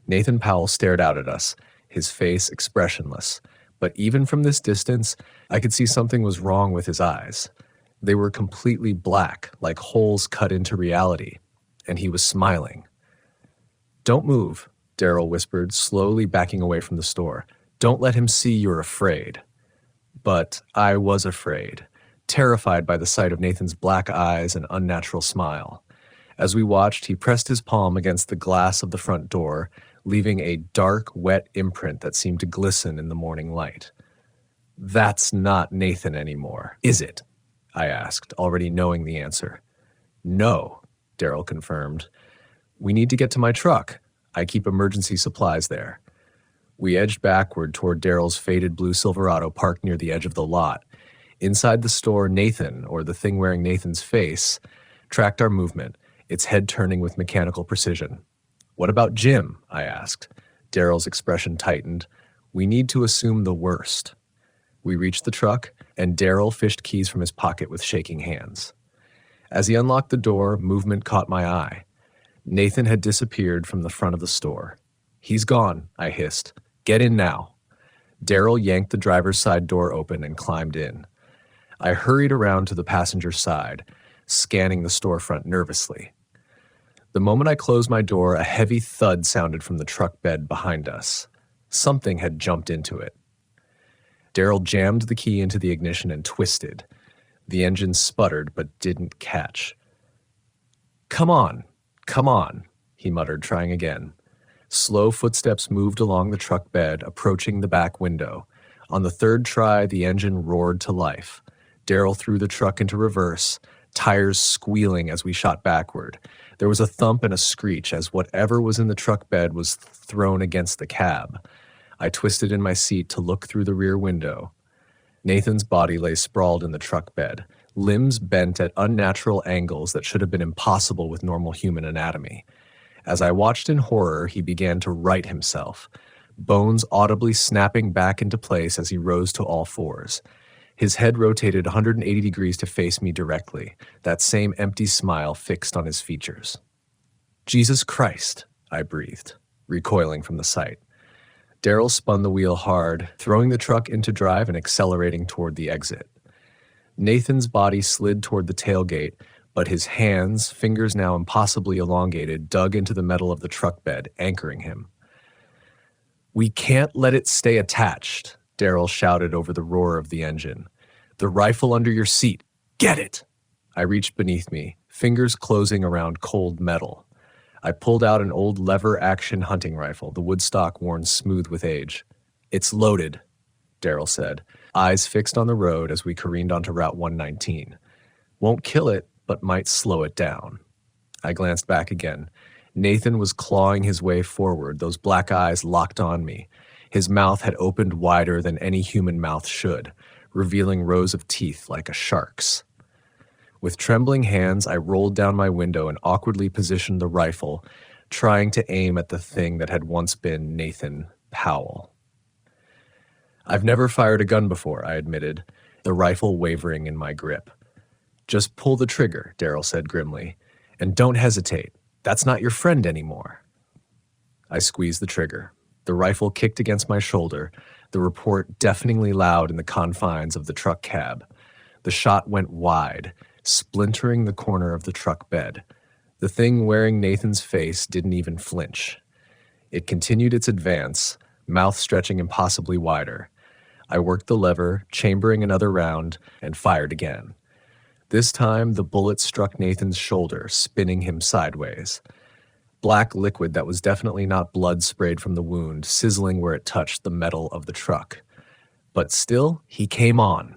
Nathan Powell stared out at us, his face expressionless. But even from this distance, I could see something was wrong with his eyes. They were completely black, like holes cut into reality, and he was smiling. Don't move, Daryl whispered, slowly backing away from the store. Don't let him see you're afraid. But I was afraid, terrified by the sight of Nathan's black eyes and unnatural smile. As we watched, he pressed his palm against the glass of the front door, leaving a dark, wet imprint that seemed to glisten in the morning light. That's not Nathan anymore, is it? I asked, already knowing the answer. No, Daryl confirmed. We need to get to my truck. I keep emergency supplies there. We edged backward toward Daryl's faded blue Silverado parked near the edge of the lot. Inside the store, Nathan, or the thing wearing Nathan's face, tracked our movement, its head turning with mechanical precision. What about Jim? I asked. Daryl's expression tightened. We need to assume the worst. We reached the truck, and Daryl fished keys from his pocket with shaking hands. As he unlocked the door, movement caught my eye. Nathan had disappeared from the front of the store. He's gone, I hissed. Get in now. Daryl yanked the driver's side door open and climbed in. I hurried around to the passenger side, scanning the storefront nervously. The moment I closed my door, a heavy thud sounded from the truck bed behind us. Something had jumped into it. Daryl jammed the key into the ignition and twisted. The engine sputtered but didn't catch. Come on, he muttered, trying again. Slow footsteps moved along the truck bed, approaching the back window. On the third try, the engine roared to life. Daryl threw the truck into reverse, tires squealing as we shot backward. There was a thump and a screech as whatever was in the truck bed was thrown against the cab. I twisted in my seat to look through the rear window. Nathan's body lay sprawled in the truck bed, limbs bent at unnatural angles that should have been impossible with normal human anatomy. As I watched in horror, he began to right himself, bones audibly snapping back into place as he rose to all fours. His head rotated 180 degrees to face me directly, that same empty smile fixed on his features. Jesus Christ, I breathed. recoiling from the sight. Daryl spun the wheel hard, throwing the truck into drive and accelerating toward the exit. Nathan's body slid toward the tailgate, but his hands, fingers now impossibly elongated, dug into the metal of the truck bed, anchoring him. "We can't let it stay attached," Daryl shouted over the roar of the engine. "The rifle under your seat. Get it!" I reached beneath me, fingers closing around cold metal. I pulled out an old lever-action hunting rifle, the woodstock worn smooth with age. "It's loaded," Daryl said, eyes fixed on the road as we careened onto Route 119. "Won't kill it, but might slow it down." I glanced back again. Nathan was clawing his way forward, those black eyes locked on me. His mouth had opened wider than any human mouth should, revealing rows of teeth like a shark's. With trembling hands, I rolled down my window and awkwardly positioned the rifle, trying to aim at the thing that had once been Nathan Powell. "I've never fired a gun before," I admitted, the rifle wavering in my grip. "Just pull the trigger," Daryl said grimly. "And don't hesitate. That's not your friend anymore." I squeezed the trigger. The rifle kicked against my shoulder, the report deafeningly loud in the confines of the truck cab. The shot went wide, splintering the corner of the truck bed. The thing wearing Nathan's face didn't even flinch. It continued its advance, mouth stretching impossibly wider. I worked the lever, chambering another round, and fired again. This time, the bullet struck Nathan's shoulder, spinning him sideways. Black liquid that was definitely not blood sprayed from the wound, sizzling where it touched the metal of the truck. But still, he came on.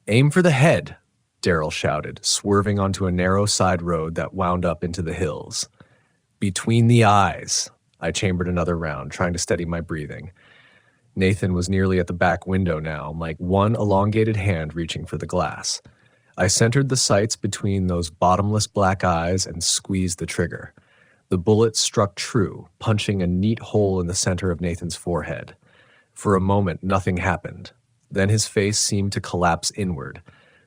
"Aim for the head," Daryl shouted, swerving onto a narrow side road that wound up into the hills. "Between the eyes." I chambered another round, trying to steady my breathing. Nathan was nearly at the back window now, like one elongated hand reaching for the glass. I centered the sights between those bottomless black eyes and squeezed the trigger. The bullet struck true, punching a neat hole in the center of Nathan's forehead. For a moment, nothing happened. Then his face seemed to collapse inward,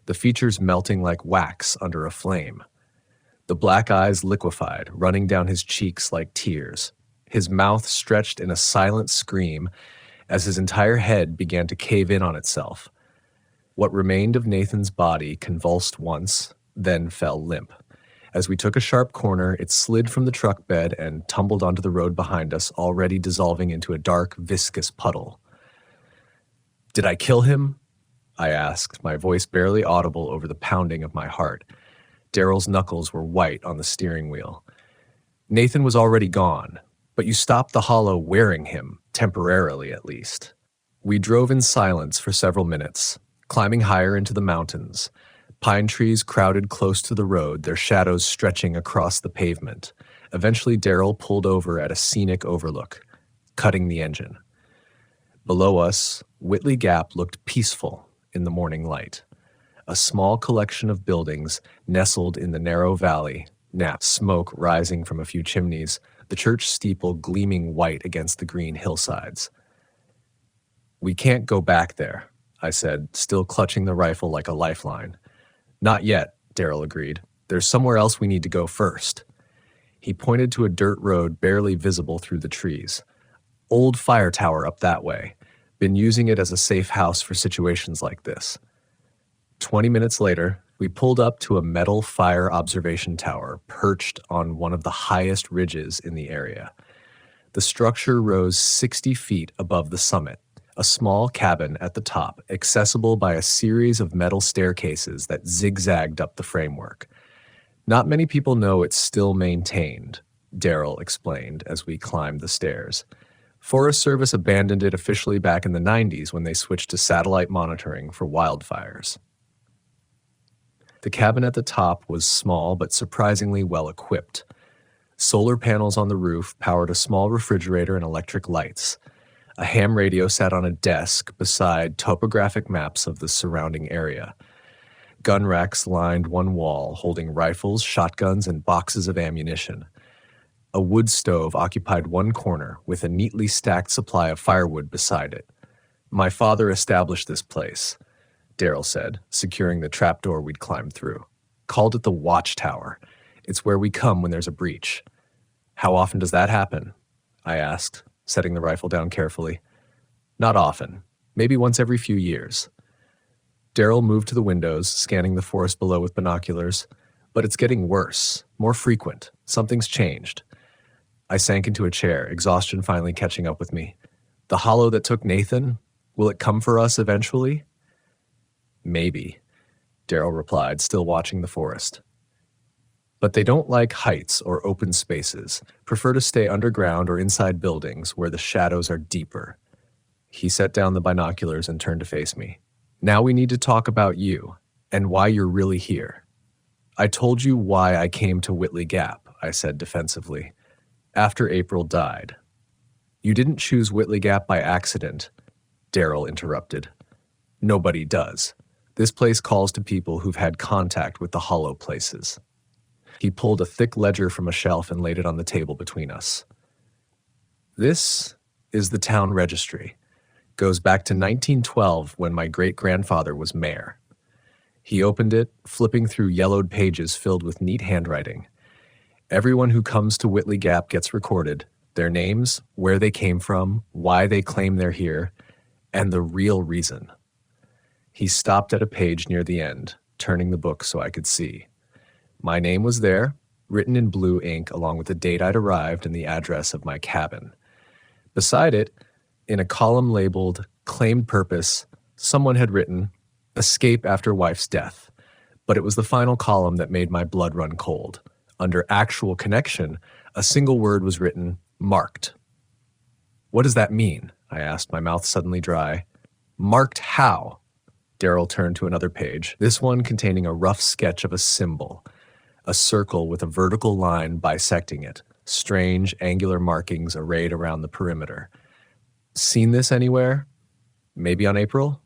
the features melting like wax under a flame. The black eyes liquefied, running down his cheeks like tears. His mouth stretched in a silent scream as his entire head began to cave in on itself. What remained of Nathan's body convulsed once, then fell limp. As we took a sharp corner, it slid from the truck bed and tumbled onto the road behind us, already dissolving into a dark, viscous puddle. "Did I kill him?" I asked, my voice barely audible over the pounding of my heart. Daryl's knuckles were white on the steering wheel. "Nathan was already gone, but you stopped the hollow wearing him, temporarily at least." We drove in silence for several minutes, climbing higher into the mountains. Pine trees crowded close to the road, their shadows stretching across the pavement. Eventually, Daryl pulled over at a scenic overlook, cutting the engine. Below us, Whitley Gap looked peaceful in the morning light. A small collection of buildings nestled in the narrow valley, smoke rising from a few chimneys, the church steeple gleaming white against the green hillsides. "We can't go back there," I said, still clutching the rifle like a lifeline. "Not yet," Daryl agreed. "There's somewhere else we need to go first." He pointed to a dirt road barely visible through the trees. "Old fire tower up that way. Been using it as a safe house for situations like this." 20 minutes later, we pulled up to a metal fire observation tower perched on one of the highest ridges in the area. The structure rose 60 feet above the summit, a small cabin at the top, accessible by a series of metal staircases that zigzagged up the framework. "Not many people know it's still maintained," Daryl explained as we climbed the stairs. "Forest Service abandoned it officially back in the 90s when they switched to satellite monitoring for wildfires." The cabin at the top was small but surprisingly well equipped. Solar panels on the roof powered a small refrigerator and electric lights. A ham radio sat on a desk beside topographic maps of the surrounding area. Gun racks lined one wall, holding rifles, shotguns, and boxes of ammunition. A wood stove occupied one corner, with a neatly stacked supply of firewood beside it. "My father established this place," Daryl said, securing the trapdoor we'd climbed through. "Called it the Watchtower. It's where we come when there's a breach." How often does that happen? I asked, setting the rifle down carefully. Not often. Maybe once every few years. Daryl moved to the windows, scanning the forest below with binoculars. But it's getting worse, more frequent. Something's changed. I sank into a chair, exhaustion finally catching up with me. The hollow that took Nathan? Will it come for us eventually? Maybe, Daryl replied, still watching the forest. But they don't like heights or open spaces, prefer to stay underground or inside buildings where the shadows are deeper. He set down the binoculars and turned to face me. Now we need to talk about you and why you're really here. I told you why I came to Whitley Gap, I said defensively. After April died. You didn't choose Whitley Gap by accident, Daryl interrupted. Nobody does. This place calls to people who've had contact with the hollow places. He pulled a thick ledger from a shelf and laid it on the table between us. This is the town registry. Goes back to 1912 when my great-grandfather was mayor. He opened it, flipping through yellowed pages filled with neat handwriting. Everyone who comes to Whitley Gap gets recorded, their names, where they came from, why they claim they're here, and the real reason. He stopped at a page near the end, turning the book so I could see. My name was there, written in blue ink along with the date I'd arrived and the address of my cabin. Beside it, in a column labeled Claimed Purpose, someone had written, Escape after wife's death. But it was the final column that made my blood run cold. Under actual connection, a single word was written, marked. What does that mean? I asked, my mouth suddenly dry. Marked how? Daryl turned to another page, this one containing a rough sketch of a symbol, a circle with a vertical line bisecting it, strange angular markings arrayed around the perimeter. Seen this anywhere? Maybe on April?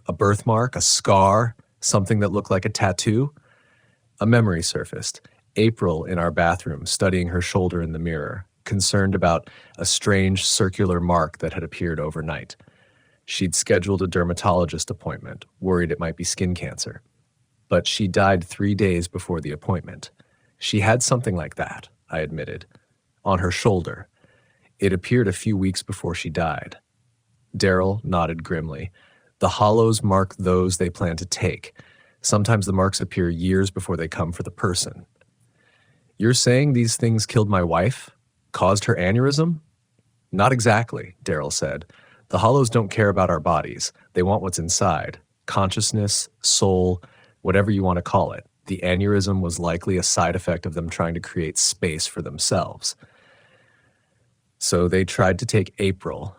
A birthmark, a scar, something that looked like a tattoo? A memory surfaced. April in our bathroom, studying her shoulder in the mirror, concerned about a strange circular mark that had appeared overnight. She'd scheduled a dermatologist appointment, worried it might be skin cancer. But she died 3 days before the appointment. She had something like that, I admitted, on her shoulder. It appeared a few weeks before she died. Daryl nodded grimly. The hollows mark those they plan to take. Sometimes the marks appear years before they come for the person. You're saying these things killed my wife? Caused her aneurysm? Not exactly, Daryl said. The hollows don't care about our bodies. They want what's inside. Consciousness, soul, whatever you want to call it. The aneurysm was likely a side effect of them trying to create space for themselves. So they tried to take April,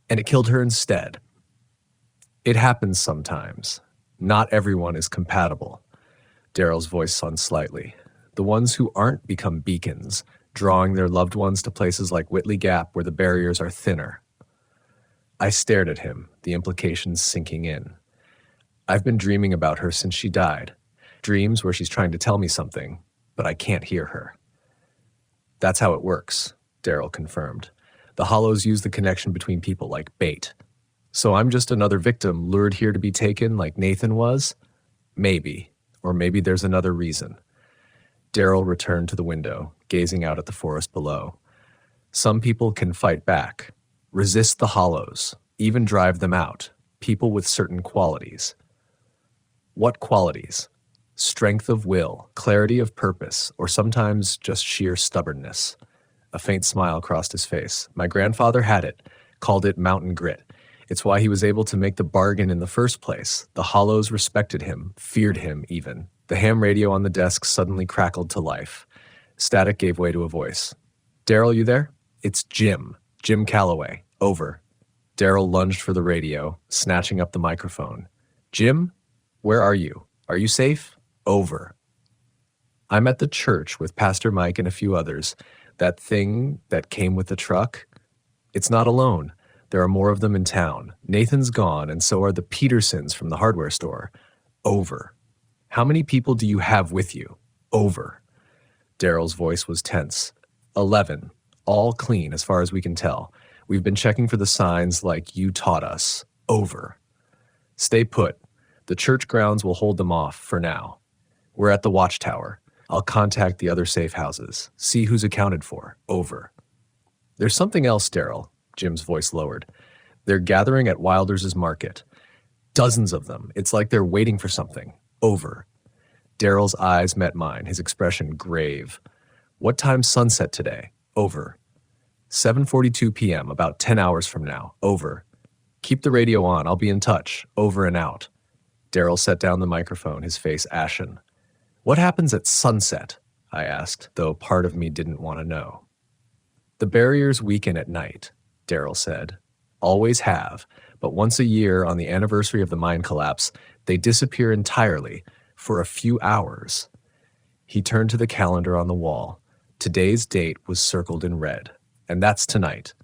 and it killed her instead. It happens sometimes. Not everyone is compatible. Daryl's voice sunk slightly. The ones who aren't become beacons, drawing their loved ones to places like Whitley Gap where the barriers are thinner. I stared at him, the implications sinking in. I've been dreaming about her since she died. Dreams where she's trying to tell me something, but I can't hear her. That's how it works, Daryl confirmed. The hollows use the connection between people like bait. So I'm just another victim lured here to be taken like Nathan was? Maybe. Or maybe there's another reason. Daryl returned to the window, gazing out at the forest below. Some people can fight back, resist the hollows, even drive them out, people with certain qualities. What qualities? Strength of will, clarity of purpose, or sometimes just sheer stubbornness. A faint smile crossed his face. My grandfather had it, called it mountain grit. It's why he was able to make the bargain in the first place. The hollows respected him, feared him even. The ham radio on the desk suddenly crackled to life. Static gave way to a voice. Daryl, you there? It's Jim. Jim Calloway. Over. Daryl lunged for the radio, snatching up the microphone. Jim? Where are you? Are you safe? Over. I'm at the church with Pastor Mike and a few others. That thing that came with the truck? It's not alone. There are more of them in town. Nathan's gone, and so are the Petersons from the hardware store. Over. How many people do you have with you? Over. Daryl's voice was tense. 11. All clean, as far as we can tell. We've been checking for the signs like you taught us. Over. Stay put. The church grounds will hold them off for now. We're at the watchtower. I'll contact the other safe houses, see who's accounted for. Over. There's something else, Daryl. Jim's voice lowered. They're gathering at Wilder's market. Dozens of them. It's like they're waiting for something. Over. Daryl's eyes met mine, his expression grave. What time's sunset today? Over. 7:42 p.m., about 10 hours from now. Over. Keep the radio on. I'll be in touch. Over and out. Daryl set down the microphone, his face ashen. What happens at sunset? I asked, though part of me didn't want to know. The barriers weaken at night, Daryl said. Always have, but once a year on the anniversary of the mine collapse, they disappear entirely for a few hours. He turned to the calendar on the wall. Today's date was circled in red, and that's tonight.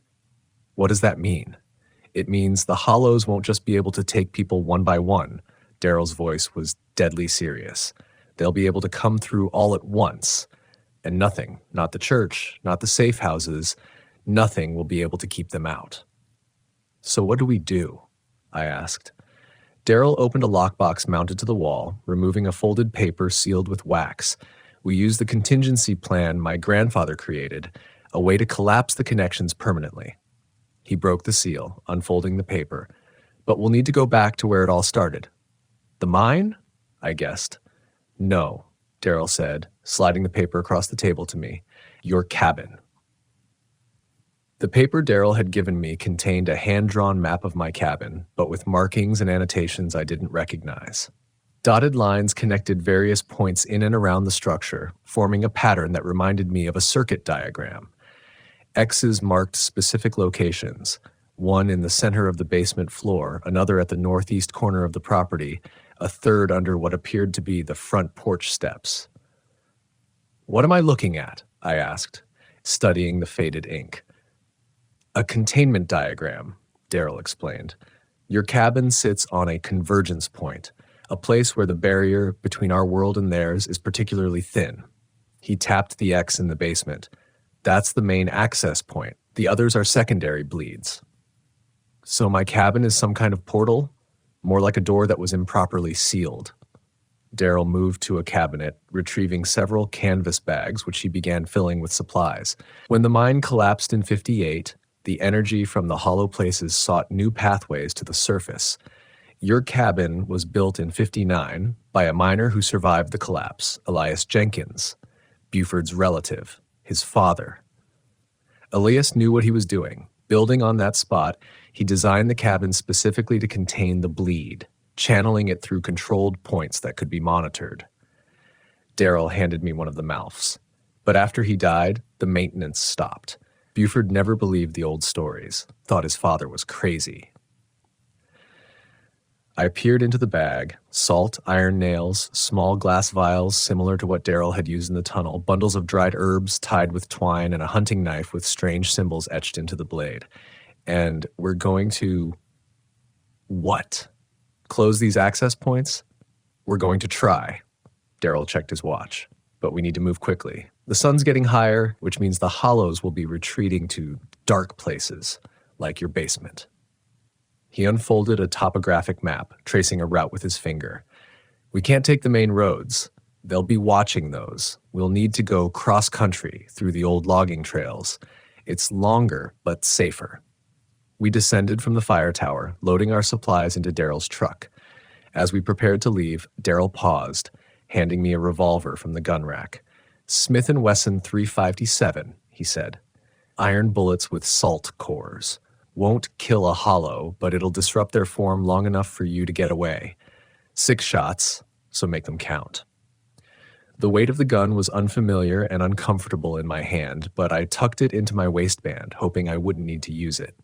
What does that mean? It means the Hollows won't just be able to take people one by one. Daryl's voice was deadly serious. They'll be able to come through all at once, and nothing, not the church, not the safe houses, nothing will be able to keep them out. So what do we do? I asked. Daryl opened a lockbox mounted to the wall, removing a folded paper sealed with wax. We used the contingency plan my grandfather created, a way to collapse the connections permanently. He broke the seal, unfolding the paper. But we'll need to go back to where it all started. The mine? I guessed. No, Daryl said, sliding the paper across the table to me. Your cabin. The paper Daryl had given me contained a hand-drawn map of my cabin, but with markings and annotations I didn't recognize. Dotted lines connected various points in and around the structure, forming a pattern that reminded me of a circuit diagram. X's marked specific locations, one in the center of the basement floor, another at the northeast corner of the property, a third under what appeared to be the front porch steps. What am I looking at? I asked, studying the faded ink. A containment diagram, Daryl explained. Your cabin sits on a convergence point, a place where the barrier between our world and theirs is particularly thin. He tapped the X in the basement. That's the main access point. The others are secondary bleeds. So my cabin is some kind of portal? More like a door that was improperly sealed. Daryl moved to a cabinet, retrieving several canvas bags, which he began filling with supplies. When the mine collapsed in '58, the energy from the hollow places sought new pathways to the surface. Your cabin was built in '59 by a miner who survived the collapse, Elias Jenkins, Buford's relative, his father. Elias knew what he was doing. Building on that spot, he designed the cabin specifically to contain the bleed, channeling it through controlled points that could be monitored. Daryl handed me one of the mouths. But after he died, the maintenance stopped. Buford never believed the old stories, thought his father was crazy. I peered into the bag, salt, iron nails, small glass vials similar to what Daryl had used in the tunnel, bundles of dried herbs tied with twine, and a hunting knife with strange symbols etched into the blade. And we're going to... what? Close these access points? We're going to try. Daryl checked his watch. But we need to move quickly. The sun's getting higher, which means the hollows will be retreating to dark places, like your basement. He unfolded a topographic map, tracing a route with his finger. We can't take the main roads. They'll be watching those. We'll need to go cross-country through the old logging trails. It's longer, but safer. We descended from the fire tower, loading our supplies into Daryl's truck. As we prepared to leave, Daryl paused, handing me a revolver from the gun rack. Smith & Wesson .357, he said. Iron bullets with salt cores. Won't kill a hollow, but it'll disrupt their form long enough for you to get away. 6 shots, so make them count. The weight of the gun was unfamiliar and uncomfortable in my hand, but I tucked it into my waistband, hoping I wouldn't need to use it.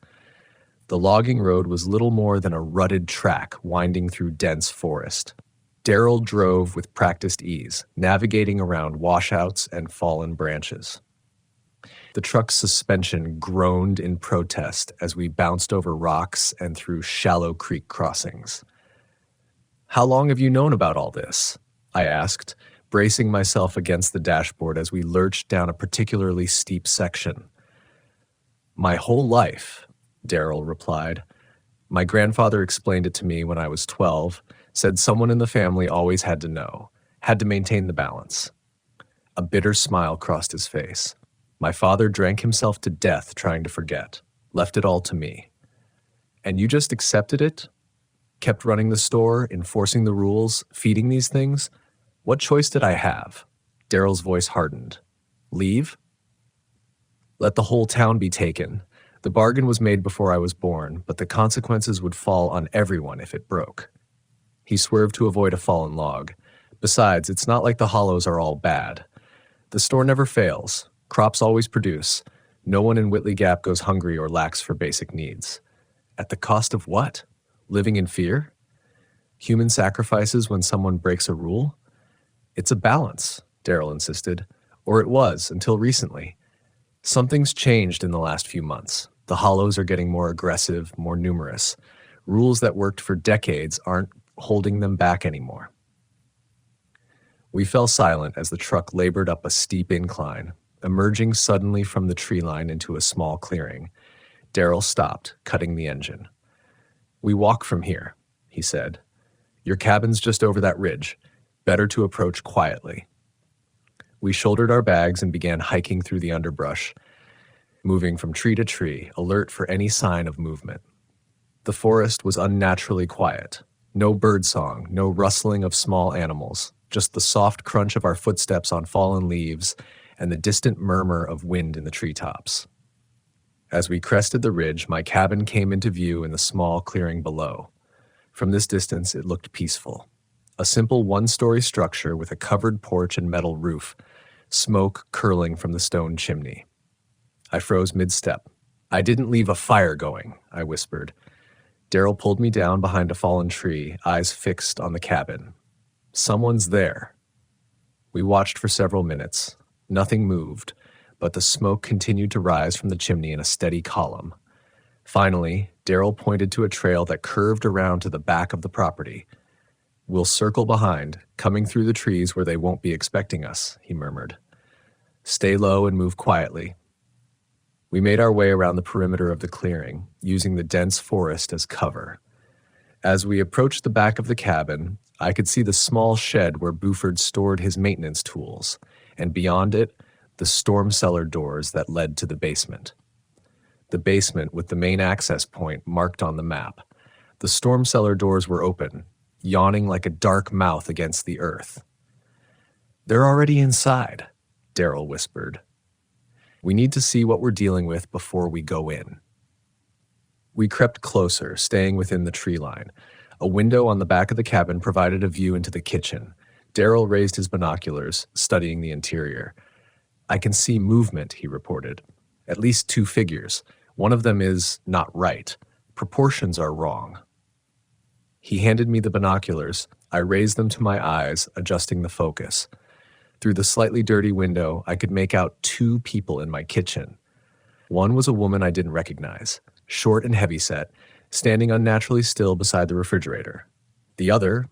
The logging road was little more than a rutted track winding through dense forest. Daryl drove with practiced ease, navigating around washouts and fallen branches. The truck's suspension groaned in protest as we bounced over rocks and through shallow creek crossings. How long have you known about all this? I asked, bracing myself against the dashboard as we lurched down a particularly steep section. My whole life, Daryl replied. My grandfather explained it to me when I was 12, said someone in the family always had to know, had to maintain the balance. A bitter smile crossed his face. My father drank himself to death trying to forget, left it all to me. And you just accepted it? Kept running the store, enforcing the rules, feeding these things? What choice did I have? Daryl's voice hardened. Leave? Let the whole town be taken. The bargain was made before I was born, but the consequences would fall on everyone if it broke. He swerved to avoid a fallen log. Besides, it's not like the hollows are all bad. The store never fails. Crops always produce. No one in Whitley Gap goes hungry or lacks for basic needs. At the cost of what? Living in fear? Human sacrifices when someone breaks a rule? It's a balance, Daryl insisted. Or it was, until recently. Something's changed in the last few months. The hollows are getting more aggressive, more numerous. Rules that worked for decades aren't holding them back anymore. We fell silent as the truck labored up a steep incline, emerging suddenly from the tree line into a small clearing. Daryl stopped, cutting the engine. We walk from here, he said. Your cabin's just over that ridge. Better to approach quietly. We shouldered our bags and began hiking through the underbrush, moving from tree to tree, alert for any sign of movement. The forest was unnaturally quiet. No birdsong, no rustling of small animals, just the soft crunch of our footsteps on fallen leaves and the distant murmur of wind in the treetops. As we crested the ridge, my cabin came into view in the small clearing below. From this distance, it looked peaceful. A simple one-story structure with a covered porch and metal roof, smoke curling from the stone chimney. I froze mid-step. I didn't leave a fire going, I whispered. Daryl pulled me down behind a fallen tree, eyes fixed on the cabin. Someone's there. We watched for several minutes. Nothing moved, but the smoke continued to rise from the chimney in a steady column. Finally, Daryl pointed to a trail that curved around to the back of the property. We'll circle behind, coming through the trees where they won't be expecting us, he murmured. Stay low and move quietly. We made our way around the perimeter of the clearing, using the dense forest as cover. As we approached the back of the cabin, I could see the small shed where Buford stored his maintenance tools, and beyond it, the storm cellar doors that led to the basement. The basement with the main access point marked on the map. The storm cellar doors were open, yawning like a dark mouth against the earth. They're already inside, Daryl whispered. We need to see what we're dealing with before we go in. We crept closer, staying within the tree line. A window on the back of the cabin provided a view into the kitchen. Daryl raised his binoculars, studying the interior. I can see movement, he reported. At least 2 figures. One of them is not right. Proportions are wrong. He handed me the binoculars. I raised them to my eyes, adjusting the focus. Through the slightly dirty window, I could make out 2 people in my kitchen. One was a woman I didn't recognize, short and heavyset, standing unnaturally still beside the refrigerator. The other,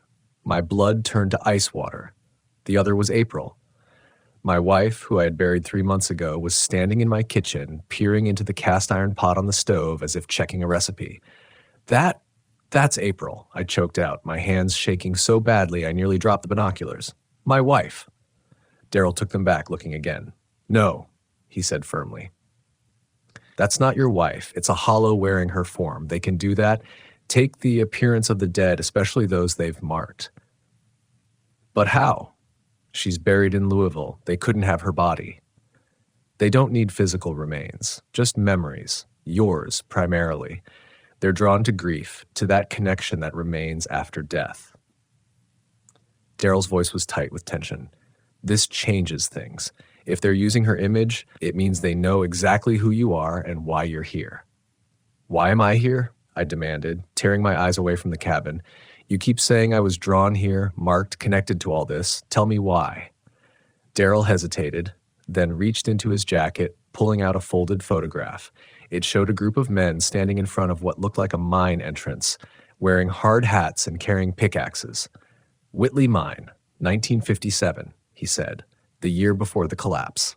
my blood turned to ice water. The other was April. My wife, who I had buried 3 months ago, was standing in my kitchen, peering into the cast iron pot on the stove as if checking a recipe. That's April, I choked out, my hands shaking so badly I nearly dropped the binoculars. My wife. Daryl took them back, looking again. No, he said firmly. That's not your wife. It's a hollow wearing her form. They can do that. Take the appearance of the dead, especially those they've marked. But how? She's buried in Louisville. They couldn't have her body. They don't need physical remains, just memories, yours primarily. They're drawn to grief, to that connection that remains after death. Daryl's voice was tight with tension. This changes things. If they're using her image, it means they know exactly who you are and why you're here. Why am I here? I demanded, tearing my eyes away from the cabin. You keep saying I was drawn here, marked, connected to all this. Tell me why. Daryl hesitated, then reached into his jacket, pulling out a folded photograph. It showed a group of men standing in front of what looked like a mine entrance, wearing hard hats and carrying pickaxes. Whitley Mine, 1957, he said, the year before the collapse.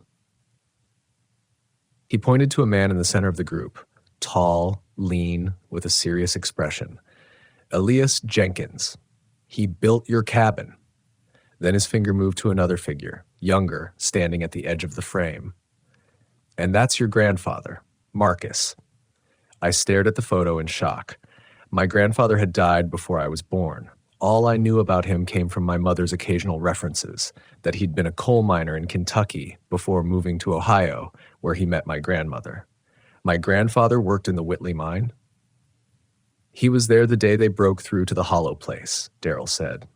He pointed to a man in the center of the group, tall, lean, with a serious expression. Elias Jenkins. He built your cabin. Then his finger moved to another figure, younger, standing at the edge of the frame. "And that's your grandfather, Marcus." I stared at the photo in shock. My grandfather had died before I was born. All I knew about him came from my mother's occasional references, that he'd been a coal miner in Kentucky before moving to Ohio, where he met my grandmother. My grandfather worked in the Whitley mine. "He was there the day they broke through to the hollow place," Daryl said.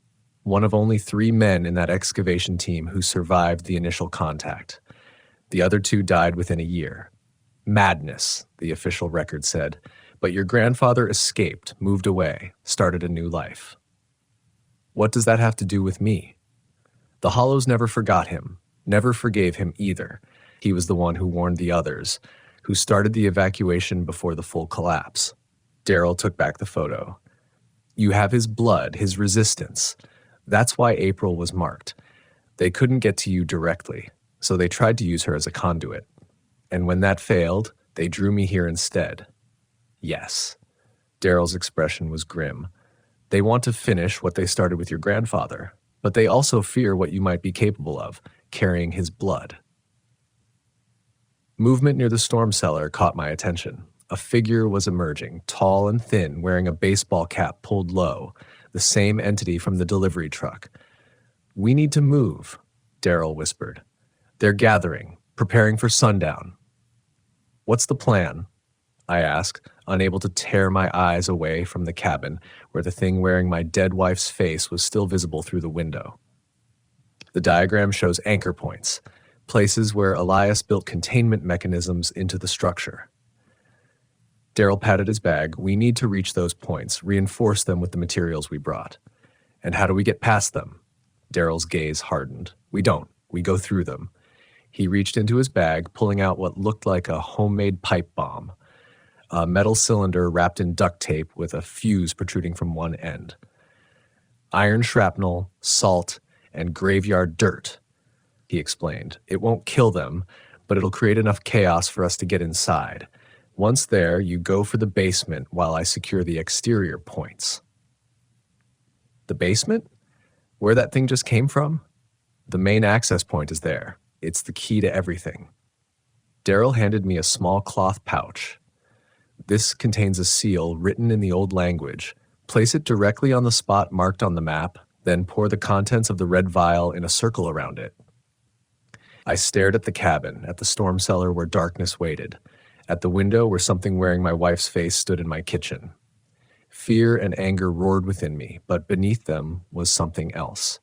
"One of only 3 men in that excavation team who survived the initial contact. The other 2 died within a year. Madness," the official record said, "but your grandfather escaped, moved away, started a new life." What does that have to do with me? The Hollows never forgot him, never forgave him either. He was the one who warned the others, who started the evacuation before the full collapse. Daryl took back the photo. "You have his blood, his resistance. That's why April was marked. They couldn't get to you directly, so they tried to use her as a conduit. And when that failed, they drew me here instead." "Yes." Daryl's expression was grim. "They want to finish what they started with your grandfather, but they also fear what you might be capable of, carrying his blood." Movement near the storm cellar caught my attention. A figure was emerging, tall and thin, wearing a baseball cap pulled low, the same entity from the delivery truck. "We need to move," Daryl whispered. "They're gathering, preparing for sundown." "What's the plan?" I asked, unable to tear my eyes away from the cabin where the thing wearing my dead wife's face was still visible through the window. The diagram shows anchor points, places where Elias built containment mechanisms into the structure. Daryl patted his bag. "We need to reach those points, reinforce them with the materials we brought." "And how do we get past them?" Daryl's gaze hardened. "We don't. We go through them." He reached into his bag, pulling out what looked like a homemade pipe bomb, a metal cylinder wrapped in duct tape with a fuse protruding from one end. "Iron shrapnel, salt, and graveyard dirt," he explained. "It won't kill them, but it'll create enough chaos for us to get inside. Once there, you go for the basement while I secure the exterior points." "The basement? Where that thing just came from?" "The main access point is there. It's the key to everything." Daryl handed me a small cloth pouch. "This contains a seal written in the old language. Place it directly on the spot marked on the map, then pour the contents of the red vial in a circle around it." I stared at the cabin, at the storm cellar where darkness waited, at the window where something wearing my wife's face stood in my kitchen. Fear and anger roared within me, but beneath them was something else.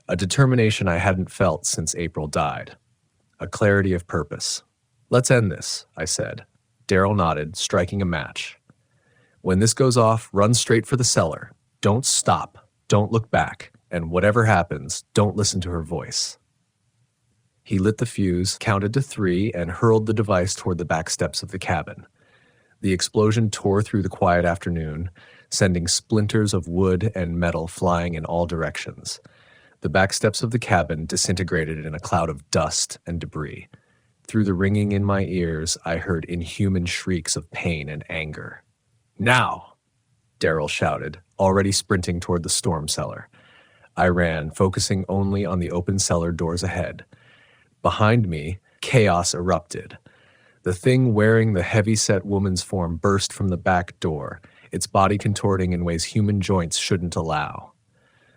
A determination I hadn't felt since April died. A clarity of purpose. "Let's end this," I said. Daryl nodded, striking a match. "When this goes off, run straight for the cellar. Don't stop. Don't look back. And whatever happens, don't listen to her voice." He lit the fuse, counted to 3, and hurled the device toward the back steps of the cabin. The explosion tore through the quiet afternoon, sending splinters of wood and metal flying in all directions. The back steps of the cabin disintegrated in a cloud of dust and debris. Through the ringing in my ears, I heard inhuman shrieks of pain and anger. "Now!" Daryl shouted, already sprinting toward the storm cellar. I ran, focusing only on the open cellar doors ahead. Behind me, chaos erupted. The thing wearing the heavy-set woman's form burst from the back door, its body contorting in ways human joints shouldn't allow.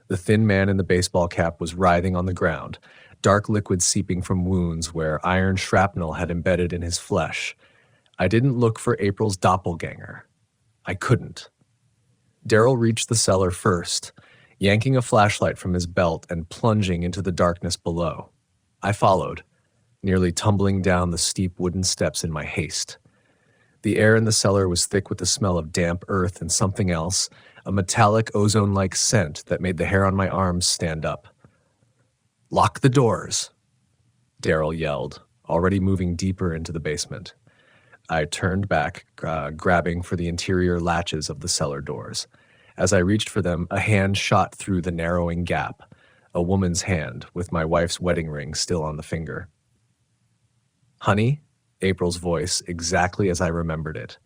The thin man in the baseball cap was writhing on the ground, dark liquid seeping from wounds where iron shrapnel had embedded in his flesh. I didn't look for April's doppelganger. I couldn't. Daryl reached the cellar first, yanking a flashlight from his belt and plunging into the darkness below. I followed, nearly tumbling down the steep wooden steps in my haste. The air in the cellar was thick with the smell of damp earth and something else, a metallic ozone-like scent that made the hair on my arms stand up. "Lock the doors," Daryl yelled, already moving deeper into the basement. I turned back, grabbing for the interior latches of the cellar doors. As I reached for them, a hand shot through the narrowing gap, a woman's hand with my wife's wedding ring still on the finger. "Honey," April's voice, exactly as I remembered it.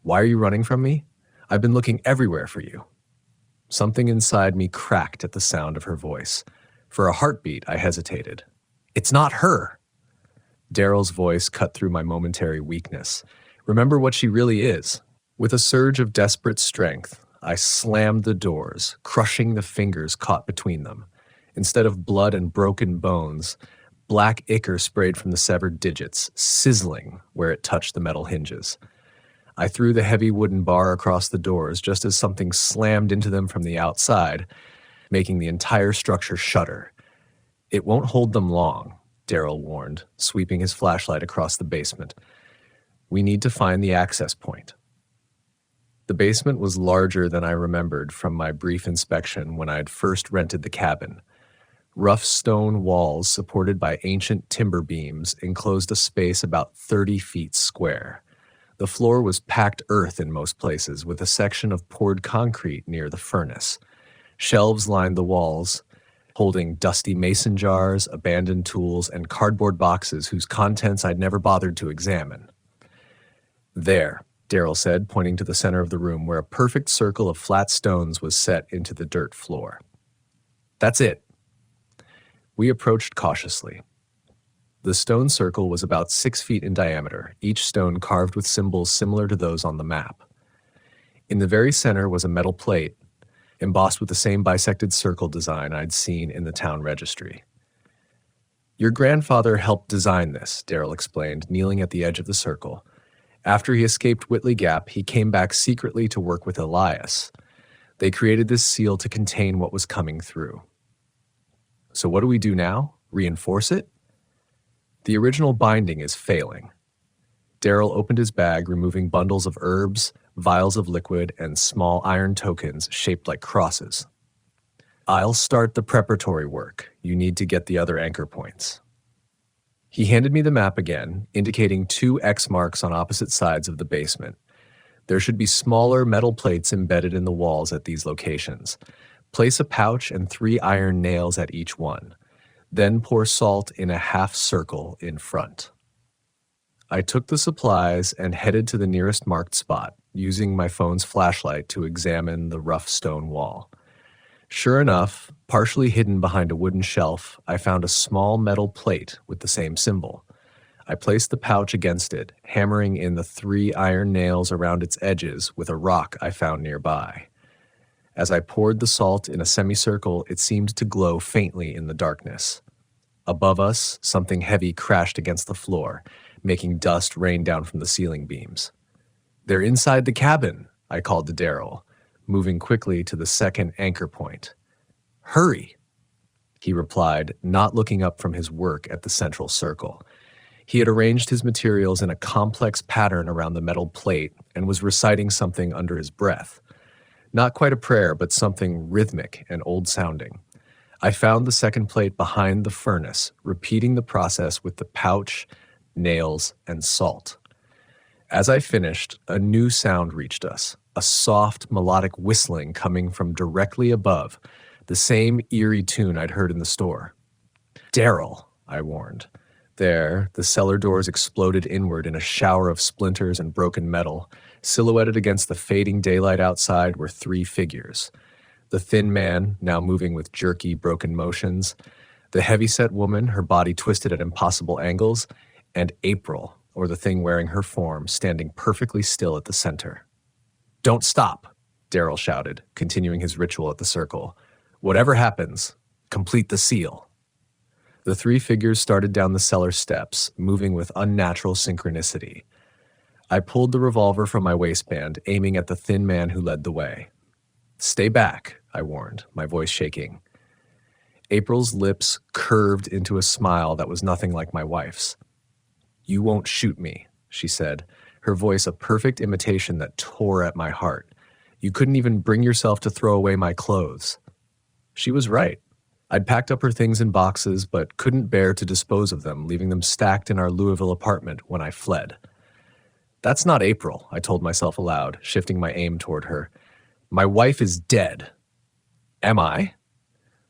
"Why are you running from me? I've been looking everywhere for you." Something inside me cracked at the sound of her voice. For a heartbeat, I hesitated. It's not her. Daryl's voice cut through my momentary weakness. Remember what she really is. With a surge of desperate strength, I slammed the doors, crushing the fingers caught between them. Instead of blood and broken bones, black ichor sprayed from the severed digits, sizzling where it touched the metal hinges. I threw the heavy wooden bar across the doors just as something slammed into them from the outside, making the entire structure shudder. It won't hold them long, Daryl warned, sweeping his flashlight across the basement. We need to find the access point. The basement was larger than I remembered from my brief inspection when I had first rented the cabin. Rough stone walls supported by ancient timber beams enclosed a space about 30 feet square. The floor was packed earth in most places, with a section of poured concrete near the furnace. Shelves lined the walls, holding dusty mason jars, abandoned tools, and cardboard boxes whose contents I'd never bothered to examine. There, Daryl said, pointing to the center of the room where a perfect circle of flat stones was set into the dirt floor. That's it. We approached cautiously. The stone circle was about 6 feet in diameter, each stone carved with symbols similar to those on the map. In the very center was a metal plate, embossed with the same bisected circle design I'd seen in the town registry. Your grandfather helped design this, Daryl explained, kneeling at the edge of the circle. After he escaped Whitley Gap, he came back secretly to work with Elias. They created this seal to contain what was coming through. So what do we do now? Reinforce it? The original binding is failing. Daryl opened his bag, removing bundles of herbs, vials of liquid, and small iron tokens shaped like crosses. I'll start the preparatory work. You need to get the other anchor points. He handed me the map again, indicating 2 X marks on opposite sides of the basement. There should be smaller metal plates embedded in the walls at these locations. Place a pouch and 3 iron nails at each one. Then pour salt in a half circle in front. I took the supplies and headed to the nearest marked spot, using my phone's flashlight to examine the rough stone wall. Sure enough, partially hidden behind a wooden shelf, I found a small metal plate with the same symbol. I placed the pouch against it, hammering in the 3 iron nails around its edges with a rock I found nearby. As I poured the salt in a semicircle, it seemed to glow faintly in the darkness. Above us, something heavy crashed against the floor, making dust rain down from the ceiling beams. They're inside the cabin, I called to Daryl, moving quickly to the second anchor point. Hurry, he replied, not looking up from his work at the central circle. He had arranged his materials in a complex pattern around the metal plate and was reciting something under his breath. Not quite a prayer, but something rhythmic and old-sounding. I found the second plate behind the furnace, repeating the process with the pouch, nails, and salt. As I finished, a new sound reached us, a soft, melodic whistling coming from directly above, the same eerie tune I'd heard in the store. Daryl, I warned. There, the cellar doors exploded inward in a shower of splinters and broken metal. Silhouetted against the fading daylight outside were 3 figures. The thin man, now moving with jerky, broken motions, the heavy-set woman, her body twisted at impossible angles, and April, or the thing wearing her form, standing perfectly still at the center. Don't stop, Daryl shouted, continuing his ritual at the circle. Whatever happens, complete the seal. The 3 figures started down the cellar steps, moving with unnatural synchronicity. I pulled the revolver from my waistband, aiming at the thin man who led the way. Stay back, I warned, my voice shaking. April's lips curved into a smile that was nothing like my wife's. You won't shoot me, she said, her voice a perfect imitation that tore at my heart. You couldn't even bring yourself to throw away my clothes. She was right. I'd packed up her things in boxes, but couldn't bear to dispose of them, leaving them stacked in our Louisville apartment when I fled. That's not April, I told myself aloud, shifting my aim toward her. My wife is dead. Am I?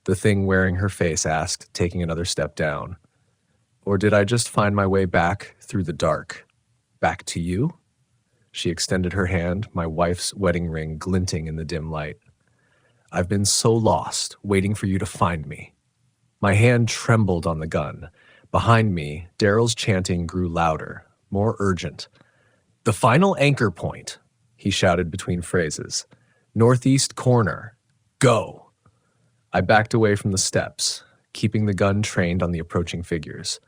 The thing wearing her face asked, taking another step down. Or did I just find my way back through the dark? Back to you? She extended her hand, my wife's wedding ring glinting in the dim light. I've been so lost, waiting for you to find me. My hand trembled on the gun. Behind me, Daryl's chanting grew louder, more urgent. "The final anchor point," he shouted between phrases. "Northeast corner. Go." I backed away from the steps, keeping the gun trained on the approaching figures.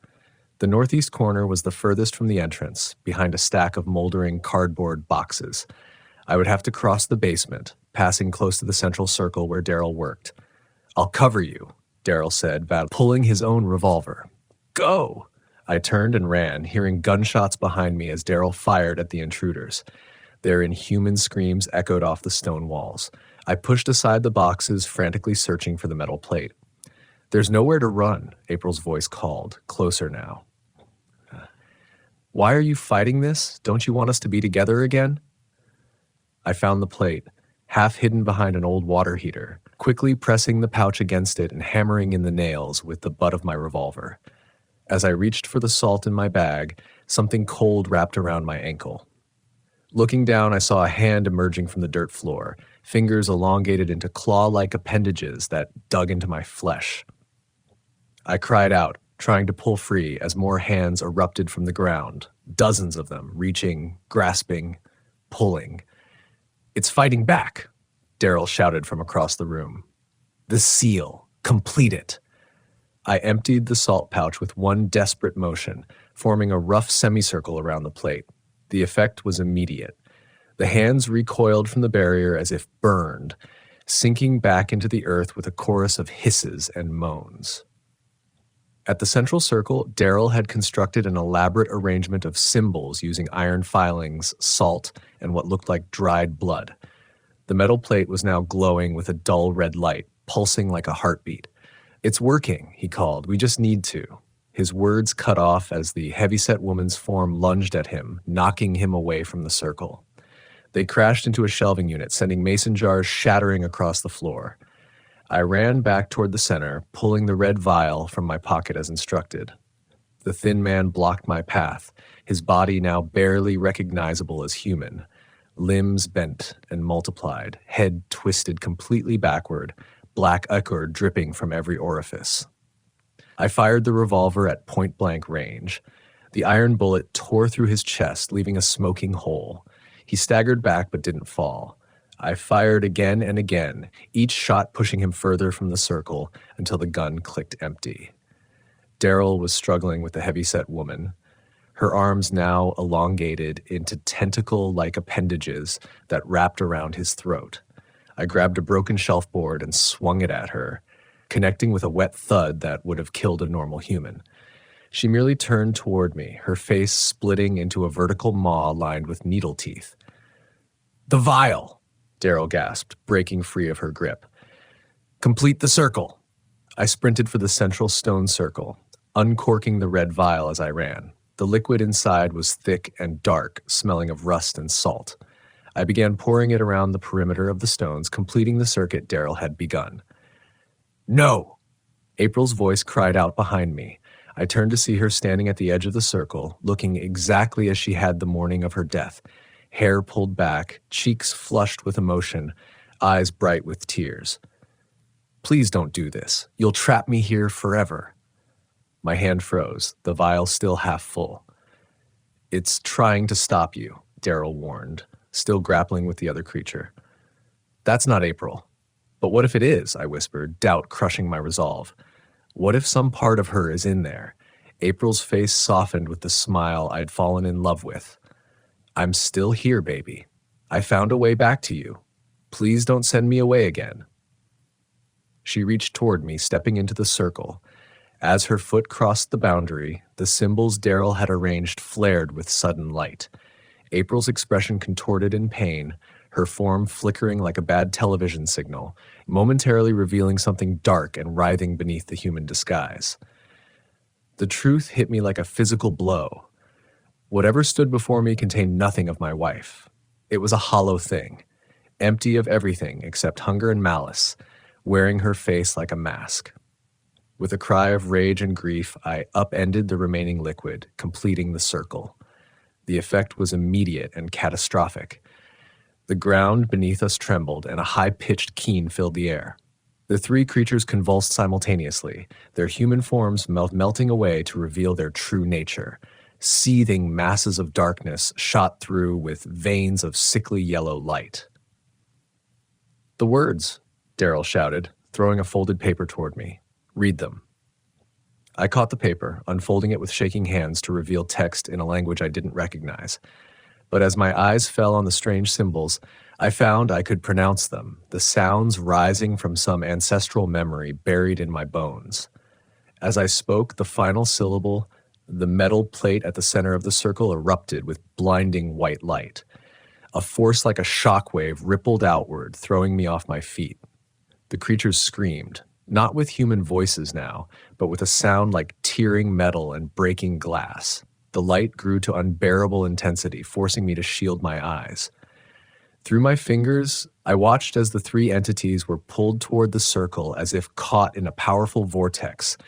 The northeast corner was the furthest from the entrance, behind a stack of moldering cardboard boxes. I would have to cross the basement, passing close to the central circle where Daryl worked. "I'll cover you," Daryl said, pulling his own revolver. "Go!" I turned and ran, hearing gunshots behind me as Daryl fired at the intruders. Their inhuman screams echoed off the stone walls. I pushed aside the boxes, frantically searching for the metal plate. "There's nowhere to run," April's voice called, closer now. "Why are you fighting this? Don't you want us to be together again?" I found the plate, half hidden behind an old water heater, quickly pressing the pouch against it and hammering in the nails with the butt of my revolver. As I reached for the salt in my bag, something cold wrapped around my ankle. Looking down, I saw a hand emerging from the dirt floor, fingers elongated into claw-like appendages that dug into my flesh. I cried out, trying to pull free as more hands erupted from the ground, dozens of them, reaching, grasping, pulling. "It's fighting back," Daryl shouted from across the room. "The seal. Complete it." I emptied the salt pouch with one desperate motion, forming a rough semicircle around the plate. The effect was immediate. The hands recoiled from the barrier as if burned, sinking back into the earth with a chorus of hisses and moans. At the central circle, Daryl had constructed an elaborate arrangement of symbols using iron filings, salt, and what looked like dried blood. The metal plate was now glowing with a dull red light, pulsing like a heartbeat. "It's working," he called. "We just need to." His words cut off as the heavyset woman's form lunged at him, knocking him away from the circle. They crashed into a shelving unit, sending mason jars shattering across the floor. I ran back toward the center, pulling the red vial from my pocket as instructed. The thin man blocked my path, his body now barely recognizable as human. Limbs bent and multiplied, head twisted completely backward, black ichor dripping from every orifice. I fired the revolver at point-blank range. The iron bullet tore through his chest, leaving a smoking hole. He staggered back but didn't fall. I fired again and again, each shot pushing him further from the circle until the gun clicked empty. Daryl was struggling with the heavyset woman, her arms now elongated into tentacle-like appendages that wrapped around his throat. I grabbed a broken shelf board and swung it at her, connecting with a wet thud that would have killed a normal human. She merely turned toward me, her face splitting into a vertical maw lined with needle teeth. "The vial!" Daryl gasped, breaking free of her grip. "Complete the circle." I sprinted for the central stone circle, uncorking the red vial as I ran. The liquid inside was thick and dark, smelling of rust and salt. I began pouring it around the perimeter of the stones, completing the circuit Daryl had begun. "No!" April's voice cried out behind me. I turned to see her standing at the edge of the circle, looking exactly as she had the morning of her death. Hair pulled back, cheeks flushed with emotion, eyes bright with tears. "Please don't do this. You'll trap me here forever." My hand froze, the vial still half full. "It's trying to stop you," Daryl warned, still grappling with the other creature. "That's not April." "But what if it is?" I whispered, doubt crushing my resolve. "What if some part of her is in there?" April's face softened with the smile I'd fallen in love with. "I'm still here, baby. I found a way back to you. Please don't send me away again." She reached toward me, stepping into the circle. As her foot crossed the boundary, the symbols Daryl had arranged flared with sudden light. April's expression contorted in pain, her form flickering like a bad television signal, momentarily revealing something dark and writhing beneath the human disguise. The truth hit me like a physical blow. Whatever stood before me contained nothing of my wife. It was a hollow thing, empty of everything except hunger and malice, wearing her face like a mask. With a cry of rage and grief, I upended the remaining liquid, completing the circle. The effect was immediate and catastrophic. The ground beneath us trembled, and a high-pitched keen filled the air. The three creatures convulsed simultaneously, their human forms melting away to reveal their true nature. Seething masses of darkness shot through with veins of sickly yellow light. "The words," Daryl shouted, throwing a folded paper toward me. "Read them." I caught the paper, unfolding it with shaking hands to reveal text in a language I didn't recognize. But as my eyes fell on the strange symbols, I found I could pronounce them, the sounds rising from some ancestral memory buried in my bones. As I spoke the final syllable, the metal plate at the center of the circle erupted with blinding white light. A force like a shockwave rippled outward, throwing me off my feet. The creatures screamed, not with human voices now, but with a sound like tearing metal and breaking glass. The light grew to unbearable intensity, forcing me to shield my eyes. Through my fingers, I watched as the three entities were pulled toward the circle as if caught in a powerful vortex,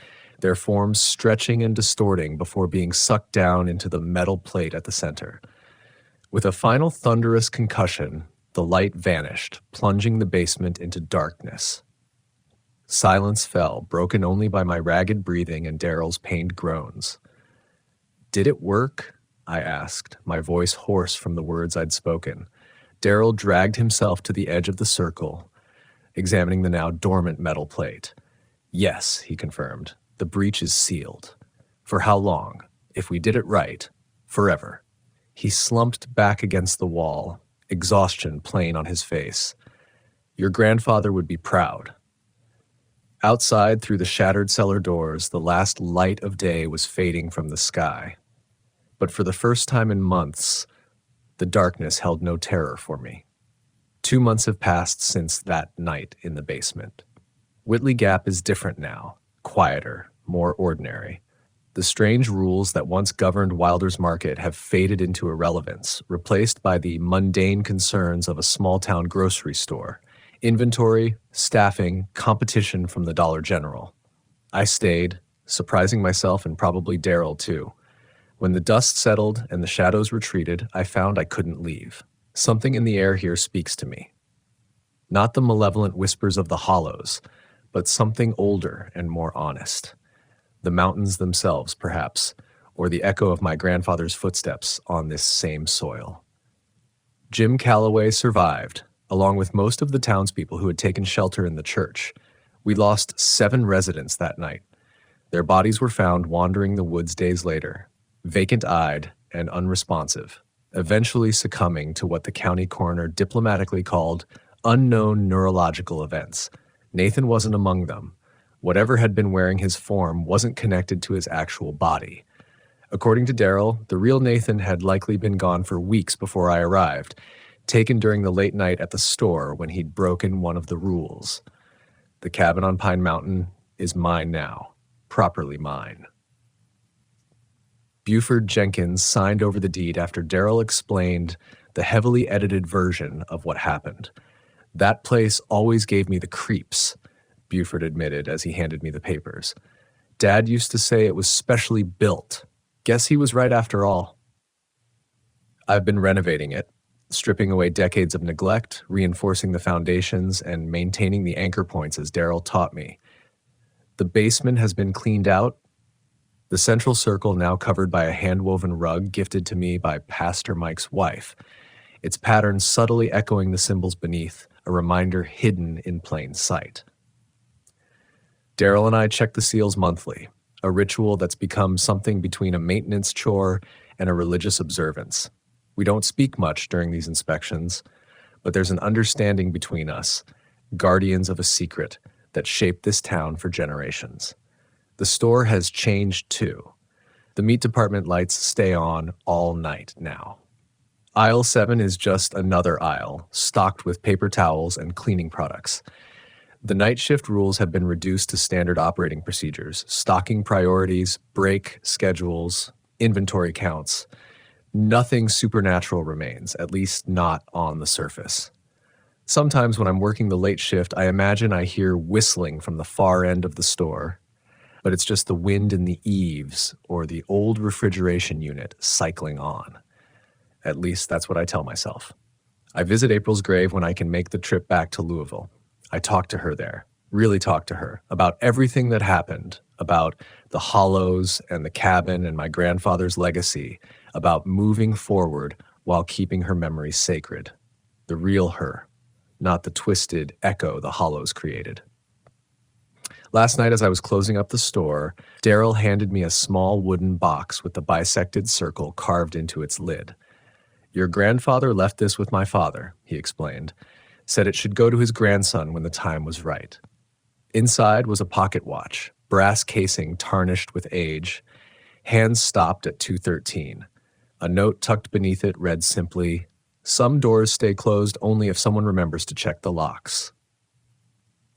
their forms stretching and distorting before being sucked down into the metal plate at the center. With a final thunderous concussion, the light vanished, plunging the basement into darkness. Silence fell, broken only by my ragged breathing and Daryl's pained groans. "Did it work?" I asked, my voice hoarse from the words I'd spoken. Daryl dragged himself to the edge of the circle, examining the now dormant metal plate. "Yes," he confirmed, "the breach is sealed. For how long? If we did it right, forever." He slumped back against the wall, exhaustion plain on his face. "Your grandfather would be proud." Outside, through the shattered cellar doors, the last light of day was fading from the sky. But for the first time in months, the darkness held no terror for me. 2 months have passed since that night in the basement. Whitley Gap is different now, quieter, more ordinary. The strange rules that once governed Wilder's Market have faded into irrelevance, replaced by the mundane concerns of a small-town grocery store. Inventory, staffing, competition from the Dollar General. I stayed, surprising myself and probably Daryl too. When the dust settled and the shadows retreated, I found I couldn't leave. Something in the air here speaks to me. Not the malevolent whispers of the hollows, but something older and more honest. The mountains themselves, perhaps, or the echo of my grandfather's footsteps on this same soil. Jim Calloway survived, along with most of the townspeople who had taken shelter in the church. We lost 7 residents that night. Their bodies were found wandering the woods days later, vacant-eyed and unresponsive, eventually succumbing to what the county coroner diplomatically called unknown neurological events. Nathan wasn't among them. Whatever had been wearing his form wasn't connected to his actual body. According to Daryl, the real Nathan had likely been gone for weeks before I arrived, taken during the late night at the store when he'd broken one of the rules. The cabin on Pine Mountain is mine now, properly mine. Buford Jenkins signed over the deed after Daryl explained the heavily edited version of what happened. "That place always gave me the creeps," Buford admitted as he handed me the papers. "Dad used to say it was specially built. Guess he was right after all." I've been renovating it, stripping away decades of neglect, reinforcing the foundations, and maintaining the anchor points as Daryl taught me. The basement has been cleaned out, the central circle now covered by a hand-woven rug gifted to me by Pastor Mike's wife, its pattern subtly echoing the symbols beneath, a reminder hidden in plain sight. Daryl and I check the seals monthly, a ritual that's become something between a maintenance chore and a religious observance. We don't speak much during these inspections, but there's an understanding between us, guardians of a secret that shaped this town for generations. The store has changed too. The meat department lights stay on all night now. Aisle 7 is just another aisle, stocked with paper towels and cleaning products. The night shift rules have been reduced to standard operating procedures, stocking priorities, break schedules, inventory counts. Nothing supernatural remains, at least not on the surface. Sometimes when I'm working the late shift, I imagine I hear whistling from the far end of the store, but it's just the wind in the eaves or the old refrigeration unit cycling on. At least that's what I tell myself. I visit April's grave when I can make the trip back to Louisville. I talk to her there, Really talk to her about everything that happened, about the hollows and the cabin and my grandfather's legacy, about moving forward while keeping her memory sacred. The real her, not the twisted echo the hollows created. Last night, as I was closing up the store, Daryl handed me a small wooden box with a bisected circle carved into its lid. Your grandfather left this with my father, he explained, said it should go to his grandson when the time was right. Inside was a pocket watch, brass casing tarnished with age, hands stopped at 2:13. A note tucked beneath it read simply, "Some doors stay closed only if someone remembers to check the locks."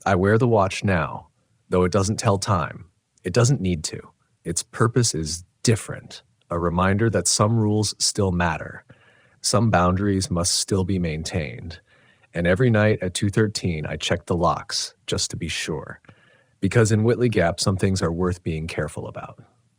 I wear the watch now, though it doesn't tell time. It doesn't need to. Its purpose is different, a reminder that some rules still matter. Some boundaries must still be maintained. And every night at 2:13, I check the locks, just to be sure. Because in Whitley Gap, some things are worth being careful about.